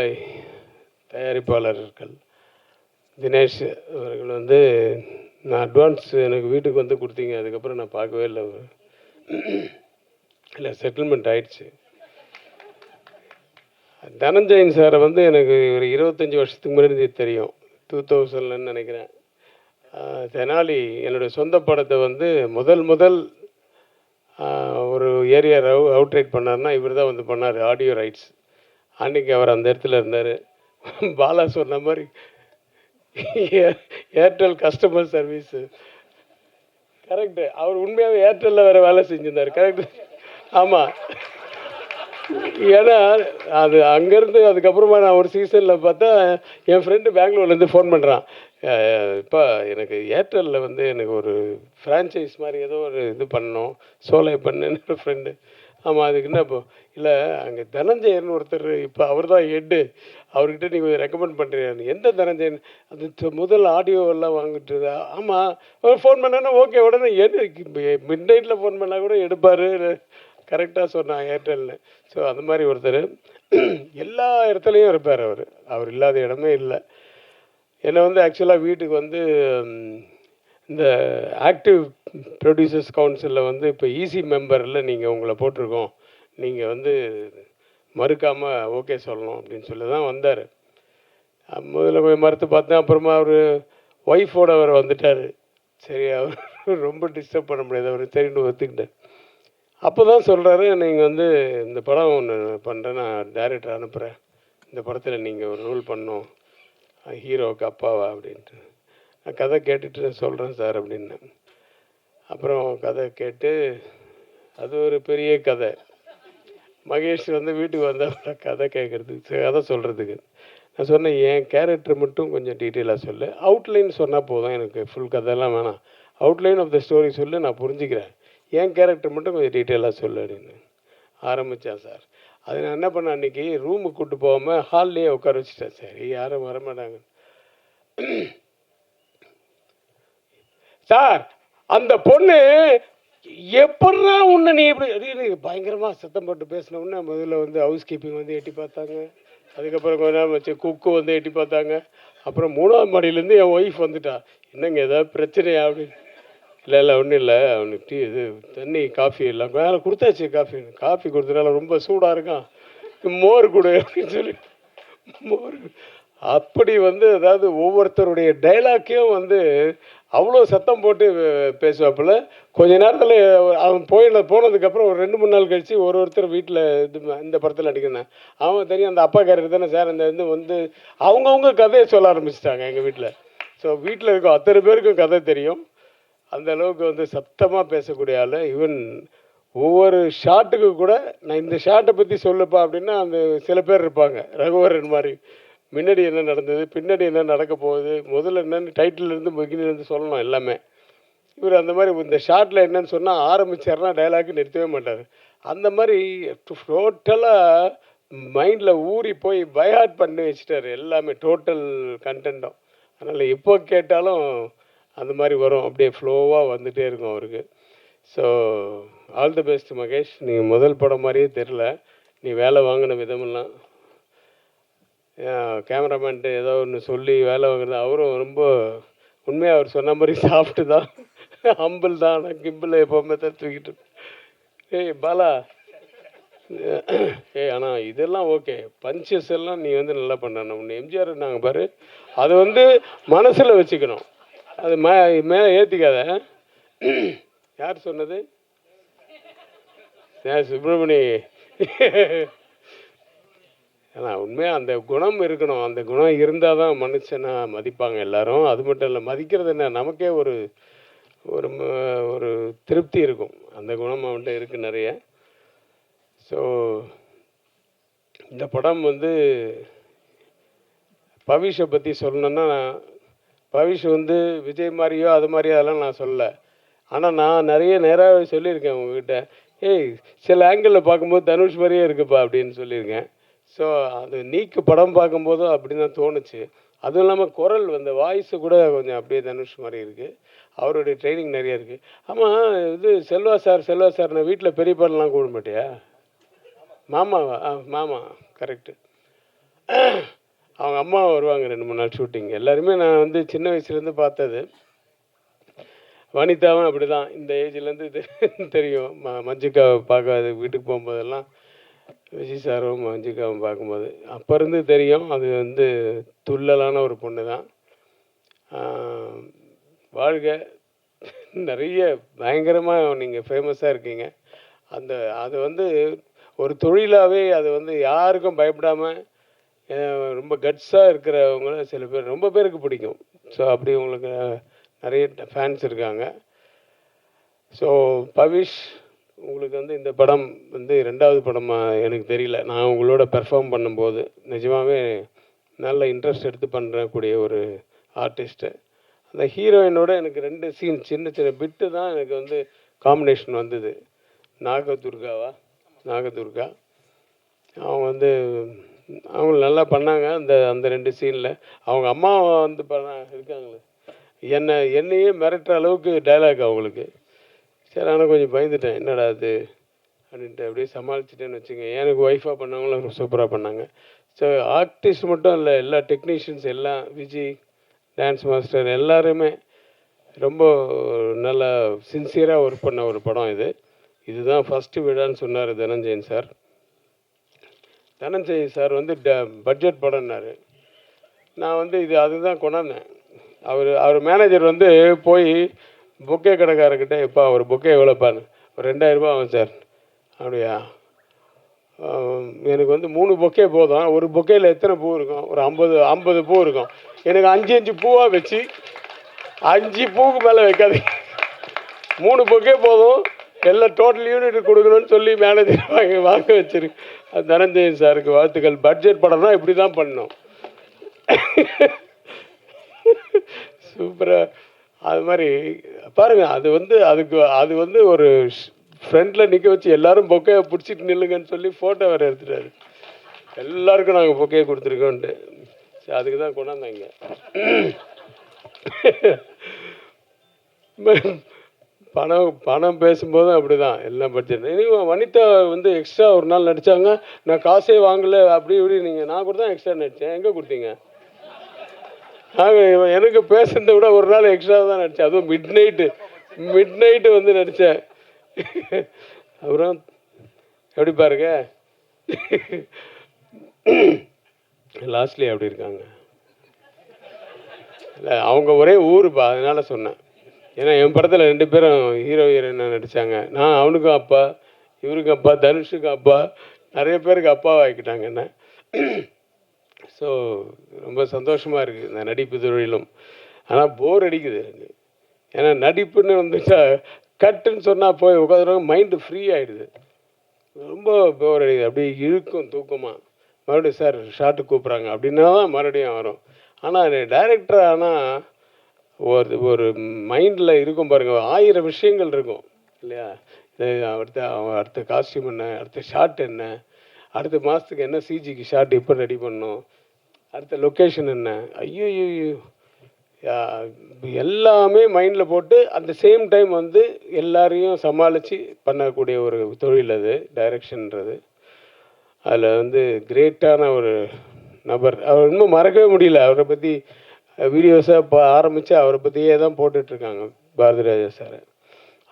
Speaker 20: தயாரிப்பாளர்கள் தினேஷ் அவர்கள் வந்து நான் அட்வான்ஸ் எனக்கு வீட்டுக்கு வந்து கொடுத்தீங்க, அதுக்கப்புறம் நான் பார்க்கவே இல்லை. இல்லை செட்டில்மெண்ட் ஆயிடுச்சு. தனஞ்சயன் சாரை வந்து எனக்கு ஒரு 25 வருஷத்துக்கு முன்னாடி தெரியும், 2000ன்னு நினைக்கிறேன். தெனாலி என்னுடைய சொந்த படத்தை வந்து முதல் ஒரு ஏரியா அவுட்ரைட் பண்ணார்னா இவர் தான் வந்து பண்ணார், ஆடியோ ரைட்ஸ். அன்றைக்கி அவர் அந்த இடத்துல இருந்தார். பாலா சொன்ன மாதிரி ஏர்டெல் கஸ்டமர் சர்வீஸு கரெக்டு. அவர் உண்மையாகவே ஏர்டெல்லில் வேறு வேலை செஞ்சுருந்தார். கரெக்டு, ஆமாம். ஏன்னா அது அங்கேருந்து அதுக்கப்புறமா நான் ஒரு சீசனில் பார்த்தா என் ஃப்ரெண்டு பெங்களூர்லேருந்து ஃபோன் பண்ணுறான், இப்போ எனக்கு ஏர்டெல்லில் வந்து எனக்கு ஒரு ஃப்ரான்ச்சைஸ் மாதிரி ஏதோ ஒரு இது பண்ணணும், சோலை பண்ணுன்னு ஃப்ரெண்டு. ஆமாம், அதுக்கு என்ன இப்போ இல்லை அங்கே தனஞ்சயன் ஒருத்தர், இப்போ அவர் தான் ஹெட்டு, அவர்கிட்ட நீங்கள் கொஞ்சம் ரெக்கமெண்ட் பண்ணுறீங்க. எந்த தனஞ்சயன்? அது முதல் ஆடியோவெல்லாம் வாங்கிட்டு. ஆமாம், அவர் ஃபோன் பண்ணான்னா ஓகே, உடனே மிட் நைட்டில் ஃபோன் பண்ணால் கூட எடுப்பார். கரெக்டாக சொன்னான் ஏர்டெல்னு. ஸோ அந்த மாதிரி ஒருத்தர் எல்லா இடத்துலையும் இருப்பார். அவர் இல்லாத இடமே இல்லை. என்னை வந்து ஆக்சுவலாக வீட்டுக்கு வந்து இந்த ஆக்டிவ் ப்ரொடியூசர்ஸ் கவுன்சிலில் வந்து இப்போ ஈசி மெம்பரில் நீங்கள் உங்களை போட்டிருக்கோம், நீங்கள் வந்து மறுக்காமல் ஓகே சொல்லணும் அப்படின்னு சொல்லி தான் வந்தார். முதல்ல போய் மறுத்து பார்த்தேன். அப்புறமா அவர் ஒய்ஃபோடு அவர் வந்துட்டார். சரி, அவர் ரொம்ப டிஸ்டர்ப் பண்ண முடியாது, அவர் சரின்னு ஒத்துக்கிட்டேன். அப்போ தான் சொல்கிறாரு, நீங்கள் வந்து இந்த படம் ஒன்று பண்ணுறேன், நான் டைரக்டர் அனுப்புகிறேன், இந்த படத்தில் நீங்கள் ஒரு ரோல் பண்ணணும், ஹீரோவுக்கு அப்பாவா அப்படின்ட்டு. நான் கதை கேட்டுட்டு சொல்கிறேன் சார் அப்படின்னு. அப்புறம் கதை கேட்டு அது ஒரு பெரிய கதை. மகேஷ் வந்து வீட்டுக்கு வந்தால் கதை கேட்குறதுக்கு, கதை சொல்கிறதுக்கு. நான் சொன்னேன், என் கேரக்டர் மட்டும் கொஞ்சம் டீட்டெயிலாக சொல்லு, அவுட்லைன் சொன்னால் போதும், எனக்கு ஃபுல் கதையெல்லாம் வேணாம், அவுட்லைன் ஆஃப் த ஸ்டோரி சொல்லு, நான் புரிஞ்சுக்கிறேன், என் கேரக்டர் மட்டும் கொஞ்சம் டீட்டெயிலாக சொல்லு அப்படின்னு ஆரம்பித்தான் சார். அது நான் என்ன பண்ணேன், அன்றைக்கி ரூமுக்கு கூப்பிட்டு போகாமல் ஹால்லேயே உட்கார வச்சுட்டேன். சரி, யாரும் வரமாட்டாங்க சார். அந்த பொண்ணு எப்படா உன்னை நீ எப்படி அப்படின்னு பயங்கரமாக சத்தம் போட்டு பேசின உடனே முதல்ல வந்து ஹவுஸ் கீப்பிங் வந்து எட்டி பார்த்தாங்க. அதுக்கப்புறம் கொஞ்ச நேரம் வச்சு குக்கு வந்து எட்டி பார்த்தாங்க. அப்புறம் 3ஆவது மாடியிலேருந்து என் ஒய்ஃப் வந்துட்டா, என்னங்க ஏதாவது பிரச்சனையா அப்படின்னு. இல்லை ஒன்றும் இல்லை, அவனுக்கு இது தண்ணி காஃபி எல்லாம் வேலை கொடுத்தாச்சு. காஃபி கொடுத்தனால ரொம்ப சூடாக இருக்கான், மோர் கொடு அப்படின்னு சொல்லி மோர். அப்படி வந்து அதாவது ஒவ்வொருத்தருடைய டைலாக்கையும் வந்து அவ்வளோ சத்தம் போட்டு பேசுவாப்புல. கொஞ்ச நேரத்தில் அவன் போனதுக்கப்புறம் ஒரு 2-3 நாள் கழித்து ஒருத்தர் வீட்டில் இந்த படத்தில் நடிக்கிறேன், அவன் தெரியும் அந்த அப்பா கேரக்டர் தானே சார், அந்த இது வந்து அவங்கவுங்க கதையை சொல்ல ஆரம்பிச்சிட்டாங்க எங்கள் வீட்டில். ஸோ வீட்டில் இருக்க அத்தனை பேருக்கும் கதை தெரியும். அந்த அளவுக்கு வந்து சத்தமாக பேசக்கூடிய ஆள். ஈவன் ஒவ்வொரு ஷாட்டுக்கு கூட நான் இந்த ஷாட்டை பற்றி சொல்லுப்பா அப்படின்னா அந்த சில பேர் இருப்பாங்க, ரகுவரன் மாதிரி, முன்னாடி என்ன நடந்தது, பின்னாடி என்ன நடக்க போகுது, முதல்ல என்னென்னு டைட்டிலேருந்து பிகினிலேருந்து சொல்லணும் எல்லாமே. இவர் அந்த மாதிரி இந்த ஷார்ட்டில் என்னன்னு சொன்னால் ஆரம்பிச்சார்னா டைலாக் நிறுத்தவே மாட்டார். அந்த மாதிரி டோட்டலாக மைண்டில் ஊறி போய் பைஹார்ட் பண்ணி வச்சுட்டார் எல்லாமே, டோட்டல் கண்டென்ட்டும். அதனால் எப்போ கேட்டாலும் அந்த மாதிரி வரும், அப்படியே ஃப்ளோவாக வந்துகிட்டே இருக்கும் அவருக்கு. So all the best Mahesh. நீ முதல் படம் மாதிரியே தெரில, நீ வேலை வாங்கின விதமெல்லாம். கேமராமேன்ட்டு ஏதோ ஒன்று சொல்லி வேலை வாங்குறது, அவரும் ரொம்ப உண்மையாக அவர் சொன்ன மாதிரி சாஃப்ட்டு தான், ஹம்பிள் தான். ஆனால் கிம்பிள் எப்போவுமே தான் தூக்கிட்டு. ஏய் பாலா, ஆனால் இதெல்லாம் ஓகே, பஞ்சஸ் எல்லாம் நீ வந்து நல்லா பண்ணணும். உன்னை எம்ஜிஆர் நாங்கள் பாரு, அதை வந்து மனசில் வச்சுக்கணும், அது மேலே ஏற்றிக்காத. யார் சொன்னது? சுப்பிரமணி. ஏன்னா உண்மையாக அந்த குணம் இருக்கணும், அந்த குணம் இருந்தால் தான் மனுஷனை மதிப்பாங்க எல்லாரும். அது மட்டும் இல்லை, மதிக்கிறது என்ன, நமக்கே ஒரு ஒரு ஒரு திருப்தி இருக்கும். அந்த குணம் அவன்கிட்ட இருக்குது நிறைய. ஸோ இந்த படம் வந்து பவிஷை பற்றி சொல்லணுன்னா, பவிஷ் வந்து விஜய் மாதிரியோ அது மாதிரியோ அதெல்லாம் நான் சொல்லலை. ஆனால் நான் நிறைய நேராக சொல்லியிருக்கேன் உங்ககிட்ட, ஏய் சில ஆங்கிளில் பார்க்கும்போது தனுஷ் மாதிரியே இருக்குப்பா அப்படின்னு சொல்லியிருக்கேன். ஸோ அது நீக்கு படம் பார்க்கும்போதும் அப்படி தான் தோணுச்சு. அதுவும் இல்லாமல் குரல் வந்து வாய்ஸு கூட கொஞ்சம் அப்படியே தனுஷ் மாதிரி இருக்குது. அவருடைய ட்ரைனிங் நிறைய இருக்குது. ஆமாம், இது செல்வா சார் நான் வீட்டில் பெரியப்பாலாம் கூப்பிட மாட்டியா? மாமாவா? மாமா கரெக்டு. அவங்க அம்மா வருவாங்க 2-3 நாள் ஷூட்டிங். எல்லாருமே நான் வந்து சின்ன வயசுலேருந்து பார்த்தது. வனிதாவும் அப்படி தான், இந்த ஏஜ்லேருந்து இது தெரியும். மஞ்சிகாவை பார்க்க வீட்டுக்கு போகும்போதெல்லாம் விஜய் சாரும் மஞ்சிகாவும் பார்க்கும்போது அப்போ இருந்து தெரியும். அது வந்து துள்ளலான ஒரு பொண்ணு தான். வாழ்க, நிறைய பயங்கரமாக நீங்கள் ஃபேமஸாக இருக்கீங்க. அது வந்து ஒரு தொழிலாகவே அது வந்து யாருக்கும் பயப்படாமல் ரொம்ப கட்ஸாக இருக்கிறவங்கள சில பேர், ரொம்ப பேருக்கு பிடிக்கும். ஸோ அப்படி உங்களுக்கு நிறைய ஃபேன்ஸ் இருக்காங்க. ஸோ பவிஷ், உங்களுக்கு வந்து இந்த படம் வந்து 2வது படமாக எனக்கு தெரியல. நான் உங்களோட பெர்ஃபார்ம் பண்ணும்போது நிஜமாகவே நல்ல இன்ட்ரெஸ்ட் எடுத்து பண்ணுறக்கூடிய ஒரு ஆர்டிஸ்ட்டு. அந்த ஹீரோயினோட எனக்கு 2 சீன் சின்ன சின்ன பிட்டு தான் எனக்கு வந்து காம்பினேஷன் வந்தது. நாகதுர்கா அவங்க வந்து அவங்க நல்லா பண்ணாங்க. அந்த 2 சீனில் அவங்க அம்மா வந்து இருக்காங்களே, என்னையே மிரட்டுற அளவுக்கு டைலாக் அவங்களுக்கு. சரி, ஆனால் கொஞ்சம் பயந்துட்டேன், என்னடா அது அப்படின்ட்டு அப்படியே சமாளிச்சிட்டேன்னு வச்சுங்க. எனக்கு ஒய்ஃபாக பண்ணவங்களும் சூப்பராக பண்ணாங்க. ஸோ ஆர்டிஸ்ட் மட்டும் இல்லை, எல்லா டெக்னீஷியன்ஸ் எல்லாம், விஜய் டான்ஸ் மாஸ்டர் எல்லாருமே ரொம்ப நல்லா சின்சியராக ஒர்க் பண்ண ஒரு படம் இது. இதுதான் ஃபஸ்ட்டு விழான்னு சொன்னார் தனஞ்சயன் சார். தனஞ்சய் சார் வந்து பட்ஜெட் படம்னாரு. நான் வந்து அதுதான் கொண்டாந்தேன். அவர் மேனேஜர் வந்து போய் பொக்கே கடைக்காரர்கிட்ட, எப்பா ஒரு பொக்கே எவ்வளோப்பான்னு, ஒரு 2000 ரூபா ஆகும் சார். அப்படியா, எனக்கு வந்து 3 பொக்கே போதும். ஒரு பொக்கேயில் எத்தனை பூ இருக்கும்? ஒரு 50 பூ இருக்கும். எனக்கு 5 பூவாக வச்சு 5 பூவுக்கு மேலே வைக்காது, 3 பொக்கே போதும், எல்லாம் டோட்டல் யூனிட் கொடுக்கணும்னு சொல்லி மேனேஜர் வாங்க வச்சிருக்கு. அது தனஞ்சயன் சாருக்கு வாழ்த்துக்கள். பட்ஜெட் படம்னா இப்படி தான் பண்ணணும். சூப்பராக அது மாதிரி பாருங்கள். அது வந்து ஒரு ஃப்ரண்டில் நிற்க வச்சு எல்லாரும் பொக்கையை பிடிச்சிட்டு நில்லுங்கன்னு சொல்லி ஃபோட்டோ வேறு எடுத்துட்டாரு. எல்லாருக்கும் நாங்கள் பொக்கையை கொடுத்துருக்கோன்ட்டு. சரி, அதுக்கு தான் கொண்டாந்தாங்க. பணம் பேசும்போதும் அப்படி தான் எல்லாம் பட்ஜெட். வனிதா வந்து எக்ஸ்ட்ரா ஒரு நாள் நடித்தாங்க, நான் காசே வாங்கலை அப்படி இப்படி. நான் கூட தான் எக்ஸ்ட்ரா நடித்தேன், எங்கே கொடுத்தீங்க? எனக்கு பேசுறதை விட ஒரு நாள் எக்ஸ்ட்ரா தான் நடித்தேன், அதுவும் மிட் நைட்டு வந்து நடித்தேன். அப்புறம் எப்படி பாருங்க, லாஸ்ட்லி அப்படி இருக்காங்க. இல்லை, அவங்க ஒரே ஊருப்பா, அதனால சொன்னேன். ஏன்னா என் படத்தில் 2 பேரும் ஹீரோ ஹீரோயினா நடித்தாங்க. நான் அவனுக்கும் அப்பா, இவருக்கும் அப்பா, தனுஷுக்கும் அப்பா, நிறைய பேருக்கு அப்பாவை ஆக்கிட்டாங்க என்ன. ஸோ ரொம்ப சந்தோஷமாக இருக்குது இந்த நடிப்பு தொழிலும். ஆனால் போர் அடிக்குது எனக்கு. ஏன்னா நடிப்புன்னு வந்துச்சா கட்டுன்னு சொன்னால் போய் உட்காந்துருவாங்க, மைண்டு ஃப்ரீ ஆகிடுது. ரொம்ப போர் அடிக்குது, அப்படியே இழுக்கும் தூக்கமாக. மறுபடியும் சார் ஷார்ட்டு கூப்பிட்றாங்க அப்படின்னா தான் மறுபடியும் வரும். ஆனால் டைரக்டர் ஆனால் ஒரு மைண்டில் இருக்கும் பாருங்கள், 1000 விஷயங்கள் இருக்கும் இல்லையா? அடுத்த காஸ்டியூம் என்ன, அடுத்த ஷாட் என்ன, அடுத்த மாதத்துக்கு என்ன சிஜிக்கு ஷாட் எப்போ ரெடி பண்ணணும், அடுத்த லொக்கேஷன் என்ன, ஐயோ எல்லாமே மைண்டில் போட்டு அந்த சேம் டைம் வந்து எல்லாரையும் சமாளித்து பண்ணக்கூடிய ஒரு தொழில் அது டைரக்ஷன்ன்றது. அதில் வந்து கிரேட்டான ஒரு நபர். அவர் இன்னும் மறக்கவே முடியல. அவரை பற்றி வீடியோஸாக ஆரம்பித்து அவரை பற்றியே தான் போட்டுட்ருக்காங்க பாரதி ராஜா சார்.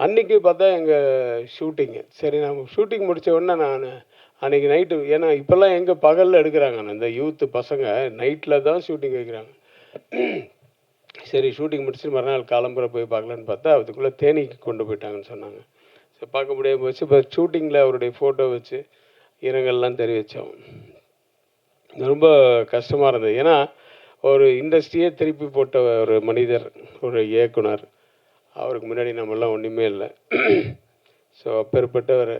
Speaker 20: அன்றைக்கி பார்த்தா எங்கள் ஷூட்டிங்கு. சரி, நம்ம ஷூட்டிங் முடித்த உடனே நான் அன்றைக்கி நைட்டு, ஏன்னா இப்போல்லாம் எங்கே பகலில் எடுக்கிறாங்க, இந்த யூத்து பசங்க நைட்டில் தான் ஷூட்டிங் வைக்கிறாங்க. சரி, ஷூட்டிங் முடிச்சுட்டு மறுநாள் காலம்புற போய் பார்க்கலான்னு பார்த்தா அதுக்குள்ளே தேனிக்கு கொண்டு போயிட்டாங்கன்னு சொன்னாங்க. சரி, பார்க்க முடியாமல் போச்சு. இப்போ ஷூட்டிங்கில் அவருடைய ஃபோட்டோ வச்சு இரங்கல்லாம் தெரிவித்தோம். ரொம்ப கஷ்டமாக இருந்தது. ஏன்னா ஒரு இண்டஸ்ட்ரியே திருப்பி போட்ட ஒரு மனிதர், ஒரு இயக்குனர். அவருக்கு முன்னாடி நம்மெல்லாம் ஒன்றுமே இல்லை. ஸோ அப்பேற்பட்டவர்,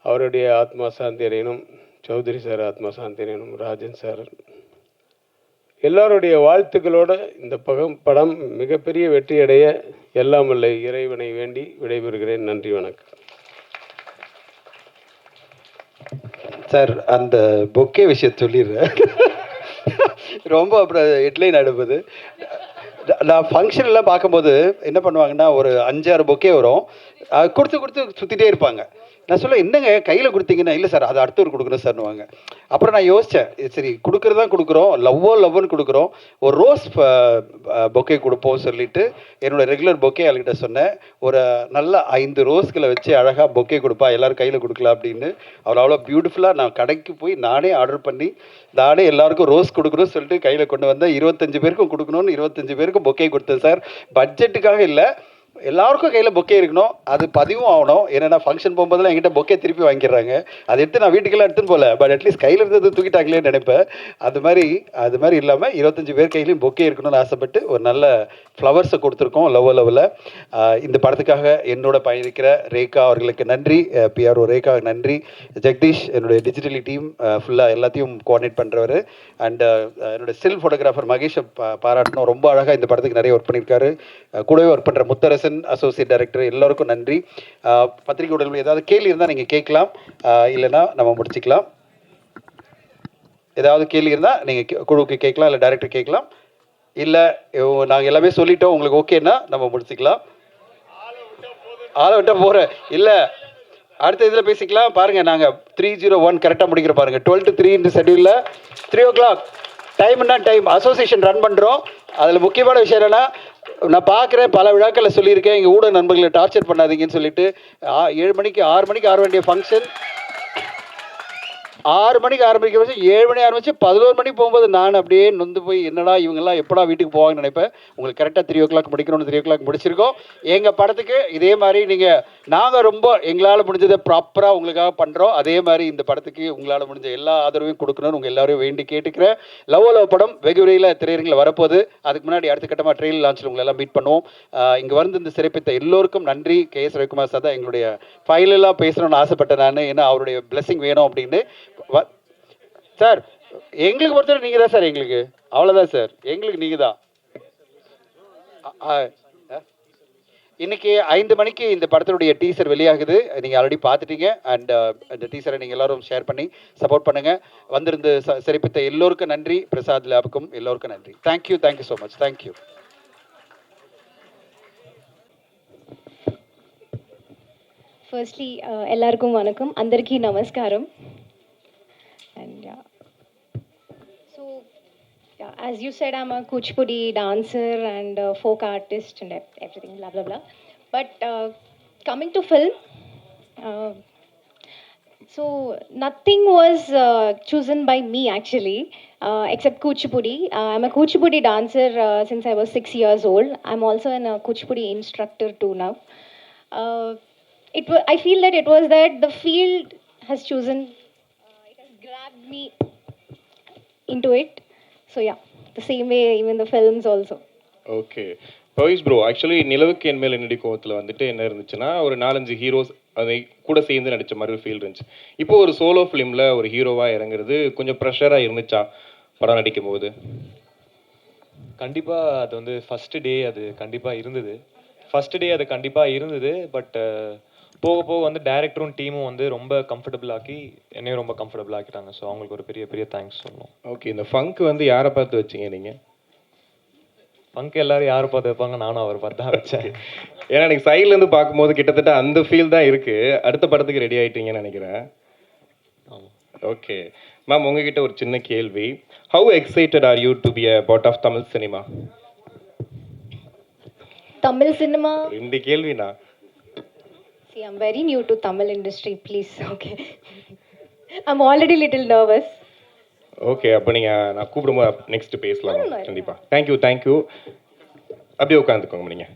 Speaker 20: அவருடைய ஆத்மா சாந்தி அடையணும். சௌத்ரி சார் ஆத்மா சாந்தி அடையணும். ராஜன் சார், எல்லாருடைய வாழ்த்துக்களோடு இந்த படம் மிகப்பெரிய வெற்றி அடைய எல்லாம் வல்ல இறைவனை வேண்டி விடைபெறுகிறேன். நன்றி, வணக்கம்.
Speaker 2: சார், அந்த பொக்கே விஷயத்தை சொல்லிடுறேன். ரொம்ப அப்புறம் ஹெட்லைன் அடுப்புது. நான் ஃபங்க்ஷன்லாம் பார்க்கும்போது என்ன பண்ணுவாங்கன்னா, ஒரு 5-6 பொக்கே வரும். கொடுத்து சுற்றிட்டே இருப்பாங்க. நான் சொல்ல, என்னங்க கையில் கொடுத்தீங்கன்னா, இல்லை சார் அது அடுத்தவர் கொடுக்கணும் சார்னுவாங்க. அப்புறம் நான் யோசித்தேன், சரி கொடுக்குறதான் கொடுக்குறோம், லவ்னு கொடுக்குறோம், ஒரு ரோஸ் பொக்கே கொடுப்போம் சொல்லிட்டு என்னோடய ரெகுலர் பொக்கே அவள்கிட்ட சொன்னேன். ஒரு நல்ல 5 ரோஸ்களை வச்சு அழகாக பொக்கே கொடுப்பா, எல்லோரும் கையில் கொடுக்கலாம் அப்படின்னு. அவள் அவ்வளோ பியூட்டிஃபுல்லாக, நான் கடைக்கு போய் நானே ஆர்டர் பண்ணி நானே எல்லாருக்கும் ரோஸ் கொடுக்கணும்னு சொல்லிட்டு கையில் கொண்டு வந்தேன். 25 பேருக்கும் கொடுக்கணும்னு 25 பேருக்கும் பொக்கே கொடுத்தேன் சார். பட்ஜெட்டுக்காக இல்லை, எல்லாருக்கும் கையில் பொக்கே இருக்கணும், அது பதிவும் ஆகணும். ஏன்னா ஃபங்க்ஷன் போகும்போதெல்லாம் என்கிட்ட பொக்கே திருப்பி வாங்கிடுறாங்க. அதை எடுத்து நான் வீட்டுக்கெல்லாம் எடுத்துன்னு போகல, பட் அட்லீஸ்ட் கையில் இருந்தது தூக்கிட்டாங்களேன்னு நினைப்பேன். அது மாதிரி இல்லாமல் 25 பேர் கையிலையும் பொக்கே இருக்கணும்னு ஆசைப்பட்டு ஒரு நல்ல ஃப்ளவர்ஸை கொடுத்துருக்கோம் லெவலில். இந்த படத்துக்காக என்னோட பயணிக்கிற ரேகா அவர்களுக்கு நன்றி, பிஆர்ஓ ரேகா நன்றி, ஜெகதீஷ் என்னுடைய டிஜிட்டலி டீம் ஃபுல்லாக எல்லாத்தையும் கோஆர்டினேட் பண்ணுறவர், அண்ட் என்னோடய ஸ்டில் ஃபோட்டோகிராஃபர் மகேஷை பாராட்டணும். ரொம்ப அழகாக இந்த படத்துக்கு நிறைய ஒர்க் பண்ணியிருக்காரு. கூடவே ஒர்க் பண்ணுற முத்தரசன் அசோசியேட் டைரக்டர், எல்லோருக்கும் நன்றி. பத்திரிகை உடல்கள் ஏதாவது கேள்வி இருந்தால் நீங்கள் கேட்கலாம், இல்லைன்னா நம்ம முடிச்சுக்கலாம். ஏதாவது கேள்வி இருந்தால் நீங்கள் குழுவுக்கு கேட்கலாம், இல்லை டைரக்டர் கேட்கலாம். இல்லை நாங்கள் எல்லாமே சொல்லிட்டோம், உங்களுக்கு ஓகேன்னா நம்ம முடிச்சுக்கலாம். ஆளை விட்ட போகிறேன் இல்லை, அடுத்த இதில் பேசிக்கலாம். பாருங்கள், நாங்கள் 301 கரெக்டாக முடிக்கிற பாருங்கள். 12 to 3 ஷெட்யூலில் 3 o'clock டைம்னா டைம் அசோசியேஷன் ரன் பண்ணுறோம். அதில் முக்கியமான விஷயம் என்னென்னா, நான் பார்க்குறேன் பல விழாக்களில் சொல்லியிருக்கேன், எங்கள் ஊடக நண்பர்களை டார்ச்சர் பண்ணாதீங்கன்னு சொல்லிட்டு. 7 மணிக்கு 6 மணிக்கு ஆர வேண்டிய ஃபங்க்ஷன் 6 மணிக்கு ஆரம்பிக்கிற பட்சம் 7 மணி ஆரம்பிச்சு 11 மணிக்கு போகும்போது நான் அப்படியே நொந்து போய் என்னடா இவங்கெல்லாம் எப்படா வீட்டுக்கு போவாங்கன்னு நினைப்பேன். உங்களுக்கு கரெக்டாக 3 o'clock முடிக்கணும்னு 3 o'clock முடிச்சிருக்கோம். எங்கள் படத்துக்கு இதே மாதிரி நாங்கள் ரொம்ப எங்களால் முடிஞ்சதை ப்ராப்பராக உங்களுக்காக பண்ணுறோம். அதே மாதிரி இந்த படத்துக்கு உங்களால் முடிஞ்ச எல்லா ஆதரவையும் கொடுக்கணும்னு உங்கள் எல்லாரையும் வேண்டி கேட்டுக்கிறேன். லவ் படம் வெகு விரைவில் திரையரங்கில் வரப்போகுது. அதுக்கு முன்னாடி அடுத்த கட்டமாக ட்ரெயில் லான்ச்சில் உங்களை எல்லாம் மீட் பண்ணுவோம். இங்கே வந்து இந்த சிறப்பித்த எல்லோருக்கும் நன்றி. KS ரவிக்குமார் சார் தான் எங்களுடைய ஃபைனலாக பேசணும்னு ஆசைப்பட்டேன் நான், ஏன்னா அவருடைய பிளெஸிங் வேணும் அப்படின்னு. சார், எங்களுக்கு பொறுத்தவரை நீங்கள் தான் சார், எங்களுக்கு அவ்வளோதான் சார், எங்களுக்கு நீங்கள் தான். இன்னைக்கு 5 மணிக்கு இந்த படத்தினுடைய டீசர் வெளியாகுது. நீங்கள் ஆல்ரெடி பார்த்துட்டீங்க. அண்ட் இந்த டீசரை நீங்கள் எல்லாரும் ஷேர் பண்ணி சப்போர்ட் பண்ணுங்கள். வந்திருந்து சிறப்பித்த எல்லோருக்கும் நன்றி. பிரசாத் லேபுக்கும் எல்லோருக்கும் நன்றி. Thank you so much. Thank you.
Speaker 16: Firstly எல்லாருக்கும் வணக்கம், అందరికీ నమస్కారం. And so as you said, I'm a Kuchipudi dancer and folk artist and everything, blah blah blah. But coming to film, so nothing was chosen by me actually, except Kuchipudi. I'm a Kuchipudi dancer since I was 6 years old. I'm also a Kuchipudi instructor too now. I feel that it was that the field has chosen, it has grabbed me into it. So yeah, the same way even the films also.
Speaker 3: Okay, Pavish bro, actually நிலவுக்கு என் மேல் என்னடி கோவத்தில் வந்துட்டு என்ன இருந்துச்சுன்னா, ஒரு 4-5 heroes அதை கூட சேர்ந்து நடித்த மாதிரி ஒரு ஃபீல் இருந்துச்சு. இப்போ ஒரு சோலோ ஃபிலிமில் ஒரு ஹீரோவாக இறங்குறது கொஞ்சம் ப்ரெஷராக இருந்துச்சா படம் நடிக்கும் போது?
Speaker 17: கண்டிப்பாக அது வந்து ஃபஸ்ட்டு டே அது கண்டிப்பாக இருந்தது. பட் போக போக வந்து டைரக்டரும் டீமும் வந்து ரொம்ப கம்ஃபர்டபுள் ஆக்கி என்னையும் ரொம்ப கம்ஃபர்டபுள் ஆக்கிட்டாங்க. ஸோ அவங்களுக்கு ஒரு பெரிய பெரிய தேங்க்ஸ் சொல்லணும்.
Speaker 3: ஓகே, இந்த ஃபங்க் வந்து யாரை பார்த்து வச்சீங்க நீங்கள்?
Speaker 17: ஃபங்க் எல்லாரும் யாரை பார்த்து வைப்பாங்க, நானும் அவரை பார்த்து தான் வச்சேன்.
Speaker 3: ஏன்னா எனக்கு சைட்லேருந்து பார்க்கும்போது கிட்டத்தட்ட அந்த ஃபீல் தான் இருக்குது. அடுத்த படத்துக்கு ரெடி ஆகிட்டீங்கன்னு நினைக்கிறேன். ஓகே மேம், உங்ககிட்ட ஒரு சின்ன கேள்வி. How excited are you to be a part of Tamil cinema?
Speaker 16: Tamil cinema.
Speaker 3: ரெண்டு கேள்விண்ணா.
Speaker 16: See, I'm very new to Tamil industry, please. Okay. I'm already little nervous.
Speaker 3: Okay, அப்போ நீங்கள் நான் கூப்பிடும்போது நெக்ஸ்ட் பேசலாம்.
Speaker 16: No, no, no.
Speaker 3: கண்டிப்பாக. தேங்க்யூ. அப்படியே உட்காந்துக்கோங்க நீங்கள்.